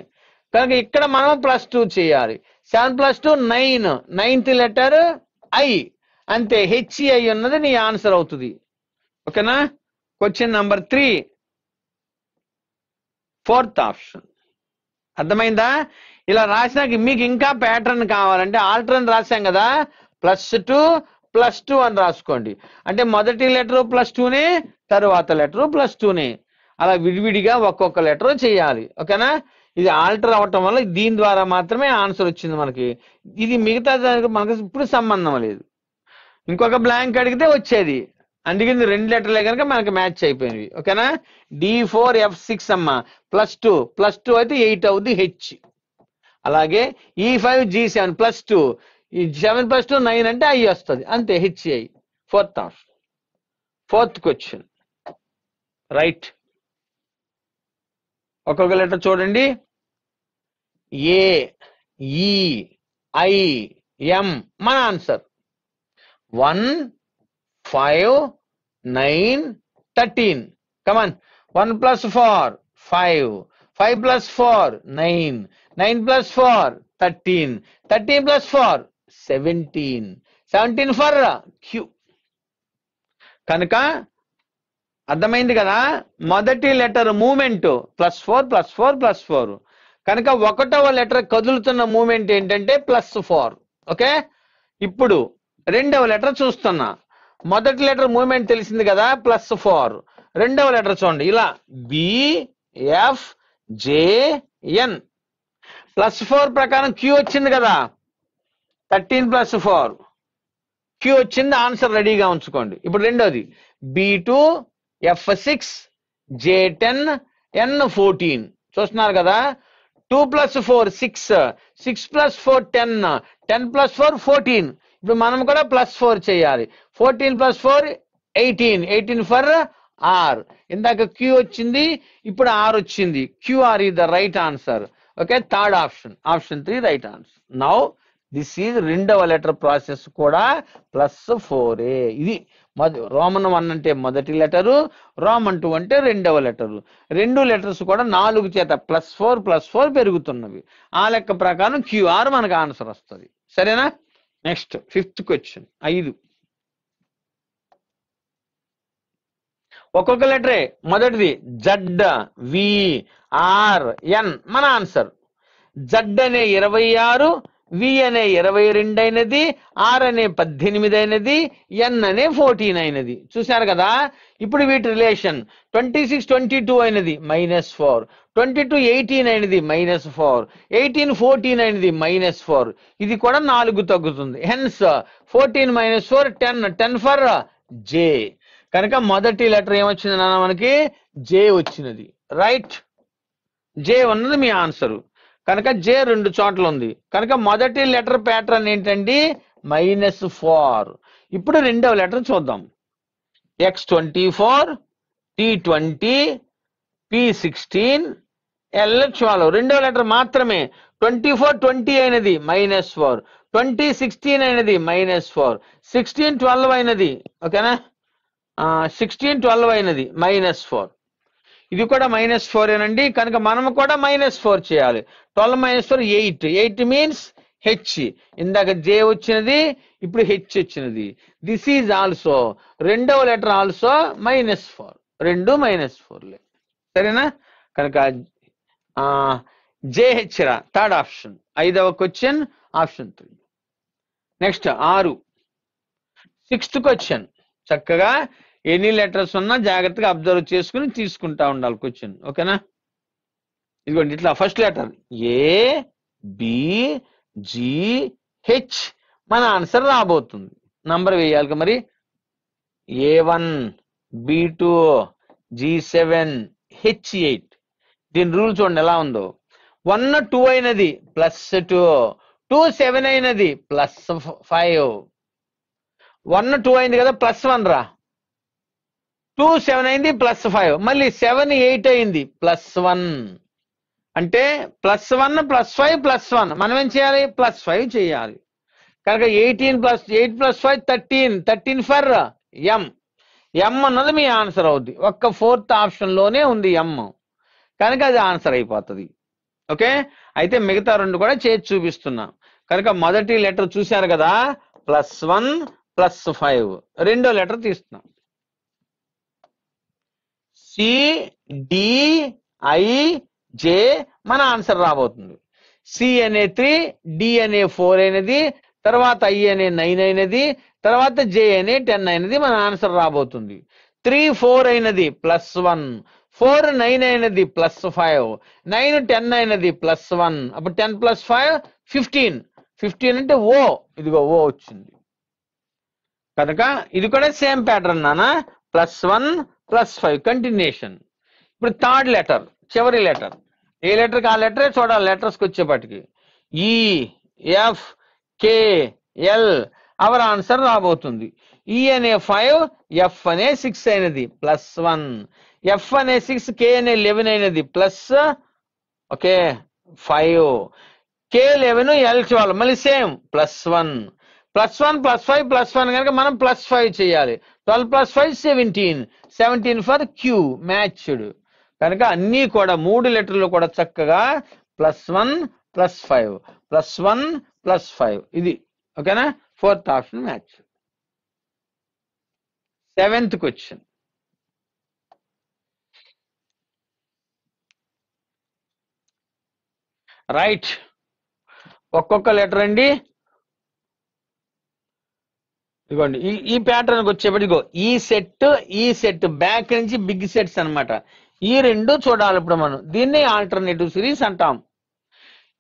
కనుక ఇక్కడ మనం +2 చేయాలి. 7 + 2 9, 9th లెటర్ ఐ, అంతే. హెచ్ఈఐ ఉన్నది నీ ఆన్సర్ అవుతుంది. ఓకేనా? Question number 3, 4th option. అర్థమైందా? ఇలా రాసినాక మీకు ఇంకా ప్యాటర్న్ కావాలంటే ఆల్టర్న్ రాసాం కదా, +2 +2 అని రాసుకోండి. అంటే మొదటి లెటర్ +2నే, తరువాత లెటర్ +2నే. అలా విడివిడిగా ఒక్కొక్క లెటర్ చేయాలి. ఓకేనా? ఇది ఆల్టర్ అవటం వల్ల దీని ద్వారా మాత్రమే ఆన్సర్ వచ్చింది మనకి. ఇది మిగతా దానికి మనకు ఇప్పుడు సంబంధం లేదు. ఇంకొక బ్లాంక్ అడిగితే వచ్చేది. అందుకే 2 లెటర్లే కనుక మనకి మ్యాచ్ అయిపోయినవి. ఓకేనా? D4F6 అమ్మ, +2 అయితే 8 అవుద్ది హెచ్. అలాగే E5G7 +2, ఈ 7 + 2 9 అంటే ఐ వస్తుంది, అంతే H I. 4th option. 4th question right. ఒక్కొక్క లెటర్ చూడండి. ఏ, ఈ, ఐ, ఎం మన ఆన్సర్. 1, 5, 9, 13. కమాన్. 1 + 4 5, 5 + 4 9, 9 + 4 13, 13 + 4 17, 17 for queue. కనుక అర్థమైంది కదా? మొదటి లెటర్ మూమెంట్ +4 +4 +4. కనుక 1వ లెటర్ కదులుతున్న మూమెంట్ ఏంటంటే +4. ఓకే? ఇప్పుడు 2వ లెటర్ చూస్తున్నా. మొదటి లెటర్ మూమెంట్ తెలిసింది కదా, +4. 2వ లెటర్ చూడండి, ఇలా BFJN. +4 ప్రకారం క్యూ వచ్చింది కదా, 13 + 4 క్యూ వచ్చింది. ఆన్సర్ రెడీగా ఉంచుకోండి. ఇప్పుడు రెండోది B2F6 J10 N14. చూస్తున్నారు కదా, 2 + 4 6, 6 + 4 10, 10 + 4 14. ఇప్పుడు మనం కూడా +4 చేయాలి. 14 + 4 18, 18 ఫర్ ఆర్. ఇందాక క్యూ వచ్చింది, ఇప్పుడు ఆర్ వచ్చింది. క్యూఆర్ ఈ the right answer. Okay? 3rd option, option 3 right answer. Now this is 2వ లెటర్ ప్రాసెస్ కూడా +4. ఇది రోమన్ 1 అంటే మొదటి లెటరు, రోమన్ 2 అంటే 2వ లెటరు. 2 లెటర్స్ కూడా 4 చేత +4 +4 పెరుగుతున్నవి. ఆ లెక్క ప్రకారం క్యూఆర్ మనకు ఆన్సర్ వస్తుంది. సరేనా? Next 5th question 5. ఒక్కొక్క లెటరే. మొదటిది ZVRN మన ఆన్సర్. జడ్ అనే 26, వి అనే 22 అయినది, ఆర్ అనే 18 అయినది, ఎన్ అనే 14 అయినది. చూశారు కదా? ఇప్పుడు వీటి రిలేషన్ 26 22 అయినది -4, 22 18 అయినది -4, 18 14 అయినది -4. ఇది కూడా 4 తగ్గుతుంది. హెన్స్ 14 - 4 10, 10 ఫర్ జే. కనుక మొదటి లెటర్ ఏమొచ్చింది నాన్న మనకి? జే వచ్చినది. రైట్? జే ఉన్నది మీ ఆన్సరు. కనుక జే 2 చోట్ల ఉంది. కనుక మొదటి లెటర్ ప్యాటర్న్ ఏంటండి? -4. ఇప్పుడు 2వ లెటర్ చూద్దాం. X24, T20, P16, L12. 2వ లెటర్ మాత్రమే. 24 20 అయినది -4, 20 16 అయినది -4, 16 12 అయినది. ఓకేనా? 16 12 అయినది -4. ఇది కూడా -4 ఏనండి. కనుక మనము కూడా -4 చేయాలి. 12 - 4 8. 8 మీన్స్ హెచ్. ఇందాక జే వచ్చినది, ఇప్పుడు హెచ్ వచ్చినది. దిస్ ఈజ్ ఆల్సో 2వ లెటర్ ఆల్సో -4. 2 -4లే. సరేనా? కనుక జేహెచ్ రా. 3rd option. 5వ question option 3. Next 6. 6th question. చక్కగా ఎన్ని లెటర్స్ ఉన్నా జాగ్రత్తగా అబ్జర్వ్ చేసుకుని తీసుకుంటా ఉండాలి క్వశ్చన్. ఓకేనా? ఇదిగోండి ఇట్లా first letter A B G H మన ఆన్సర్ రాబోతుంది. నంబర్ వేయాలి మరి. A1 B2 G7 H8. దీని రూల్ చూడండి ఎలా ఉందో. 1 2 అయినది +2, 2 7 అయినది +5. 1 2 అయింది కదా, +1 రా. 2 7 అయింది +5. మళ్ళీ 7 8 అయింది +1. అంటే +1 +5 +1. మనం ఏం చేయాలి? +5 చేయాలి. కనుక 18 + 8 + 5 13, 13 ఫర్ ఎం. ఎం అన్నది మీ ఆన్సర్ అవుద్ది. ఒక్క 4th ఆప్షన్లోనే ఉంది ఎం, కనుక అది ఆన్సర్ అయిపోతుంది. ఓకే, అయితే మిగతా రెండు కూడా చేసి చూపిస్తున్నా. కనుక మొదటి లెటర్ చూశారు కదా, +1 +5. రెండో లెటర్ తీస్తున్నాం, CDIJ. మన ఆన్సర్ రాబోతుంది. సి అనే 3, డి అనే 4 అయినది, తర్వాత ఐ అనే 9 అయినది, తర్వాత జే అనే 10 అయినది మన ఆన్సర్ రాబోతుంది. 3 4 అయినది +1, 4 9 అయినది +5, 9 10 అయినది +1. అప్పుడు 10 + 5 15. 15 అంటే ఓ, ఇదిగో ఓ వచ్చింది. కనుక ఇది కూడా సేమ్ ప్యాటర్న్ నానా, +1 +5 కంటిన్యూషన్. ఇప్పుడు థర్డ్ లెటర్, చివరి లెటర్. ఏ లెటర్కి ఆ లెటరే చూడాలి లెటర్స్కి వచ్చేపటికి. EFKL అవర్ ఆన్సర్ రాబోతుంది. ఈ అనే 5, ఎఫ్ అనే 6 అయినది +1, ఎఫ్ అనే 6, కే అనే 11 అయినది ప్లస్, ఓకే 5, K11 L12 మళ్ళీ సేమ్ +1, +1 +5 +1 కనుక మనం +5 చేయాలి. 12 + 5 17, 17 ఫర్ క్యూ మ్యాచ్డ్. కనుక అన్నీ కూడా 3 లెటర్లు కూడా చక్కగా +1 +5 +1 +5 ఇది. ఓకేనా, 4th option match. 7th question. Right, ఒక్కొక్క లెటర్ అండి. ఇదిగోండి ఈ ప్యాటర్న్కి వచ్చేప్పటి ఇగో ఈ సెట్ బ్యాక్ నుంచి బిగ్ సెట్స్ అన్నమాట. ఈ రెండు చూడాలి ఇప్పుడు మనం. దీన్ని ఆల్టర్నేటివ్ సిరీస్ అంటాం.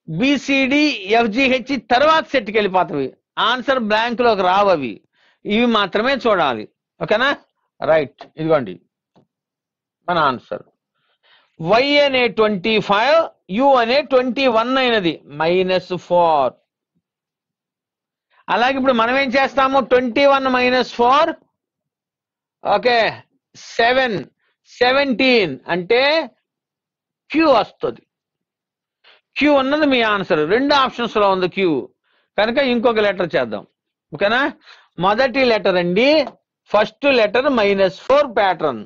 BCDFGH తర్వాత సెట్కి వెళ్ళిపోతాయి, ఆన్సర్ బ్లాంక్ లోకి రావు అవి, ఇవి మాత్రమే చూడాలి. ఓకేనా, రైట్. ఇదిగోండి మన ఆన్సర్. Y అనే 25, U అనే 21 అయినది -4. అలాగే ఇప్పుడు మనం ఏం చేస్తాము, 21 - 4, ఓకే 7, 17 అంటే క్యూ వస్తుంది. క్యూ ఉన్నది మీ ఆన్సర్. 2 ఆప్షన్స్ లో ఉంది క్యూ, కనుక ఇంకొక లెటర్ చేద్దాం. ఓకేనా, మొదటి లెటర్ అండి, ఫస్ట్ లెటర్ -4 ప్యాటర్న్.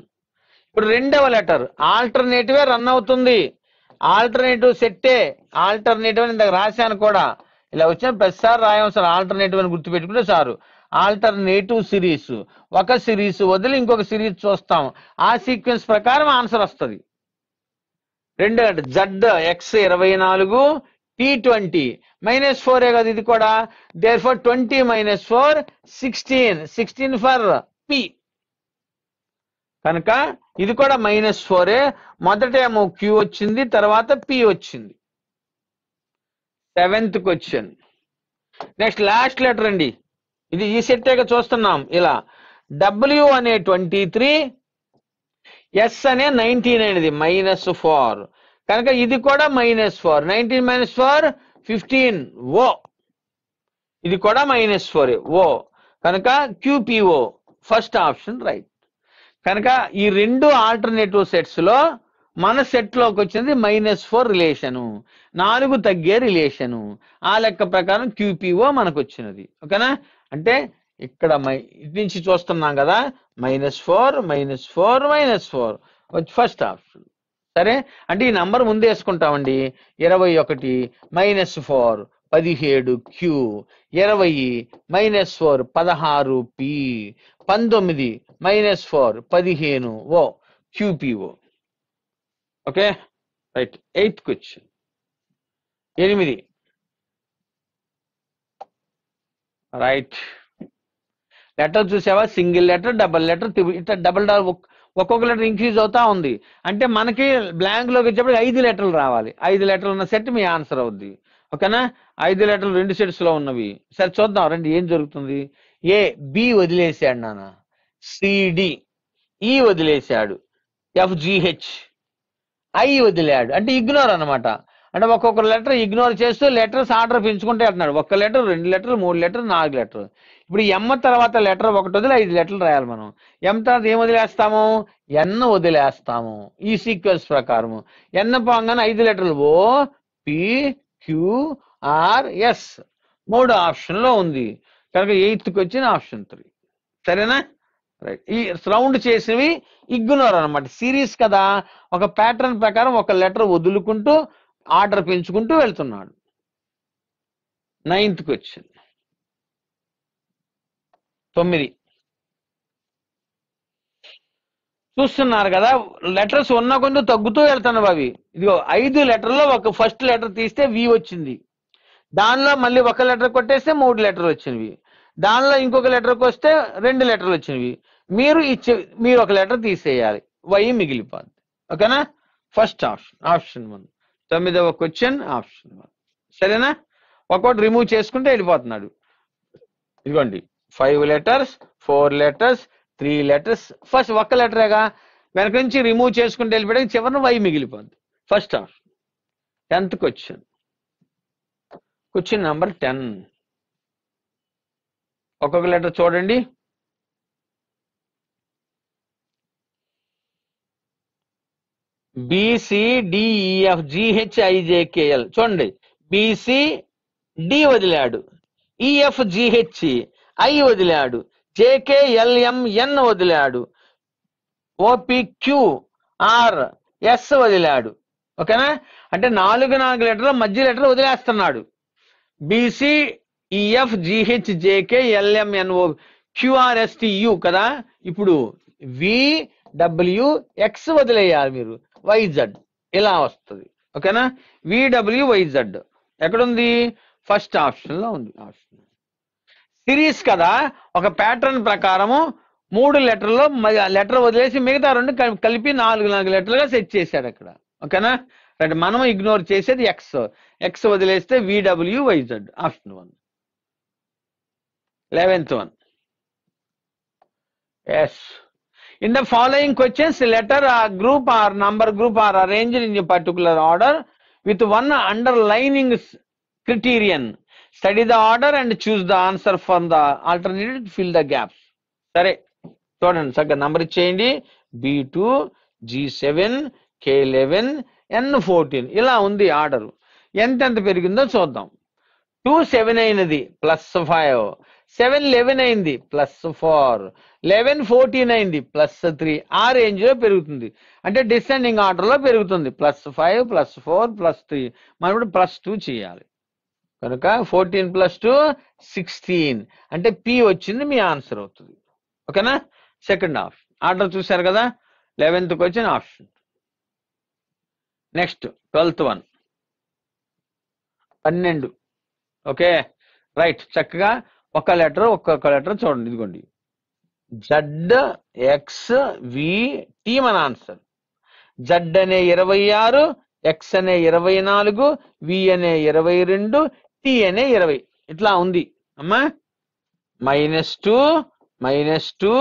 ఇప్పుడు రెండవ లెటర్ ఆల్టర్నేటివ్ రన్ అవుతుంది. ఆల్టర్నేటివ్ సెట్టే, ఆల్టర్నేటివ్ అని ఇందాక రాశాను కూడా. ఇలా వచ్చిన ప్రతిసారి రాయవలసిన ఆల్టర్నేటివ్ అని గుర్తుపెట్టుకుంటే సారు. ఆల్టర్నేటివ్ సిరీస్, ఒక సిరీస్ వదిలి ఇంకొక సిరీస్ చూస్తాం, ఆ సీక్వెన్స్ ప్రకారం ఆన్సర్ వస్తుంది. రెండు లెటర్ ZX24, T20 -4 కదా ఇది కూడా. therefore 20 - 4 16, 16 for P. కనుక ఇది కూడా -4. మొదటేమో Q వచ్చింది, తర్వాత P వచ్చింది. 7th question. Next last letter అండి, ఇది ఈ సెట్టేగా చూస్తున్నాం. ఇలా W అనే 23, S అనే 19 అయినది -4. కనుక ఇది కూడా -4. 19 - 4 15 ఓ, ఇది కూడా -4 ఓ. కనుక QPO ఫస్ట్ ఆప్షన్ రైట్. కనుక ఈ రెండు ఆల్టర్నేటివ్ సెట్స్ లో మన సెట్ లోకి వచ్చింది -4 రిలేషను, 4 తగ్గే రిలేషను. ఆ లెక్క ప్రకారం QPO మనకు వచ్చినది. ఓకేనా, అంటే ఇక్కడ ఇటు నుంచి చూస్తున్నాం కదా, -4 -4 -4 ఫస్ట్ ఆప్షన్. సరే, అంటే ఈ నంబర్ ముందు వేసుకుంటామండి. 21 -4 17 Q, 20 -4 16 P, 19 -4 15 O QPO. Okay right. 8th question. 8. Right, letter చూసావా, సింగిల్ లెటర్, డబల్ లెటర్, ఇట్లా డబల్ ఒక్కొక్క లెటర్ ఇంక్రీజ్ అవుతా ఉంది. అంటే మనకి బ్లాంక్ లోకి వచ్చేప్పుడు 5 లెటర్లు రావాలి. 5 లెటర్లు ఉన్న సెట్ మీ ఆన్సర్ అవుద్ది. ఓకేనా, 5 లెటర్లు 2 సెట్స్ లో ఉన్నవి. సరే చూద్దాం రండి ఏం జరుగుతుంది. ఏ బి వదిలేశాడు నాన్న, CD ఈ వదిలేశాడు, FGH ఐ వదిలాడు, అంటే ఇగ్నోర్ అనమాట. అంటే ఒక్కొక్క లెటర్ ఇగ్నోర్ చేస్తూ లెటర్స్ ఆర్డర్ పెంచుకుంటే అంటున్నాడు. 1 లెటర్, 2 లెటర్, 3 లెటర్, 4 లెటర్. ఇప్పుడు ఎమ్ తర్వాత లెటర్ ఒకటి వదిలి 5 లెటర్లు రాయాలి మనం. ఎం తర్వాత ఏం వదిలేస్తాము, ఎన్ వదిలేస్తాము. ఈ సీక్వెన్స్ ప్రకారము ఎన్ పోగానే 5 లెటర్లు O P Q R S 3 option లో ఉంది. కనుక 8th క్వశ్చన్ ఆప్షన్ 3. సరేనా, రైట్. ఈ రౌండ్ చేసినవి ఇగ్నోర్ అనమాట. సిరీస్ కదా, ఒక ప్యాటర్న్ ప్రకారం ఒక లెటర్ వదులుకుంటూ ఆర్డర్ పెంచుకుంటూ వెళ్తున్నాడు. 9th question 9. చూస్తున్నారు కదా, లెటర్స్ ఉన్న కొంచెం తగ్గుతూ వెళ్తున్నావు అవి. ఇదిగో 5 లెటర్లో ఒక ఫస్ట్ లెటర్ తీస్తే వి వచ్చింది, దానిలో మళ్ళీ ఒక లెటర్ కొట్టేస్తే 3 లెటర్లు వచ్చినవి, దానిలో ఇంకొక లెటర్కి వస్తే 2 లెటర్లు వచ్చినవి. మీరు ఒక లెటర్ తీసేయాలి, వై మిగిలిపోద్ది. ఓకేనా? First option 1. 9వ క్వశ్చన్ ఆప్షన్ 1. సరేనా? ఒకటి రిమూవ్ చేసుకుంటే వెళ్ళిపోతున్నాడు. ఇదిగోండి 5 లెటర్స్, 4 లెటర్స్, 3 లెటర్స్. ఫస్ట్ ఒక్క లెటరేగా, వెనక నుంచి రిమూవ్ చేసుకుంటే వెళ్ళిపోయాక చివరిన వై మిగిలిపోద్ది. First option. 10th question, question number 10. ఒక్కొక్క లెటర్ చూడండి. BCDEFGHIJKL చూడండి. BC D వదిలాడు, EFGH I వదిలాడు, JKLMN వదిలాడు, OPQR S వదిలాడు. ఓకేనా? అంటే 4 లెటర్ల మధ్య లెటర్ వదిలేస్తున్నాడు. BCEFGHJKLMNO QRSTU కదా. ఇప్పుడు VWX వదిలేయాలి మీరు, YZ ఇలా వస్తుంది. ఓకేనా? VWYZ ఎక్కడుంది? ఫస్ట్ ఆప్షన్ లో ఉంది. ఆప్షన్ సిరీస్ కదా, ఒక ప్యాటర్న్ ప్రకారము 3 లెటర్లో లెటర్ వదిలేసి మిగతా 2 కలిపి 4 లెటర్లుగా సెట్ చేశాడు అక్కడ. ఓకేనా? రైట్. మనం ఇగ్నోర్ చేసేది ఎక్స్ వదిలేస్తే VWYZ. Option 1. 11th one. Yes. In the following questions, letter or group or number group are arranged in a particular order with one underlining criterion. Study the order and choose the answer from the alternative to fill the gaps. సరే చూడండి, చక్కగా number ఇచ్చేయండి. B2, G7, K11, N14 ఇలా ఉంది order. ఎంత పెరిగిందో చూద్దాం. 2 7 అయినది +5, 7 11 అయింది +4, 11 14 అయింది +3. ఆ రేంజ్ లో పెరుగుతుంది, అంటే డిసెండింగ్ ఆర్డర్ లో పెరుగుతుంది. +5 +4 +3. మనం ఇప్పుడు +2 చేయాలి కనుక 14 + 2 16, అంటే P వచ్చింది, మీ ఆన్సర్ అవుతుంది. ఓకేనా? Second option. ఆర్డర్ చూశారు కదా, 11th question option. Next 12th one. 12. Okay right. చక్కగా ఒక్కొక్క లెటర్ చూడండి. ఇదిగోండి ZXVT మన ఆన్సర్. Z అనే 26, X అనే 24, V అనే 22, T అనే 20. ఇట్లా ఉంది అమ్మా. -2 -2 -2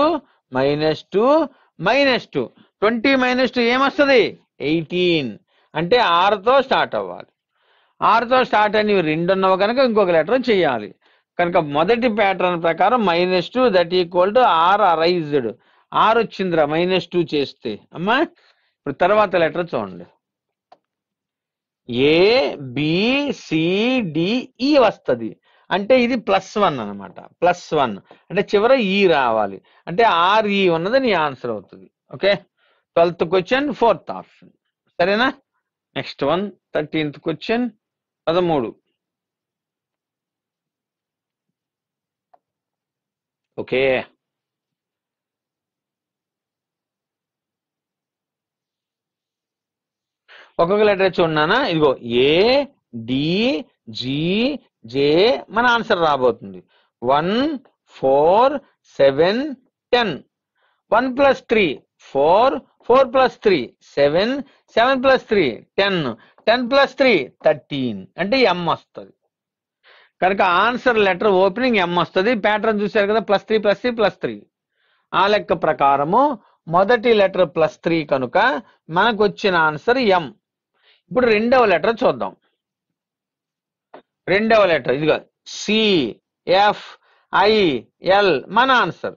-2 20 -2 ఏమొస్తుంది? 18. అంటే 6తో స్టార్ట్ అవ్వాలి. 6తో స్టార్ట్ అని 2 ఉన్నవి కనుక ఇంకొక లెటర్ చేయాలి. కనుక మొదటి ప్యాటర్న్ ప్రకారం -2 that equal to R arised. R వచ్చిందిరా -2 చేస్తే అమ్మా. ఇప్పుడు తర్వాత లెటర్ చూడండి. ABCDE వస్తుంది, అంటే ఇది +1 అనమాట. +1 అంటే చివర E రావాలి, అంటే RE ఉన్నది నీ ఆన్సర్ అవుతుంది. Okay. 12th question 4th option. సరేనా? Next one 13th question 13. Okay. ఒక్కొక్క లెటర్ చూడనా. ఇదిగో ADGJ మన ఆన్సర్ రాబోతుంది. 1 4 7 10. 1 + 3 4, 4 + 3 7, 7 + 3 10, 10 + 3 13, అంటే M వస్తుంది. కనుక ఆన్సర్ లెటర్ ఓపెనింగ్ M వస్తుంది. ప్యాటర్న్ చూశారు కదా, +3 +3 +3. ఆ లెక్క ప్రకారము మొదటి లెటర్ +3 కనుక మనకు వచ్చిన ఆన్సర్ M. ఇప్పుడు రెండవ లెటర్ చూద్దాం. రెండవ లెటర్ ఇదిగో CFIL మన answer.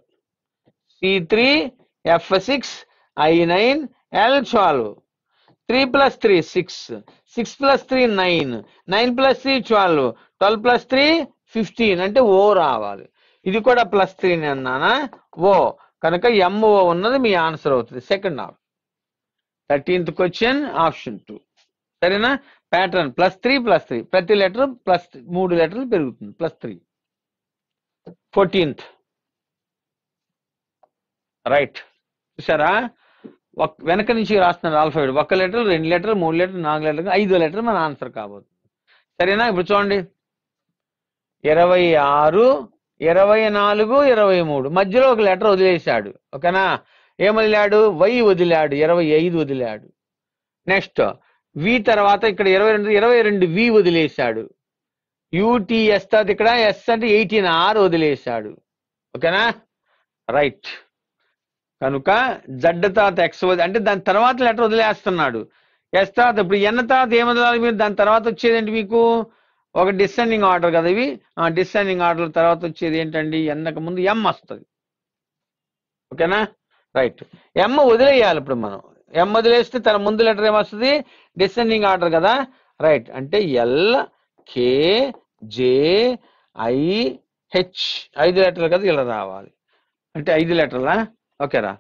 C3 F6 I9 L12. 3 + 3 6, 6 + 3 9, 9 + 3 12, 12 + 3 15, అంటే O రావాలి. ఇది కూడా +3 అన్నానా, O. కనుక ఎంఓ ఉన్నది మీ ఆన్సర్ అవుతుంది. Second option. 13th question option 2. సరేనా? ప్యాటర్న్ +3 ప్రతి లెటర్ ప్లస్ 3 లెటర్లు పెరుగుతుంది +3. 14th right. చూసారా? వెనక నుంచి రాస్తున్నారు alphabet. 1 letter 2 letter 3 letter 4 letter 5 letter మన ఆన్సర్ కాబోతుంది. సరేనా? ఇప్పుడు చూడండి 26 24 23 మధ్యలో ఒక లెటర్ వదిలేశాడు. ఓకేనా? ఏం వదిలాడు? వై వదిలాడు. 25 వదిలాడు. నెక్స్ట్ వి తర్వాత ఇక్కడ 22 వి వదిలేశాడు. యూటీఎస్ తర్వాత ఇక్కడ ఎస్ అంటే 18 ఆర్ వదిలేశాడు. ఓకేనా? రైట్. కనుక జడ్ తర్వాత ఎక్స్ అంటే దాని తర్వాత లెటర్ వదిలేస్తున్నాడు. ఎస్ తర్వాత ఇప్పుడు ఎన్ తర్వాత ఏం వదలాలి మీరు? దాని తర్వాత వచ్చేది మీకు ఒక డిసెండింగ్ ఆర్డర్ కదా ఇవి. డిసెండింగ్ ఆర్డర్ తర్వాత వచ్చేది ఏంటండి? ఎన్నక ముందు ఎం వస్తుంది. ఓకేనా? రైట్. ఎం వదిలేయాలి. ఇప్పుడు మనం ఎం వదిలేస్తే తన ముందు లెటర్ ఏమొస్తుంది? డిసెండింగ్ ఆర్డర్ కదా. రైట్. అంటే L K J I H 5 లెటర్లు కదా ఇలా రావాలి. అంటే 5 లెటర్లా? ఓకేరా?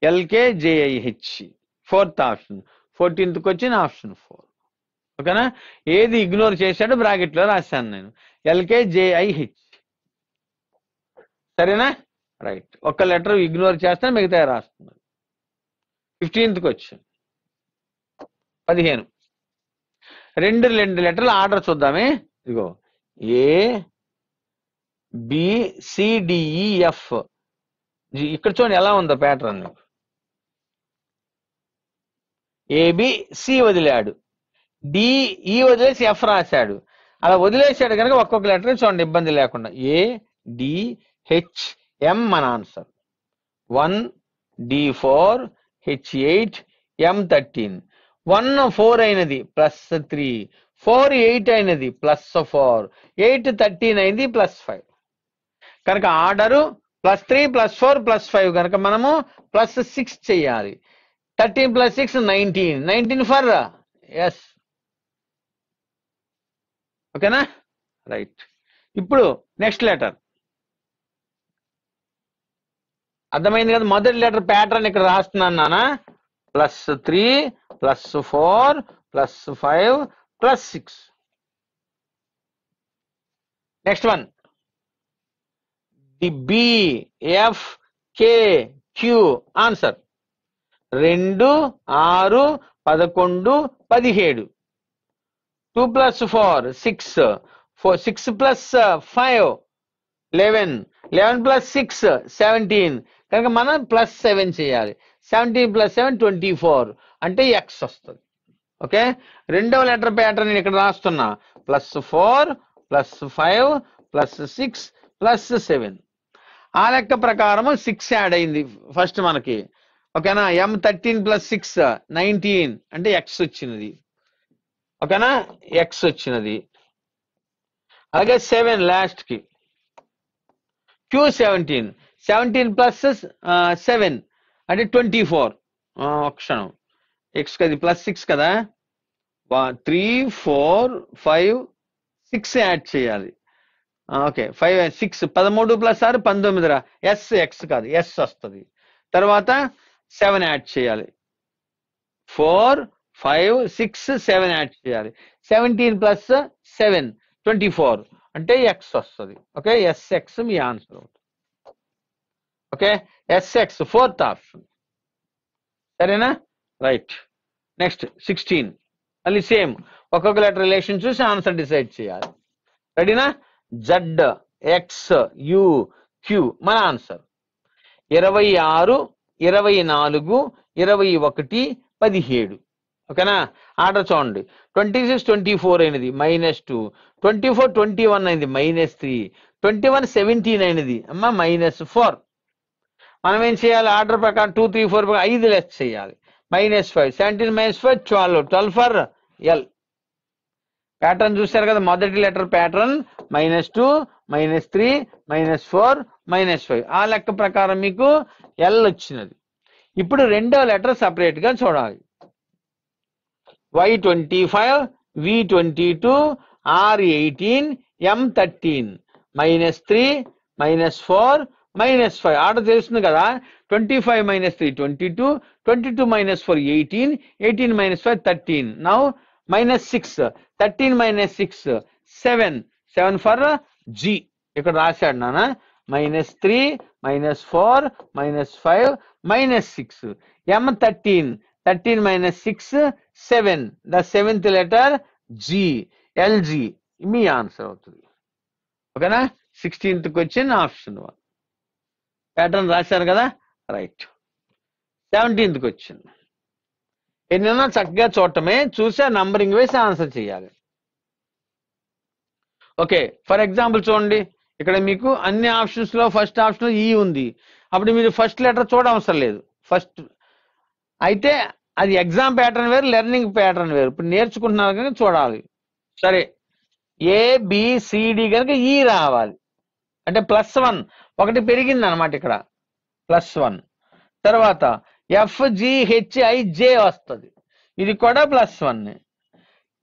LK JIH 4th option. 14th question option 4. ఓకేనా? ఏది ఇగ్నోర్ చేశాడో బ్రాకెట్లో రాశాను నేను. LK JIH. సరేనా? రైట్. ఒక లెటర్ ఇగ్నోర్ చేస్తే మిగతా రాస్తున్నారు. 15th question 15. రెండు లెటర్ల ఆర్డర్ చూద్దామే. ఇదిగో ఏ B C D E F. ఇక్కడ చూడండి ఎలా ఉందో ప్యాటర్న్. ఏబి సి వదిలాడు, డిఈ వదిలేసి ఎఫ్ రాశాడు. అలా వదిలేశాడు కనుక ఒక్కొక్క లెటర్ చూడండి ఇబ్బంది లేకుండా. ఏ డి హెచ్ ఎం మన ఆన్సర్. 1 D4 H8 M13. 1 4 అయినది +3, 4 8 అయినది +4, 8 13 అయింది +5. కనుక ఆర్డరు +3 +4 +5 కనుక మనము +6 చెయ్యాలి. 13 + 6 19 ఫర్ ఎస్. ఓకేనా? రైట్. ఇప్పుడు నెక్స్ట్ లెటర్ అర్థమైంది కదా. మొదటి లెటర్ ప్యాటర్న్ ఇక్కడ రాస్తున్నాను నాన్న. +3 +4 +5 +6. Next one the B F K Q answer. 2 6 11 17. 2 + 4 6, 6 + 5 11, 11 + 6 17 కనుక మనం +7 చేయాలి. 17 + 7 24 అంటే ఎక్స్ వస్తుంది. ఓకే. రెండవ లెటర్ ప్యాటర్న్ నేను ఇక్కడ రాస్తున్నా. +4 +5 +6 +7. ఆ లెక్క ప్రకారము 6 యాడ్ అయింది ఫస్ట్ మనకి. ఓకేనా? M13 + 6 19 అంటే ఎక్స్ వచ్చినది. ఓకేనా? ఎక్స్ వచ్చినది. అలాగే 7 లాస్ట్ కి Q17, 17 + 7 అంటే 24. ఒక క్షణం, ఎక్స్ కది +6 కదా. 3 4 5 6 యాడ్ చేయాలి. ఓకే 5 6 13 + 6 19 రా. ఎస్ ఎక్స్ కాదు ఎస్ వస్తుంది. తర్వాత 7 యాడ్ చేయాలి. 4 5 6 7 యాడ్ చేయాలి. 17 + 7 24 అంటే ఎక్స్ వస్తుంది. ఓకే. ఎస్ఎక్స్ మీ ఆన్సర్ అవుతుంది. ఓకే. SX 4th option. సరేనా? రైట్. నెక్స్ట్ 16. మళ్ళీ సేమ్ ఒక్కొక్క లెటర్ రిలేషన్ చూసి ఆన్సర్ డిసైడ్ చేయాలి. రెడీనా? జడ్ ఎక్స్ యు క్యూ మన ఆన్సర్. 26 24 21 17. ఓకేనా? ఆర్డర్ చూడండి. 26 24 అయినది -2, 24 21 అయింది -3, 21 17 అయినది అమ్మ -4. మనం ఏం చేయాలి? ఆర్డర్ ప్రకారం 2 3 4 5 లెస్ చేయాలి. -5 17 - 5 12 ఫర్ ఎల్. ప్యాటర్న్ చూసారు కదా. మొదటి లెటర్ ప్యాటర్న్ -2 -3 -4 -5. ఆ లెక్క ప్రకారం మీకు ఎల్ వచ్చినది. ఇప్పుడు రెండో లెటర్ సపరేట్ గా చూడాలి. Y25 V22 R18 M13 -3 -4 -5 order తెలుస్తుంది కదా. 25 minus 3, 22. 22 minus 4, 18. 18 minus 5, 13. Now minus 6. 13 minus 6, 7. 7 for G. ఇక్కడ రాశాడు నాన్న. minus 3, minus 4, minus 5, minus 6. M 13. 13 minus 6, 7. The 7th letter G. LG. Me answer అవుతుంది. ఓకేనా? 16th question option 1. ప్యాటర్న్ రాశారు కదా, రైట్. 17th question. ఎన్నైనా చక్కగా చూడటమే, చూసే నంబరింగ్ వేసి ఆన్సర్ చేయాలి. ఓకే, ఫర్ ఎగ్జాంపుల్ చూడండి, ఇక్కడ మీకు అన్ని ఆప్షన్స్ లో ఫస్ట్ ఆప్షన్ ఈ ఉంది. అప్పుడు మీరు ఫస్ట్ లెటర్ చూడవసరం లేదు. ఫస్ట్ అయితే అది ఎగ్జామ్ ప్యాటర్న్ వేరు, లెర్నింగ్ ప్యాటర్న్ వేరు. ఇప్పుడు నేర్చుకుంటున్నారు కనుక చూడాలి. సరే, ABCD కనుక ఈ రావాలి అంటే +1 ఒకటి పెరిగింది అనమాట ఇక్కడ, +1. తర్వాత FGHIJ వస్తుంది, ఇది కూడా +1.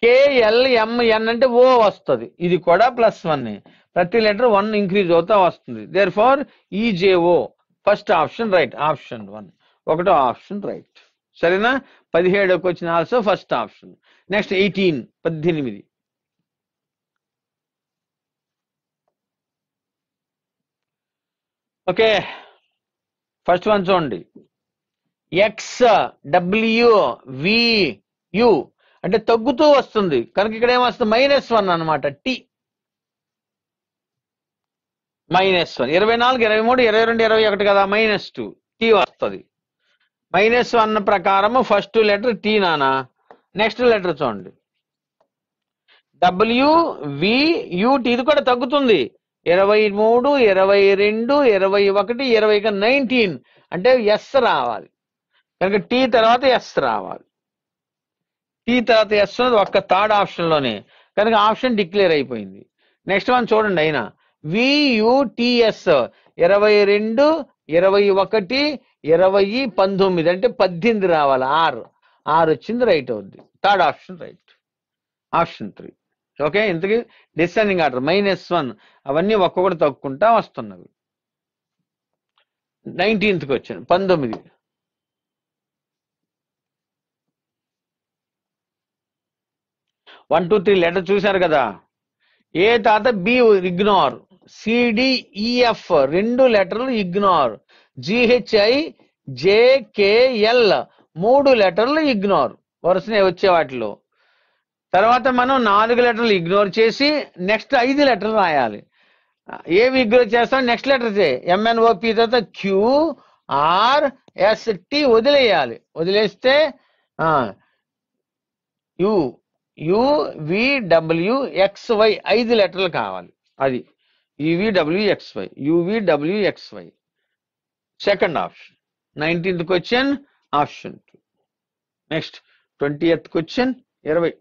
KLMN అంటే O వస్తుంది, ఇది కూడా +1. ప్రతి లెటర్ 1 ఇంక్రీజ్ అవుతా వస్తుంది. Therefore EJO first option right. Option 1 ఒకటో ఆప్షన్ రైట్. సరేనా? 17వ question also first option. Next 18. 18. Okay, first one చూడండి. XWVU అంటే తగ్గుతూ వస్తుంది కనుక ఇక్కడ ఏమొస్తుంది, -1 అనమాట. T -1. 24, 23, 22, 21 కదా, -2. T వస్తుంది. -1 ప్రకారము ఫస్ట్ లెటర్ T నానా. నెక్స్ట్ లెటర్ చూడండి, WVUT. ఇది కూడా తగ్గుతుంది. 23, 22, 21, 20 19 అంటే S రావాలి కనుక T తర్వాత S రావాలి. T తర్వాత S ఉన్నది ఒక్క థర్డ్ ఆప్షన్ లోనే కనుక ఆప్షన్ డిక్లేర్ అయిపోయింది. నెక్స్ట్ వన్ చూడండి, అయినా VUTS 22, 21, 20, 19 అంటే 18 రావాలి. R వచ్చింది, రైట్ అవుద్ది. Third option right. Option 3. Okay, ఇంతకీ డిసెండింగ్ ఆర్డర్ -1 అవన్నీ ఒక్కొక్కటి తగ్గుకుంటా వస్తున్నవి. 19th question 19. వన్ 2 3 లెటర్ చూశారు కదా. ఏ తర్వాత B ఇగ్నోర్, CDEF 2 లెటర్లు ఇగ్నోర్, GHIJKL 3 లెటర్లు ఇగ్నోర్. వరుసనే వచ్చే వాటిలో తర్వాత మనం 4 లెటర్లు ఇగ్నోర్ చేసి నెక్స్ట్ 5 లెటర్లు రాయాలి. ఏవి ఇగ్నోర్ చేస్తాం, నెక్స్ట్ లెటర్స్ MNOP తర్వాత QRST వదిలేయాలి. వదిలేస్తే UVWXY 5 లెటర్లు కావాలి. అది UVWXY second option. 19th question option 2. Next 20th question 20.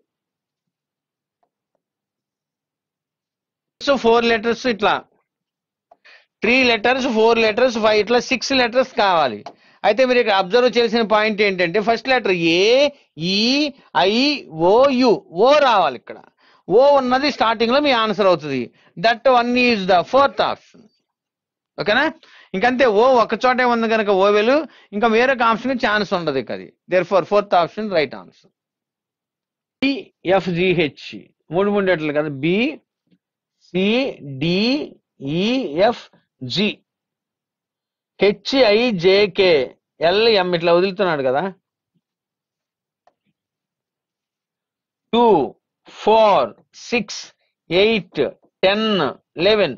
4 letters ఇట్లా 3 లెటర్స్ 4 లెటర్స్ 5 ఇట్లా 6 లెటర్స్ కావాలి. అయితే మీరు ఇక్కడ అబ్జర్వ్ చేసిన పాయింట్ ఏంటంటే ఫస్ట్ లెటర్ AEIOU ఓ రావాలి. ఇక్కడ ఓ ఉన్నది స్టార్టింగ్ లో మీ ఆన్సర్ అవుతుంది. That one is the fourth option. ఓకేనా? ఇంకంతే, ఓ ఒక చోటే ఉంది కనుక ఓ వెలు, ఇంకా వేరొక ఆప్షన్ ఛాన్స్ ఉండదు. ఇక అది therefore fourth option right answer. BFGH 3 లెటర్లు కదా, BCDEFG HIJKLM ఇట్లా వదులుతున్నాడు కదా. 2 4 6 8 10 11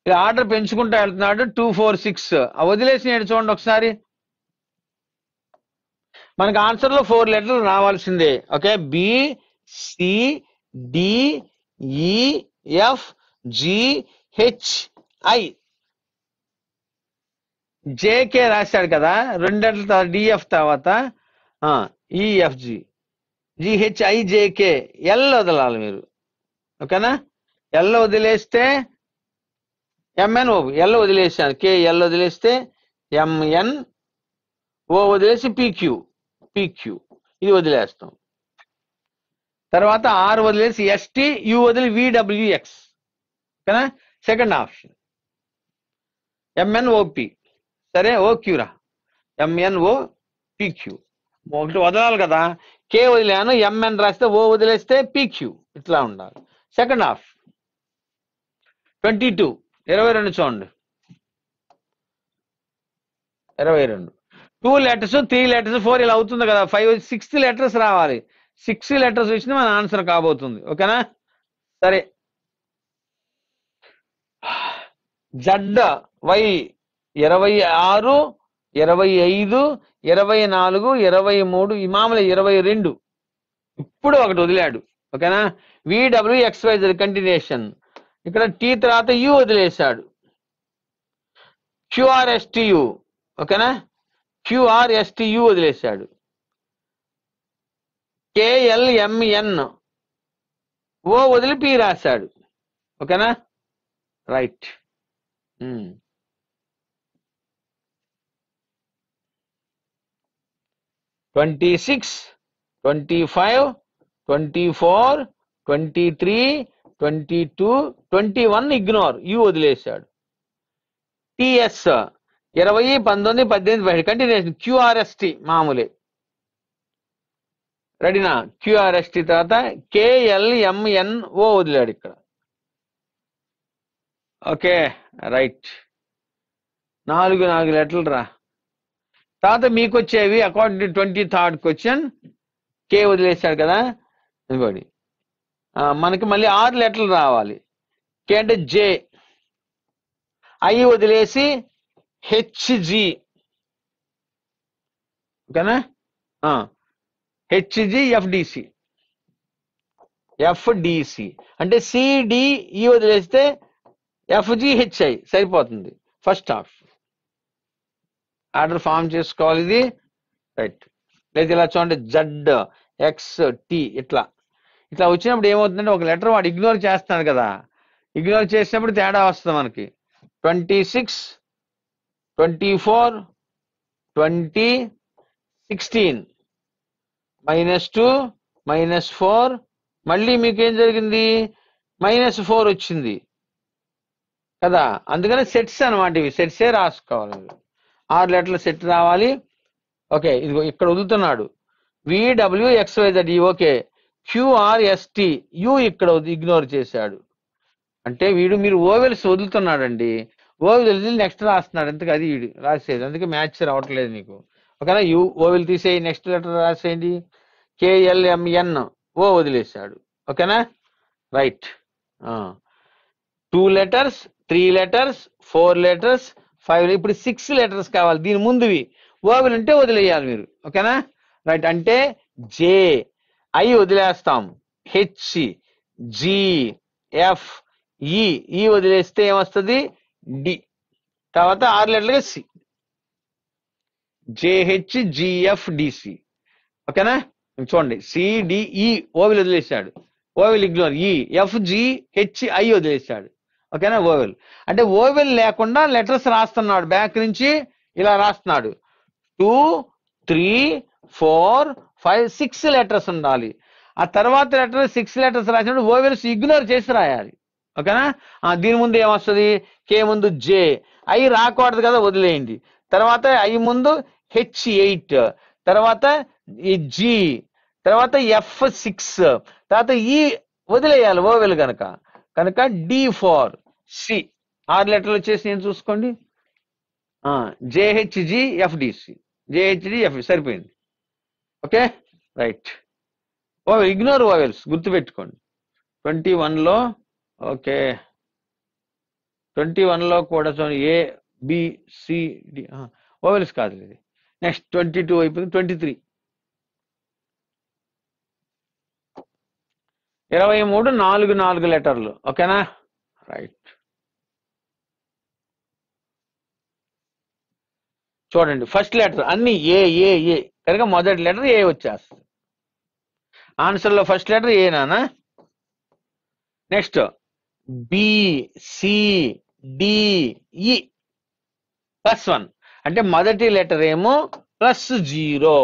ఇలా ఆర్డర్ పెంచుకుంటూ వెళ్తున్నాడు. 2 4 6 వదిలేసి చూడండి ఒకసారి. మనకు ఆన్సర్ లో 4 లెటర్లు రావాల్సిందే. ఓకే, BCDEFGHI JK రాశాడు కదా, 2 లెటర్ల తర్వాత DF తర్వాత EFG GHIJK L వదలాలి మీరు. ఓకేనా? L వదిలేస్తే MNO, L వదిలేసాను, KL వదిలేస్తే MN, O వదిలేసి PQ ఇది వదిలేస్తాం. తర్వాత R వదిలేసి ST, U వదిలి VWX. ఓకేనా? సెకండ్ ఆప్షన్ MNOP సరే ఓక్యూరా, ఎంఎన్ఓ పిక్యూ. ఒకటి వదలాలి కదా, కే వదిలాను, ఎంఎన్ రాస్తే ఓ వదిలేస్తే పిక్యూ, ఇట్లా ఉండాలి. సెకండ్ హాఫ్ 22, 22 చూడండి, 22. 2 letters 3 letters 4 ఇలా అవుతుంది కదా, 5 6 letters రావాలి. 6 letters వచ్చినా మన ఆన్సర్ కాబోతుంది. ఓకేనా? సరే, జడ్ వై 26, 25, 24, 23, ఈ మామూలు 22. ఇప్పుడు ఒకటి వదిలాడు. ఓకేనా? VWXYZ continuation. ఇక్కడ టీ తర్వాత యు వదిలేశాడు. QRSTU. ఓకేనా? QRSTU వదిలేశాడు. KLMN ఓ వదిలి పి రాశాడు. ఓకేనా? రైట్. 26, 25, 24, 23, 22, 21 ఇగ్నోర్, యు వదిలేశాడు. TS 20, 19, 18, 17 continuation. QRST మామూలే. రెడీనా? QRST తర్వాత KLMN ఓ వదిలాడు ఇక్కడ. Okay, right. 4 లెటర్లు రా. తర్వాత మీకు వచ్చేవి అకార్డింగ్ టు 23rd క్వశ్చన్ కే వదిలేశాడు కదా, ఇదిగోండి. మనకి మళ్ళీ 6 లెటర్లు రావాలి. కే అంటే జే, ఐ వదిలేసి హెచ్జి. ఓకేనా? HG FDC. ఎఫ్డిసి అంటే సిడిఈ వదిలేస్తే FGHI సరిపోతుంది. ఫస్ట్ హాఫ్ ఆర్డర్ ఫామ్ చేసుకోవాలి ఇది. రైట్. లేదు ఇలా చూడండి, ZXT ఇట్లా వచ్చినప్పుడు ఏమవుతుందంటే ఒక లెటర్ వాడు ఇగ్నోర్ చేస్తున్నాడు కదా, ఇగ్నోర్ చేసినప్పుడు తేడా వస్తుంది మనకి. 26, 24, 20, 16, -2, -4, మళ్ళీ మీకు ఏం జరిగింది, -4 వచ్చింది కదా. అందుకని సెట్స్ అనమాట, ఇవి సెట్సే రాసుకోవాలి. 6 లెటర్ల సెట్ రావాలి. ఓకే, ఇదిగో ఇక్కడ వదులుతున్నాడు. VWXYZ. ఓకే, QRST యు ఇక్కడ ఇగ్నోర్ చేశాడు. అంటే మీరు ఓవెల్స్ వదులుతున్నాడండి, ఓవెల్ వదిలి నెక్స్ట్ రాస్తున్నాడు. ఎందుకు అది వీడు రాసేది, అందుకే మ్యాచ్ రావట్లేదు నీకు. ఓకేనా? యు ఓవెల్ తీసేయి, నెక్స్ట్ లెటర్ రాసేయండి. KLMN ఓ వదిలేశాడు. ఓకేనా? రైట్. 2 letters, 3 letters, 4 letters, 5. ఇప్పుడు 6 letters కావాలి. దీని ముందువి ఓవెల్ ఉంటే వదిలేయాలి మీరు. ఓకేనా? రైట్. అంటే జే, ఐ వదిలేస్తాం. హెచ్, జి, ఎఫ్, ఈ వదిలేస్తే ఏమొస్తుంది, డి. తర్వాత 6 లెటర్లుగా సి, JHGFDC. ఓకేనా? చూడండి, CDE ఓవెల్ వదిలేశాడు, ఓవెల్ ఇగ్నోర్. FGHI వదిలేశాడు. ఓకేనా? ఓవెల్ అంటే ఓవెల్ లేకుండా లెటర్స్ రాస్తున్నాడు, బ్యాక్ నుంచి ఇలా రాస్తున్నాడు. 2, 3, 4, 5, 6 లెటర్స్ ఉండాలి. ఆ తర్వాత లెటర్ 6 లెటర్స్ రాసినప్పుడు ఓవెల్స్ ఇగ్నోర్ చేసి రాయాలి. ఓకేనా? దీని ముందు ఏమొస్తుంది, కే ముందు జే, ఐ రాకూడదు కదా, వదిలేయండి. తర్వాత ఐ ముందు H8, తర్వాత జి, తర్వాత F6, తర్వాత ఈ వదిలేయాలి ఓవెల్ కనుక D4, C. 6 లెటర్లు వచ్చేసి నేను చూసుకోండి. JHGFDC, JHGF సరిపోయింది. Okay, right. Vowel ignore vowels గుర్తుపెట్టుకోండి. 21లో ఓకే, 21లో కూడా చూడండి, ABCD ఓవెల్స్ కాదు ఇది. నెక్స్ట్ 22 అయిపోయింది. 23, 23 4 లెటర్లు. ఓకేనా? రైట్. చూడండి, ఫస్ట్ లెటర్ అన్ని ఏ కనుక మొదటి లెటర్ ఏ వచ్చేస్తుంది. ఆన్సర్లో ఫస్ట్ లెటర్ ఏ నానా. నెక్స్ట్ BCDE +1 అంటే మొదటి లెటర్ ఏమో +0,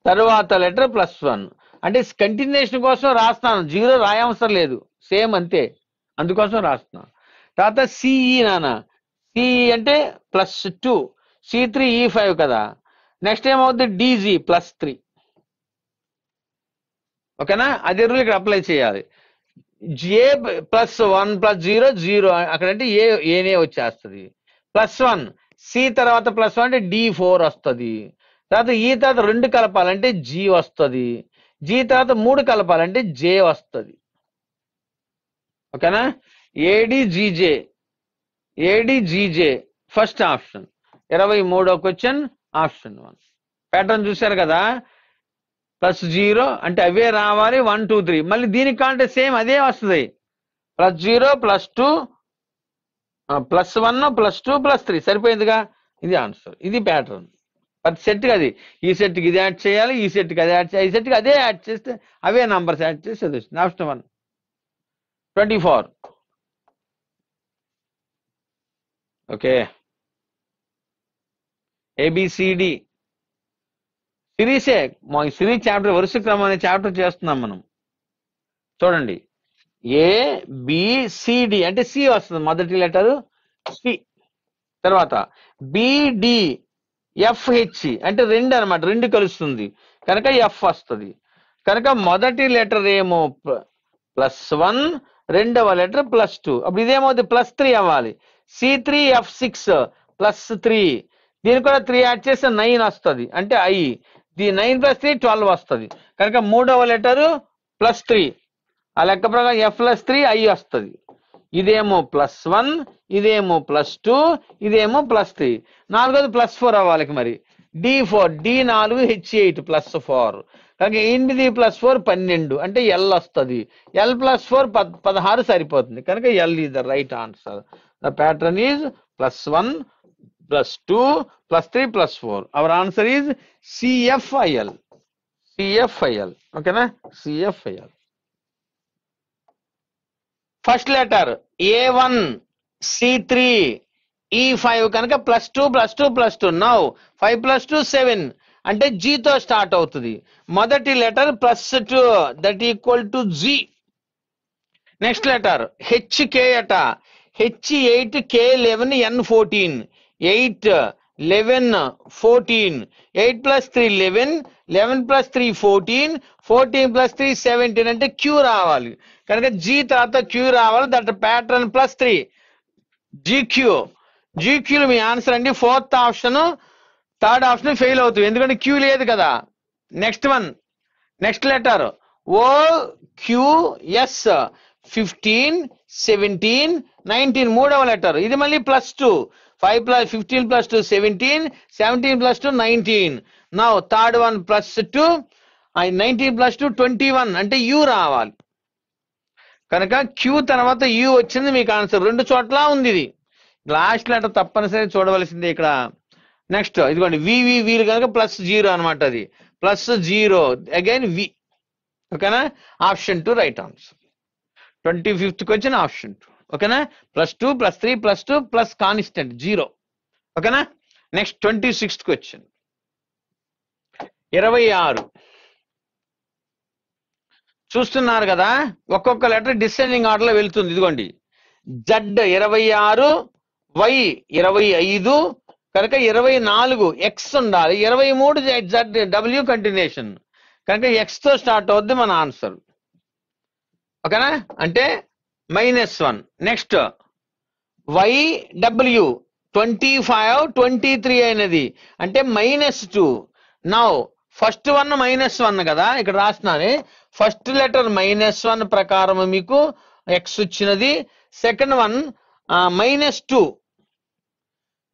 తర్వాత లెటర్ +1. అంటే కంటిన్యూషన్ కోసం రాస్తాను, 0 రాయవసరం లేదు, సేమ్ అంతే, అందుకోసం రాస్తున్నాను. తర్వాత CE నాన్న, CE అంటే +2, C3 E5 కదా. నెక్స్ట్ ఏమవుతుంది, DG +3. ఓకేనా, అదే రూల్ ఇక్కడ అప్లై చేయాలి. ఏ +1 +0 0 అక్కడంటే ఏనే వచ్చేస్తుంది. +1 సి తర్వాత +1 అంటే D4 వస్తుంది. తర్వాత ఈ తర్వాత 2 కలపాలంటే G వస్తుంది. G తర్వాత 3 కలపాలంటే J వస్తుంది. ఓకేనా, ADGJ ఫస్ట్ ఆప్షన్. 23వ క్వశ్చన్ ఆప్షన్ 1. ప్యాటర్న్ చూశారు కదా, +0 అంటే అవే రావాలి, 1 2 3. మళ్ళీ దీనికి కంటే సేమ్ అదే వస్తుంది, +0 +2 +1 +2 +3 సరిపోయిందిగా. ఇది ఆన్సర్, ఇది ప్యాటర్న్. ప్రతి సెట్కి అది, ఈ సెట్కి ఇది యాడ్ చేయాలి, ఈ సెట్కి అది యాడ్ చేయాలి, ఈ సెట్కి అదే యాడ్ చేస్తే అవే నంబర్స్ యాడ్ చేసి చదువుతుంది. ఆప్షన్ 1. 24. Okay, ABCD సిరీసే. మా సిరీస్ చాప్టర్ వరుస క్రమం అనే చాప్టర్ చేస్తున్నాం మనం. చూడండి, ABCD అంటే సి వస్తుంది, మొదటి లెటర్ సి. తర్వాత BDFH అంటే 2 అనమాట, 2 కలుస్తుంది కనుక F వస్తుంది. కనుక మొదటి లెటర్ ఏమో +1, రెండవ లెటర్ +2. అప్పుడు ఇదేమవుతుంది, +3 అవ్వాలి. C3F6 +3, దీని కూడా 3 యాడ్ చేస్తే 9 వస్తుంది, అంటే I. 9 + 3 12 వస్తుంది. కనుక మూడవ లెటరు +3, ఆ లెక్క ప్రకారం F+3 I వస్తుంది. ఇదేమో +1, ఇదేమో +2, ఇదేమో +3. నాలుగోది +4 అవ్వాలి. మరి D4 D4H8 +4. కనుక 8 + 4 12 అంటే L వస్తుంది. L + 4 16 సరిపోతుంది. కనుక L is the right answer. The pattern is +1 +2 +3 +4. Our answer is CFIL. ఓకేనా, CFIL. First letter A1 C3 E5 కనుక +2 +2 +2. నౌ 5 + 2 7 అంటే G తో స్టార్ట్ అవుతుంది. మొదటి letter +2 that equal to G. Next letter HK అట, H8 K11 N14, 8 11 14, 8 + 3 11, 11 + 3 14, 14 + 3 17 అంటే Q రావాలి. కనుక G తర్వాత Q రావాలి. That pattern +3 GQ. Me answer అండి. 4th option, 3rd option fail అవుతుంది, ఎందుకంటే Q లేదు కదా. నెక్స్ట్ లెటర్ OQS 15 17 19 మూడవ లెటర్. ఇది మళ్ళీ +2, 15 + 2 17, 17 + 2 19. నౌ థర్డ్ వన్ +2, 19 + 2 21 అంటే U రావాలి. కనుక Q తర్వాత U వచ్చింది మీకు ఆన్సర్. 2 చోట్ల ఉంది ఇది. లాస్ట్ లెటర్ తప్పనిసరి చూడవలసిందే ఇక్కడ. నెక్స్ట్ ఇదిగోండి వీలు కనుక +0 అనమాట, అది +0 అగైన్ V. ఓకేనా, option 2 right answer. 25th question option 2. ఓకేనా, +2 +3 +2 ప్లస్ కాన్స్టెంట్ 0. ఓకేనా, నెక్స్ట్ 26th క్వశ్చన్. 26 చూస్తున్నారు కదా, ఒక్కొక్క లెటర్ డిసెండింగ్ ఆర్డర్ లో వెళ్తుంది. ఇదిగోండి Z 26, Y 25 కనుక 24 X ఉండాలి. 23 Z W కంటిన్యూషన్ కనుక X తో స్టార్ట్ అవుద్ది మన ఆన్సర్. ఓకేనా, అంటే -1. నెక్స్ట్ YW 25 23 అయినది అంటే -2. నౌ ఫస్ట్ వన్ -1 కదా, ఇక్కడ రాస్తున్నాను. ఫస్ట్ లెటర్ -1 ప్రకారం మీకు X వచ్చినది. సెకండ్ వన్ -2,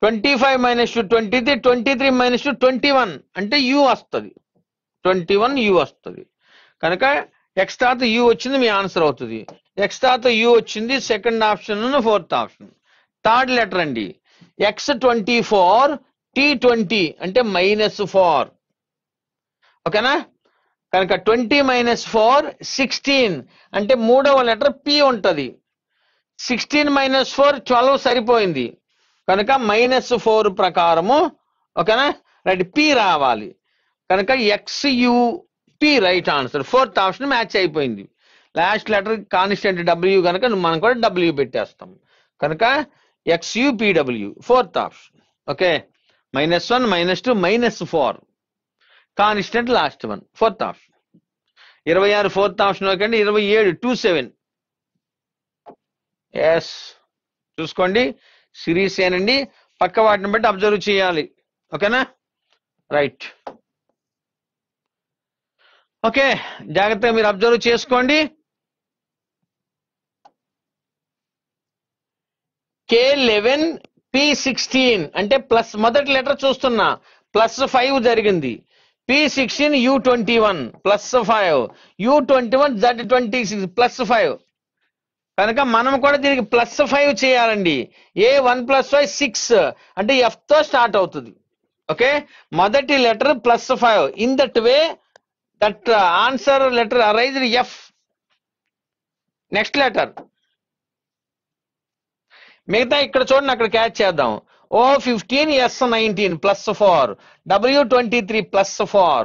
25 - 2 23, 23 - 2 21 అంటే U వస్తుంది. 21 U వస్తుంది. కనుక X తర్వాత U వచ్చింది, మీ ఆన్సర్ అవుతుంది. X తర్వాత U వచ్చింది, second option, 4th option. Third letter అండి X24 T20 అంటే -4. ఓకేనా, కనుక 20 - 4 16 అంటే మూడవ లెటర్ P ఉంటది. 16 - 4 12 సరిపోయింది. కనుక -4 ప్రకారము. ఓకేనా, రైట్, P రావాలి. కనుక XUP right answer. 4th option match అయిపోయింది. లాస్ట్ లెటర్ కాన్స్టెంట్ W కనుక మనం కూడా W పెట్టేస్తాం. కనుక XUPW 4th option. Okay, -1 -2 -4 constant last one fourth option. 26 fourth option okay అండి. 27 27 ఎస్ చూసుకోండి సిరీస్ ఏనండి. పక్క వాటిని బట్టి అబ్జర్వ్ చేయాలి. ఓకేనా, రైట్. ఓకే, జాగ్రత్తగా మీరు అబ్జర్వ్ చేసుకోండి. K11 P16 అంటే ప్లస్ మొదటి లెటర్ చూస్తున్నా +5 జరిగింది. P16 U21 +5, U21 Z26 +5. కనుక మనం కూడా దీనికి +5 చేయాలండి. A1 + 5 6 అంటే F తో స్టార్ట్ అవుతుంది. ఓకే, మొదటి letter +5. In that way that answer letter arised F. Next letter మిగతా ఇక్కడ చూడండి, అక్కడ క్యాచ్ చేద్దాం. O15 S19 +4, W23 +4,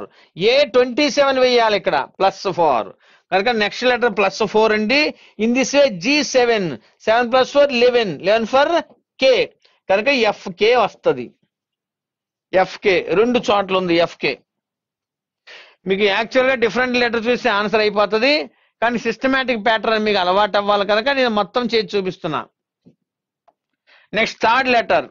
A27 వేయాలి ఇక్కడ +4. కనుక నెక్స్ట్ లెటర్ +4 అండి. In this way G7 7 + 4 11 11 for K. కనుక FK వస్తుంది. FK రెండు చోట్ల ఉంది FK. మీకు యాక్చువల్ గా డిఫరెంట్ లెటర్ చూస్తే ఆన్సర్ అయిపోతుంది. కానీ సిస్టమేటిక్ ప్యాటర్న్ మీకు అలవాటు అవ్వాలి కనుక నేను మొత్తం చేసి చూపిస్తున్నా. నెక్స్ట్ థర్డ్ లెటర్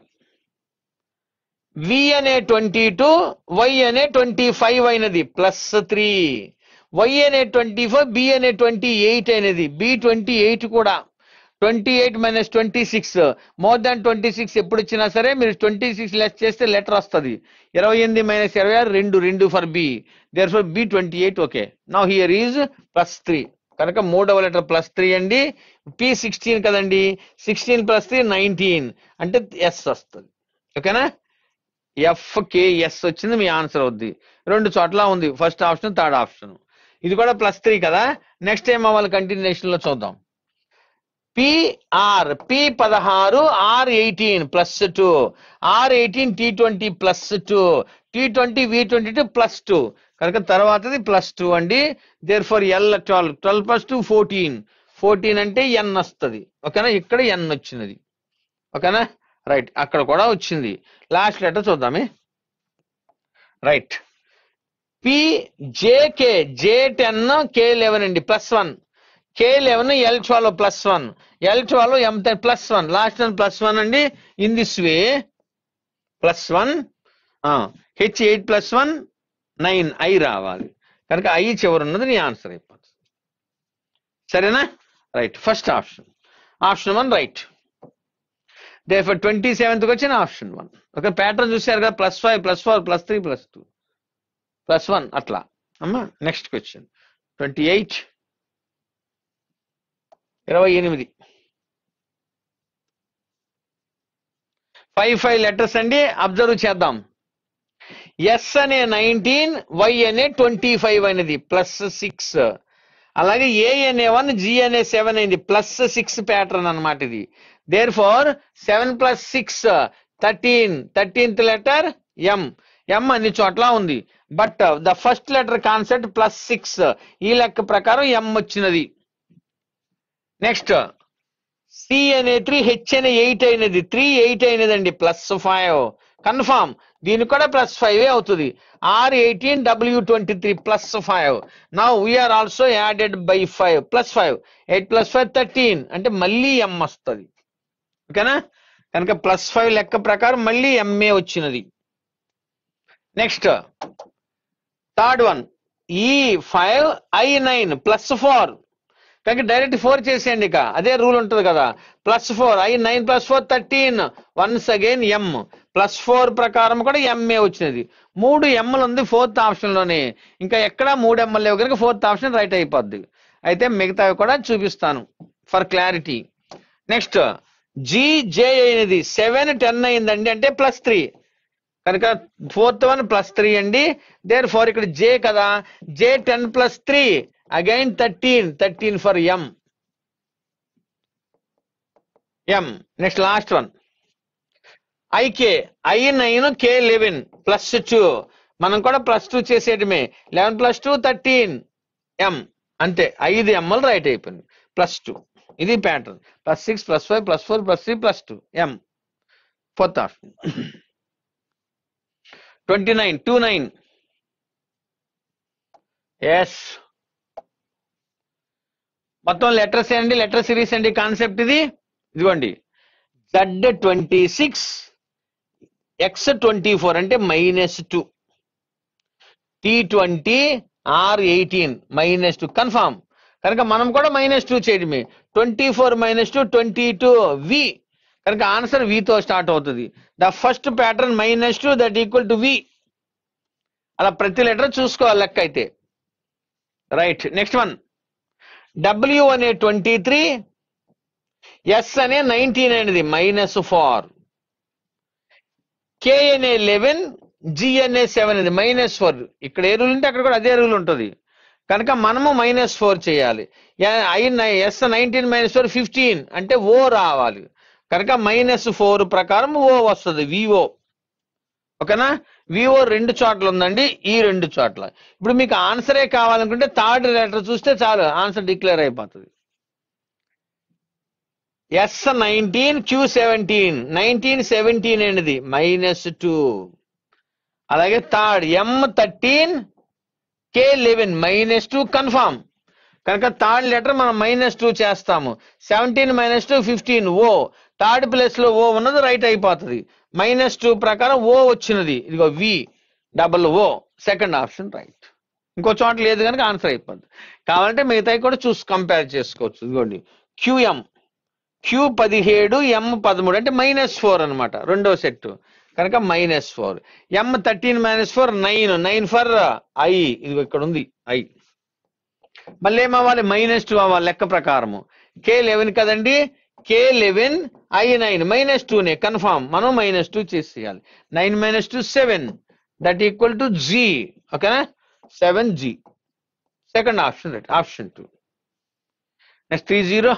V అనే 22, Y అనే 25 అయినది +3, Y అనే 24, B అనే 28 అయినది. B28 కూడా 28 - 26 మోర్ దాన్ 26 ఎప్పుడు ఇచ్చినా సరే మీరు 26 లెస్ చేస్తే లెటర్ వస్తుంది. 28 - 26 2 for B. Therefore B28. Okay, now here is +3 కనుక మూడవ లెటర్ +3 అండి. P16 కదండి, 16 + 3 19 అంటే S వస్తుంది. ఓకేనా, FKS వచ్చింది మీ ఆన్సర్ అవుద్ది. రెండు చోట్ల ఉంది, ఫస్ట్ ఆప్షన్ థర్డ్ ఆప్షన్. ఇది కూడా +3 కదా. నెక్స్ట్ ఏం అవ్వాలి కంటిన్యూషన్ లో చూద్దాం. PR P16 R18 +2, R18 T20 +2, T20 V22 +2 కనుక తర్వాతది +2 అండి. దేర్ ఫర్ L12 12 + 2 14 14 అంటే N వస్తుంది. ఓకేనా, ఇక్కడ N వచ్చినది. ఓకేనా, రైట్. అక్కడ కూడా వచ్చింది. లాస్ట్ లెటర్ చూద్దామే. రైట్, PJK J10 K11 అండి +1, K11 L12 +1, L12 M10 +1, last one +1 అండి. In this way +1 H8 +1 9 I రావాలి. కనుక I చివరి ఉన్నది నీ ఆన్సర్ అయిపోతుంది. సరేనా, right. First option 1 right. Therefore 27th వచ్చిన ఆప్షన్ 1. ఓకే, ప్యాటర్న్ చూసారు కదా, +5 +4 +3 +2 +1 అట్లా అమ్మా. నెక్స్ట్ క్వశ్చన్ 28 28 5 లెటర్స్ అండి. అబ్జర్వ్ చేద్దాం. S అనే 19, Y అనే 25 అనేది +6. అలాగే A అనే 1, G అనే 7 అయింది +6 ప్యాటర్న్ అనమాట ఇది. Therefore 7 + 6 13, 13th letter M. M అన్ని చోట్ల ఉంది. But the first letter concept +6 ఈ లెక్క ప్రకారం M వచ్చినది. నెక్స్ట్ C అనే 3, H అనే 8 అయినది 3 8 అయినదండి +5 కన్ఫామ్. దీనికి కూడా +5 అవుతుంది. R18 W23 +5. Now we are also added by 5 +5 8 + 5 13 అంటే మళ్ళీ M వస్తుంది. ఓకేనా, కనుక +5 లెక్క ప్రకారం మళ్ళీ MA వచ్చినది. Next third one E5 I9 +4 కనుక డైరెక్ట్ 4 చేసేయండి. ఇక అదే రూల్ ఉంటుంది కదా, +4 I9 + 4 13 వన్స్ అగైన్ M +4 ప్రకారం కూడా MA వచ్చినది. 3 Mలు ఉంది ఫోర్త్ ఆప్షన్ లోనే. ఇంకా ఎక్కడ 3 Mలు లేవు కనుక ఫోర్త్ ఆప్షన్ రైట్ అయిపోద్ది. అయితే మిగతావి కూడా చూపిస్తాను ఫర్ క్లారిటీ. నెక్స్ట్ GJ అయినది 7 10 అయిందండి అంటే +3 కనుక ఫోర్త్ వన్ +3 అండి. దేర్ ఫోర్ ఇక్కడ J కదా, J10 + 3 again 13 for M. Next last one IK I9 K11 +2 మనం కూడా +2 చేసేయడమే. 11 + 2 13 M అంతే. 5 Mలు రైట్ అయిపోయింది. +2 ఇది pattern. +6 +5 +4 +3 +2 M fourth option. 29 29. Yes, మొత్తం లెటర్స్ అండి, లెటర్ సిరీస్ అండి కాన్సెప్ట్ ఇది. ఇదిగోండి Z26 X24 అంటే -2, T20 R18 -2 కన్ఫామ్. కనుక మనం కూడా -2 చేయడమే. 24 - 2 22 V. కనుక ఆన్సర్ వితో స్టార్ట్ అవుతుంది. The first pattern -2 that equal to V. అలా ప్రతి లెటర్ చూసుకోవాలి లెక్క అయితే. Right, next one. W అనే 23, S అనే 19 అనేది -4, K అనే 11, G అనే 7 అనేది -4. ఇక్కడ ఏ రూల్ ఉంటే అక్కడ కూడా అదే రూల్ ఉంటుంది. కనుక మనము -4 చేయాలి. S 19 - 4 15 అంటే O రావాలి. కనుక -4 ప్రకారం O వస్తుంది, VO. ఓకేనా? VO 2 చోట్ల ఉందండి, ఈ 2 చోట్ల. ఇప్పుడు మీకు ఆన్సరే కావాలనుకుంటే థర్డ్ లెటర్ చూస్తే చాలు, ఆన్సర్ డిక్లేర్ అయిపోతుంది. S 19 Q 17, 19 17 అనేది -2. అలాగే థర్డ్ M 13 K 11 -2 కన్ఫామ్. కనుక థర్డ్ లెటర్ మనం -2 చేస్తాము. 17 - 2 15 O. థర్డ్ ప్లేస్ లో O ఉన్నది రైట్ అయిపోతుంది. -2 ప్రకారం O వచ్చినది, ఇదిగో VOO, సెకండ్ ఆప్షన్ రైట్. ఇంకో చోట లేదు కనుక ఆన్సర్ అయిపోతుంది. కావాలంటే మిగతాయి కూడా చూసి కంపేర్ చేసుకోవచ్చు. ఇదిగోండి QM, Q17 M 13 అంటే -4 అనమాట, రెండో సెట్. కనుక -4. M 13 - 4 9, 9 for I. ఇది ఇక్కడ ఉంది I. మళ్ళీ ఏమవ్వాలి? -2 అవ్వాలి లెక్క ప్రకారము. K11 కదండి, K11 I9 -2నే కన్ఫామ్. మనం -2 చేసేయాలి. 9 - 2 7 దట్ ఈక్వల్ టు G. ఓకేనా? 7G, second option right, option 2. Next 30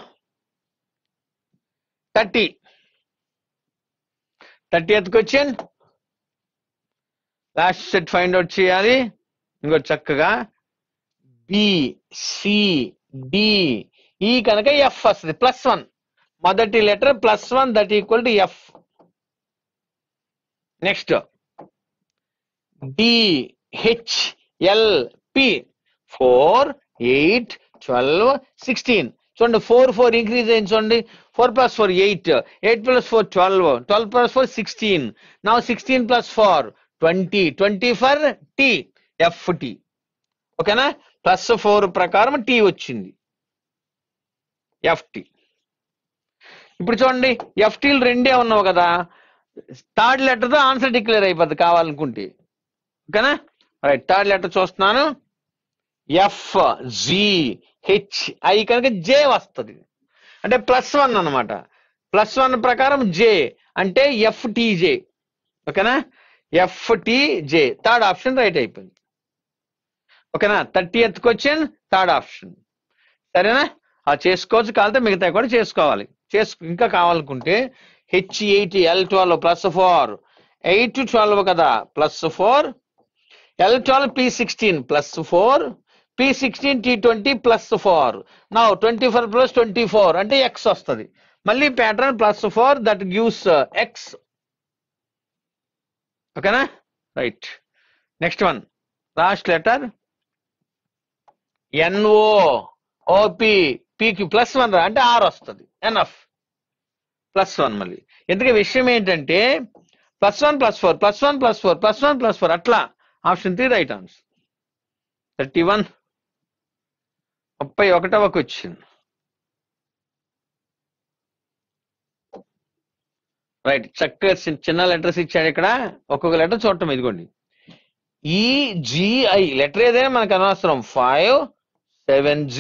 30th question. Last set find out చేయాలి. ఇంకో చక్కగా BCDE కనుక F వస్తుంది, +1. మొదటి letter +1 that equal to F. Next DHLP 4 8 12 16. చూడండి 4 4 ఇంక్రీజ్ అయింది. చూడండి 4 + 4 8, 8 + 4 12, 12 + 4 16. Now 16 + 4 20, 20 for T, FT. ఓకేనా? +4 ప్రకారం T వచ్చింది, FT. ఇప్పుడు చూడండి FTలు రెండే ఉన్నావు కదా, థర్డ్ లెటర్ తో ఆన్సర్ డిక్లేర్ అయిపోద్ది కావాలనుకుంటే. ఓకేనా? రైట్, థర్డ్ లెటర్ చూస్తున్నాను. FGHI కనుక J వస్తుంది, అంటే +1 అనమాట. +1 ప్రకారం J అంటే FTJ. ఓకేనా? FTJ, థర్డ్ ఆప్షన్ రైట్ అయిపోయింది. ఓకేనా? 30th question, third option. సరేనా? అది చేసుకోవచ్చు, కావాలంటే మిగతా కూడా చేసుకోవాలి. ఇంకా కావాలనుకుంటే H8 L12 +4, 8 12 కదా, +4, L12 P16 +4, P16 T20 +4. Now 24 + 24 అంటే X వస్తుంది. మళ్ళీ ప్యాటర్న్ +4 దట్ గివ్స్ X. ఓకేనా? Right, next one. Last letter NOOP PQ +1 రా అంటే R వస్తుంది, NF +1. మళ్ళీ ఎందుకంటే విషయం ఏంటంటే +1 + 4 +1 + 4 +1 + 4 అట్లా. Option 3 right answer. 31 31వ క్వశ్చన్. రైట్, చక్కగా చిన్న లెటర్స్ ఇచ్చాడు ఇక్కడ. ఒక్కొక్క లెటర్ చూడటం. ఇదిగోండి EGI లెటర్ ఏదైనా మనకు అనవసరం. 5 7G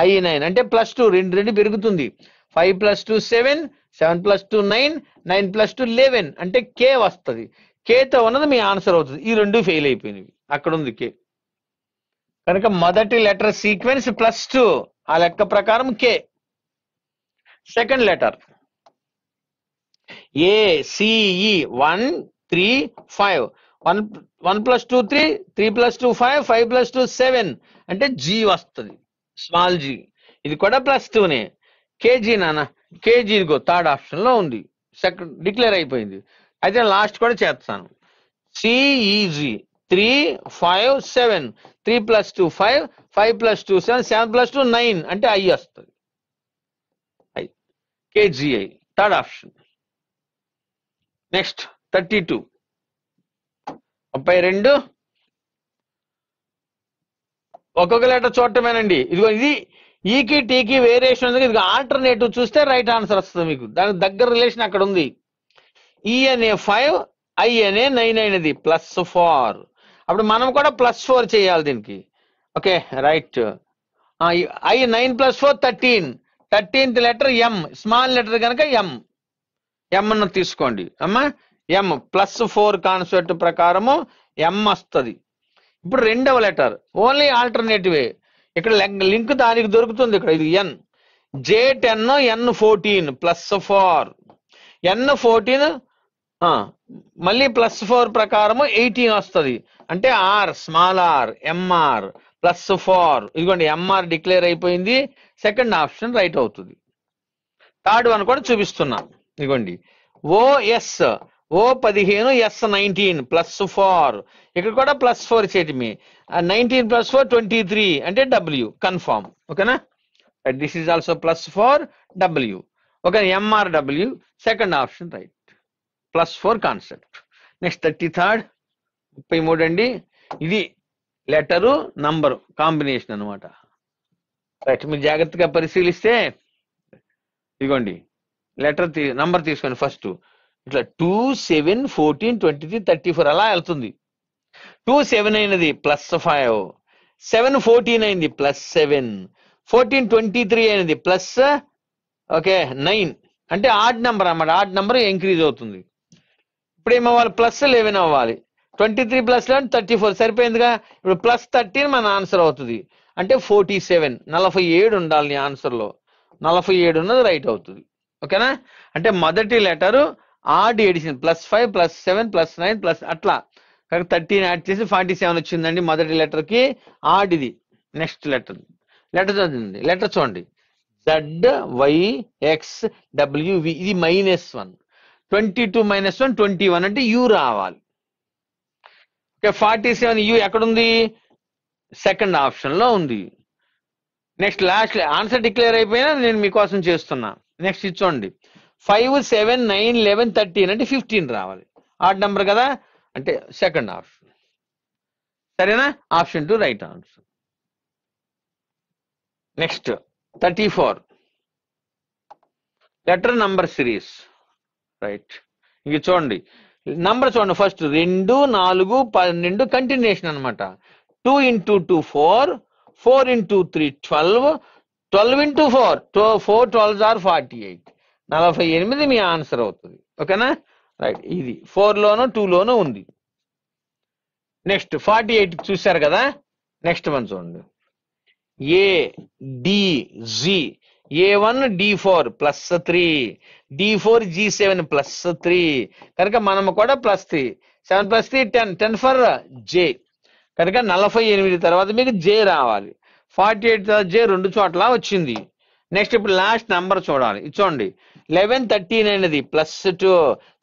I9 అంటే +2, 2 పెరుగుతుంది. 5 + 2 7, 7 + 2 9, 9 + 2 11 అంటే K వస్తుంది. Kతో ఉన్నది మీ ఆన్సర్ అవుతుంది. ఈ రెండు ఫెయిల్ అయిపోయినవి, అక్కడ ఉంది K. కనుక మొదటి లెటర్ సీక్వెన్స్ +2, ఆ లెక్క ప్రకారం K. సెకండ్ లెటర్ ACE 1 3 5, 1 + 2 3, 3 + 2 5, 5 + 2 7 అంటే G వస్తుంది, స్మాల్ G. ఇది కూడా +2నే. KG నాన్న, KG ఇదిగో థర్డ్ ఆప్షన్ లో ఉంది, సెకండ్ డిక్లేర్ అయిపోయింది. అయితే లాస్ట్ కూడా చేస్తాను. సిఈజీ 3 5 7 3 + 2 5 5 + 2 7 7 + 2 9 అంటే ఐ వస్తుంది. I KGI third option. Next 32 32 ఒక్కొక్క లెటర్ చూడటమేనండి. ఇదిగో ఇది ఈకి టీకి వేరియేషన్ ఉంది. ఇది ఆల్టర్నేటివ్ చూస్తే రైట్ ఆన్సర్ వస్తుంది మీకు. దానికి దగ్గర రిలేషన్ అక్కడ ఉంది. ఈ అనే 5 ఐ అనే 9 అయినది +4. అప్పుడు మనం కూడా +4 చేయాలి దీనికి. Okay right. I 9 + 4 13. 13th letter M, small letter కనుక ఎం అన్న తీసుకోండి అమ్మా. ఎం +4 కాన్సెప్ట్ ప్రకారము ఎం వస్తుంది. ఇప్పుడు రెండవ లెటర్ ఓన్లీ ఆల్టర్నేటివే. ఇక్కడ లింక్ దానికి దొరుకుతుంది. ఇక్కడ ఇది ఎన్, J10 N14 +4 N14 మళ్ళీ +4 ప్రకారము 18 వస్తుంది. అంటే ఆర్ స్మాల్ ఆర్ ఎంఆర్ +4. ఇదిగోండి ఎంఆర్ డిక్లేర్ అయిపోయింది. సెకండ్ ఆప్షన్ రైట్ అవుతుంది. థర్డ్ వన్ కూడా చూపిస్తున్నా. ఇదిగోండి ఓఎస్ O15 S19 +4. ఇక్కడ కూడా +4 చేయటమే. 19 + 4 23 అంటే W కన్ఫర్మ్. ఓకేనా. This is also +4 W. Okay MRW second option right. +4 concept. Next 33rd 33 అండి. ఇది లెటరు నంబరు కాంబినేషన్ అనమాట. రైట్. మీరు జాగ్రత్తగా పరిశీలిస్తే ఇదిగోండి లెటర్ నంబర్ తీసుకోండి. ఫస్ట్ ఇట్లా 2 7 14 23 34 అలా వెళ్తుంది. 2 7 అయినది +5, 7 14 అయింది +7, 14 23 అయినది +9 అంటే ఆడ్ నెంబర్ అన్నమాట. ఆడ్ నెంబర్ ఇంక్రీజ్ అవుతుంది. ఇప్పుడు ఏమవ్వాలి +11 అవ్వాలి. 23 + 11 34 సరిపోయిందిగా. ఇప్పుడు +13 మన ఆన్సర్ అవుతుంది. అంటే 47 47 ఉండాలి ఆన్సర్లో. 47 ఉన్నది రైట్ అవుతుంది. ఓకేనా. అంటే మొదటి లెటరు ఆడ్ ఎడిషన్ +5 +7 +9 అట్లా 13 యాడ్ చేసి 47 వచ్చిందండి మొదటి లెటర్ కి. ఆడ్ ఇది. నెక్స్ట్ లెటర్ చదువుతుంది. లెటర్ చూడండి ZYXWV ఇది -1. 22 - 1 21 అంటే యూ రావాలి. ఓకే 47 యూ ఎక్కడుంది? సెకండ్ ఆప్షన్ లో ఉంది. నెక్స్ట్ లాస్ట్ ఆన్సర్ డిక్లేర్ అయిపోయినా నేను మీకోసం చేస్తున్నా. నెక్స్ట్ ఇది చూడండి 5 7 9 11 13 అంటే 15 రావాలి. ఆడ్ నెంబర్ కదా అంటే సెకండ్ ఆప్షన్. సరేనా. Option 2 right answer. Next 34 letter number series right. ఇక చూడండి నంబర్ చూడండి. ఫస్ట్ 2 4 12 కంటిన్యూషన్ అనమాట. 2 × 2 4, 4 × 3 12, 12 × 4 4 12s are 48. 48 మీ ఆన్సర్ అవుతుంది. ఓకేనా రైట్. ఇది 4 లోనూ 2 లోనూ ఉంది. నెక్స్ట్ 48 చూశారు కదా. నెక్స్ట్ వన్ చూడండి ADG A1 D4 +3, D4 G7 +3 కనుక మనం కూడా +3 7 + 3 10 10 ఫర్ J కనుక 48 తర్వాత మీకు J రావాలి. 48 తర్వాత J రెండు చోట్ల వచ్చింది. నెక్స్ట్ ఇప్పుడు లాస్ట్ నంబర్ చూడాలి. ఇది చూడండి 11 13 అయినది +2,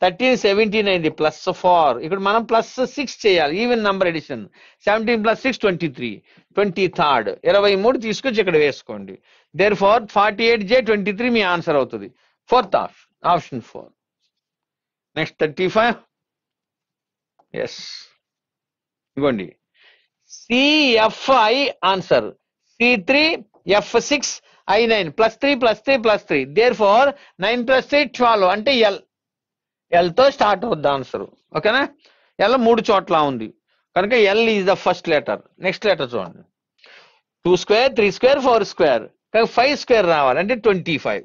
13 17 అయింది +4. ఇక్కడ మనం +6 చేయాలి. Even number edition. 17 + 6 23. 23rd 23 తీసుకొచ్చి ఇక్కడ వేసుకోండి. దేర్ ఫార్ 48 J 23 మీ ఆన్సర్ అవుతుంది. Fourth option 4. నెక్స్ట్ 35 ఎస్ ఇవ్వండి CFI answer. C3 F6 I9 +3 +3 +3 therefore 9 + 3 12 అంటే ఎల్ తో స్టార్ట్ అవుద్ది ఆన్సర్. ఓకేనా. ఎల్ 3 చోట్ల ఉంది కనుక L is the first letter. Next letter చూడండి 2 స్క్వేర్ 3 స్క్వేర్ 4 స్క్వేర్ 5 స్క్వేర్ రావాలి అంటే 25.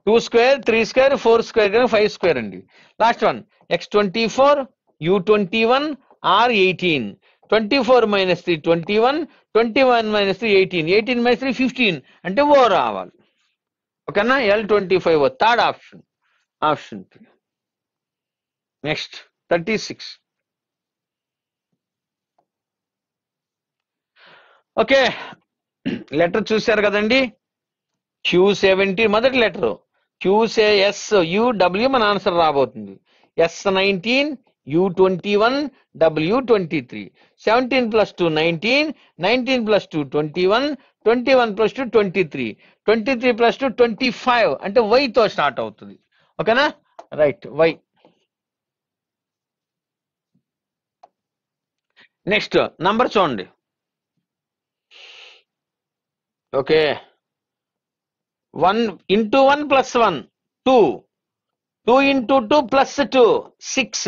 2 స్క్వేర్ 3 స్క్వేర్ 4 స్క్వేర్ 5 స్క్వేర్ అండి. Last one X24 U21 R18 24 - 3 21 21 - 3 18 18 - 3 15 అంటే ఓ రావాలి. ఓకేనా. L25 third option. Option 3. Next 36 okay letter చూశారు కదండి. Q17 మొదటి లెటర్ QSUW మన ఆన్సర్ రాబోతుంది. S19 U21, W23. 17 plus 2, 19. 19 plus 2, 21. 21 plus 2, 23. 23 plus 2, 25. అంటే Y తో స్టార్ట్ అవుతుంది. ఓకేనా? Right, Y. నెక్స్ట్ నంబర్ చూడండి. Okay, 1 into 1 plus 1, 2. 2 into 2 plus 2, 6.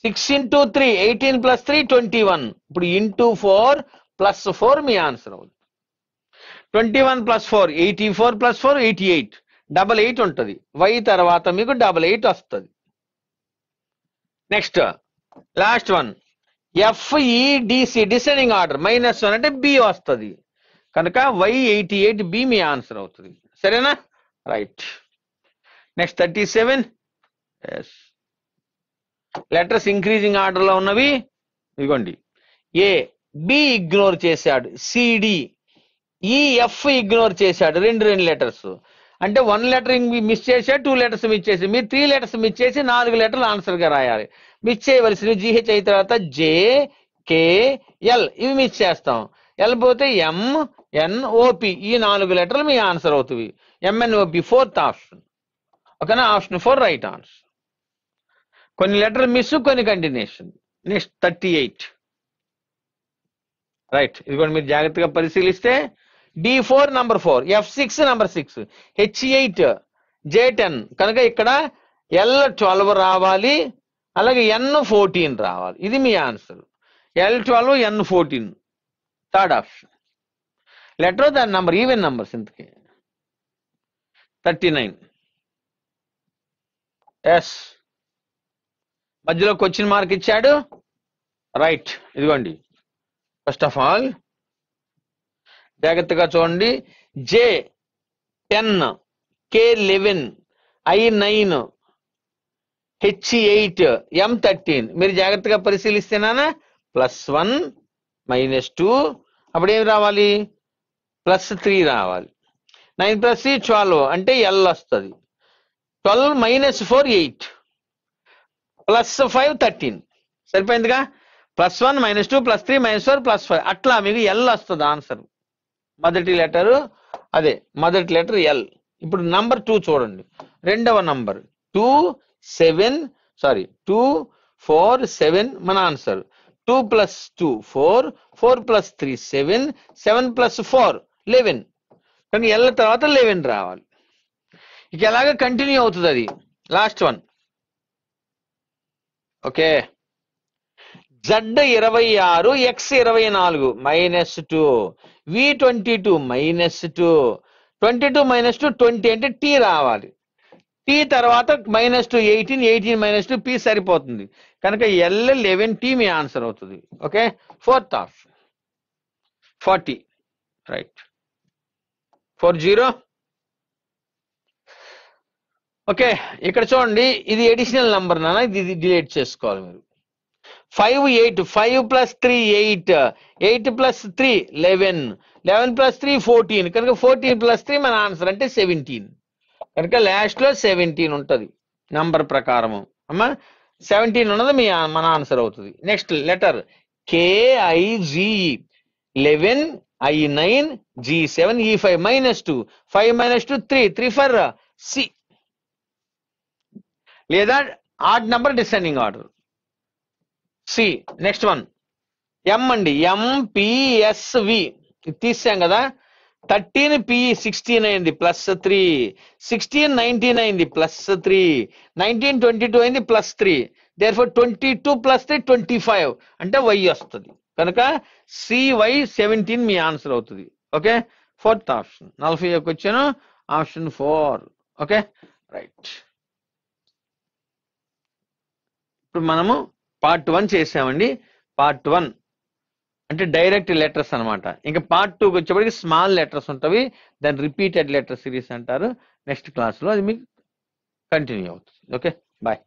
6 into 3, 18 plus 3, 21. ఇప్పుడు into 4 plus 4 మీ ఆన్సర్ అవుతుంది. 21 plus 4, 84 plus 4, 88. 88 ఉంటుంది. Y తర్వాత మీకు 88 వస్తుంది. Next last one, FEDC descending order -1 అంటే B వస్తుంది. కనుక Y88B మీ ఆన్సర్ అవుతుంది. సరేనా? Right. Next 37. Yes, letters increasing order లో ఉన్నవి ఇదిగోండి. A, B ఇగ్నోర్ చేశాడు. CD, E, F ఇగ్నోర్ చేశాడు. రెండు లెటర్స్ అంటే 1 లెటర్ మిస్ చేశాడు, 2 లెటర్స్ మిస్ చేసి, మీరు 3 లెటర్స్ మిస్ చేసి 4 లెటర్లు ఆన్సర్ గా రాయాలి. మిస్ చేయవలసినవి GH అయిన తర్వాత J, K, L ఇవి మిస్ చేస్తాం. L పోతే M, N, OP ఈ 4 లెటర్లు మీ ఆన్సర్ అవుతుంది. MNOP 4th option. ఓకేనా? Option 4 right answer. కొన్ని లెటర్ మిస్, కొన్ని కంటిన్యూషన్. నెక్స్ట్ 38. రైట్, ఇది కూడా మీరు జాగ్రత్తగా పరిశీలిస్తే D4 number 4, F6 number 6, H8, J10 కనుక ఇక్కడ L12 రావాలి, అలాగే N14 రావాలి. ఇది మీ answer. L12, N14 third option. Letter దాని నంబర్ ఈవెన్ నంబర్స్ ఇంతకి. 39. ఎస్, మధ్యలో క్వశ్చన్ మార్క్ ఇచ్చాడు. రైట్, ఇదిగోండి. ఫస్ట్ ఆఫ్ ఆల్ జాగ్రత్తగా చూడండి. J10, K11, I9, H8, M13 మీరు జాగ్రత్తగా పరిశీలిస్తేనా +1 -2 అప్పుడు ఏమి రావాలి? +3 రావాలి. 9 + 3 12 అంటే L వస్తుంది. 12 - 4 8 +5 13 సరిపోయిందిగా. +1 -2 +3 -4 +5 అట్లా మీకు L వస్తుంది ఆన్సర్. మొదటి లెటర్ అదే, మొదటి లెటర్ L. ఇప్పుడు నంబర్ 2 చూడండి. రెండవ నంబర్ 2 4 7 మన ఆన్సర్. 2 + 2 4, 4 + 3 7, 7 + 4 11 కానీ L తర్వాత 11 రావాలి. ఇక ఎలాగ కంటిన్యూ అవుతుంది అది. Last one. Okay, Z26, X24 -2, V22 -2, 22 - 2 20 అంటే T రావాలి. T తర్వాత -2 18, 18 - 2 P సరిపోతుంది. కనుక L11T మీ ఆన్సర్ అవుతుంది. Okay, 4th option 40. Right, 40. Okay, ఇక్కడ చూడండి. ఇది ఎడిషనల్ నంబర్ నాన్న, ఇది డిలీట్ చేసుకోవాలి మీరు. 5 8, 5 + 3 8, 8 + 3 11, 11 + 3 14 కనుక 14 + 3 మన ఆన్సర్ అంటే 17. కనుక లాస్ట్ లో 17 ఉంటుంది నంబర్ ప్రకారము. అమ్మా 17 ఉన్నది మన ఆన్సర్ అవుతుంది. Next letter KIGE 11, I9, G7, E5 -2, 5 - 2 3, 3 for C లేదా odd number descending order C. Next one M అండి. MPSV ఇది తీసాం కదా. 13 PE 16 అయింది +3, 16 19 అయింది +3, 19 22 అయింది +3. దేర్ఫోర్ 22 + 3 25 అంటే Y వస్తుంది. కనుక CY 17 మీ ఆన్సర్ అవుతుంది. Okay, 4th option. 40 వచ్చాను ఆప్షన్ 4. Okay, right. ఇప్పుడు మనము పార్ట్ 1 చేసామండి. పార్ట్ 1 అంటే డైరెక్ట్ లెటర్స్ అనమాట. ఇంకా పార్ట్ 2కి వచ్చేప్పటికి స్మాల్ లెటర్స్ ఉంటాయి, దాన్ని రిపీటెడ్ లెటర్ సిరీస్ అంటారు. నెక్స్ట్ క్లాస్లో అది మీకు కంటిన్యూ అవుతుంది. Okay, bye.